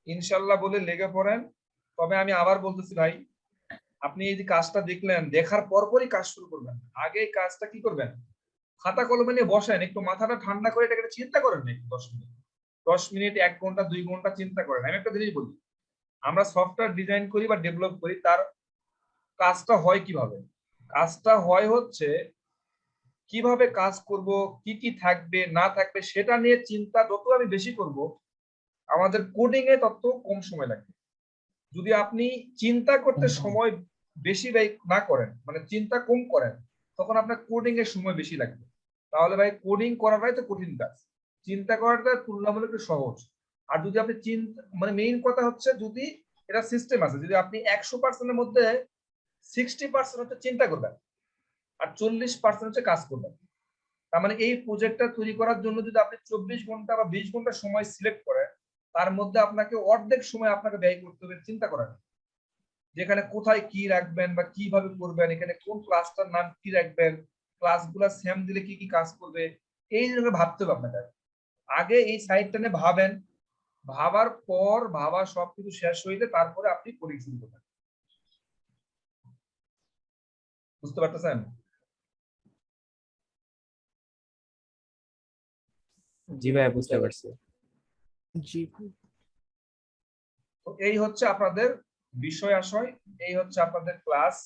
ইনশাল্লাহ বলে লেগে পড়েন। তবে আমি আবার বলতেছি ভাই, আপনি এই যে কাজটা দেখলেন, দেখার পরপরই কাজ শুরু করবেন। আগে এই কাজটা কি করবেন, খাতা কলমে নিয়ে বসেন, একটু মাথাটা ঠান্ডা করে এটাকে চিন্তা করেন না, একটু 10 মিনিট 1 ঘন্টা 2 ঘন্টা চিন্তা করেন। আমি একটা জিনিস বলি, আমরা সফটওয়্যার ডিজাইন করি বা ডেভেলপ করি, তার কাজটা হয় কিভাবে? কাজটা হয় হচ্ছে কিভাবে কাজ করব, কি কি থাকবে না থাকবে সেটা নিয়ে চিন্তা যত আমি বেশি করব, আমাদের কোডিং এ তত কম সময় লাগবে। যদি আপনি চিন্তা করতে সময় বেশি ব্যয় না করেন, মানে চিন্তা কম করেন, তখন আপনার কোডিং এর সময় বেশি লাগবে। তাহলে ভাই কোডিং করাটাই তো কঠিন কাজ, চিন্তা করাটা তুলনামূলক একটু সহজ। আর যদি আপনি চিন্তা মানে মেইন কথা হচ্ছে, যদি এটা সিস্টেম আছে, যদি আপনি 100%-এর মধ্যে 60% হচ্ছে চিন্তা করবেন আর 40% হচ্ছে কাজ করবেন। তার মানে এই প্রজেক্টটা তৈরি করার জন্য যদি আপনি 24 ঘন্টা বা 20 ঘন্টা সময় সিলেক্ট করেন, তার মধ্যে আপনাকে অর্ধেক সময় আপনাকে ব্যয় করতে হবে চিন্তা করার, যেখানে কোথায় কি রাখবেন বা কিভাবে করবেন, এখানে কোন ক্লাসটার নাম কি রাখবেন, ক্লাসগুলো সেম দিলে কি কি কাজ করবে, এই জন্য ভাবতে হবে আপনাকে। আগে এই সাইডটা নিয়ে ভাবেন, ভাবার পর ভাবা সবকিছু শেষ হইলে তারপরে আপনি কোডিং শুরু করবেন। বুঝতে পারতেছেন? জি ভাই বুঝতে পারছি। জি। তো এই হচ্ছে আপনাদের বিষয় আশয়, এই হচ্ছে আপনাদের ক্লাস।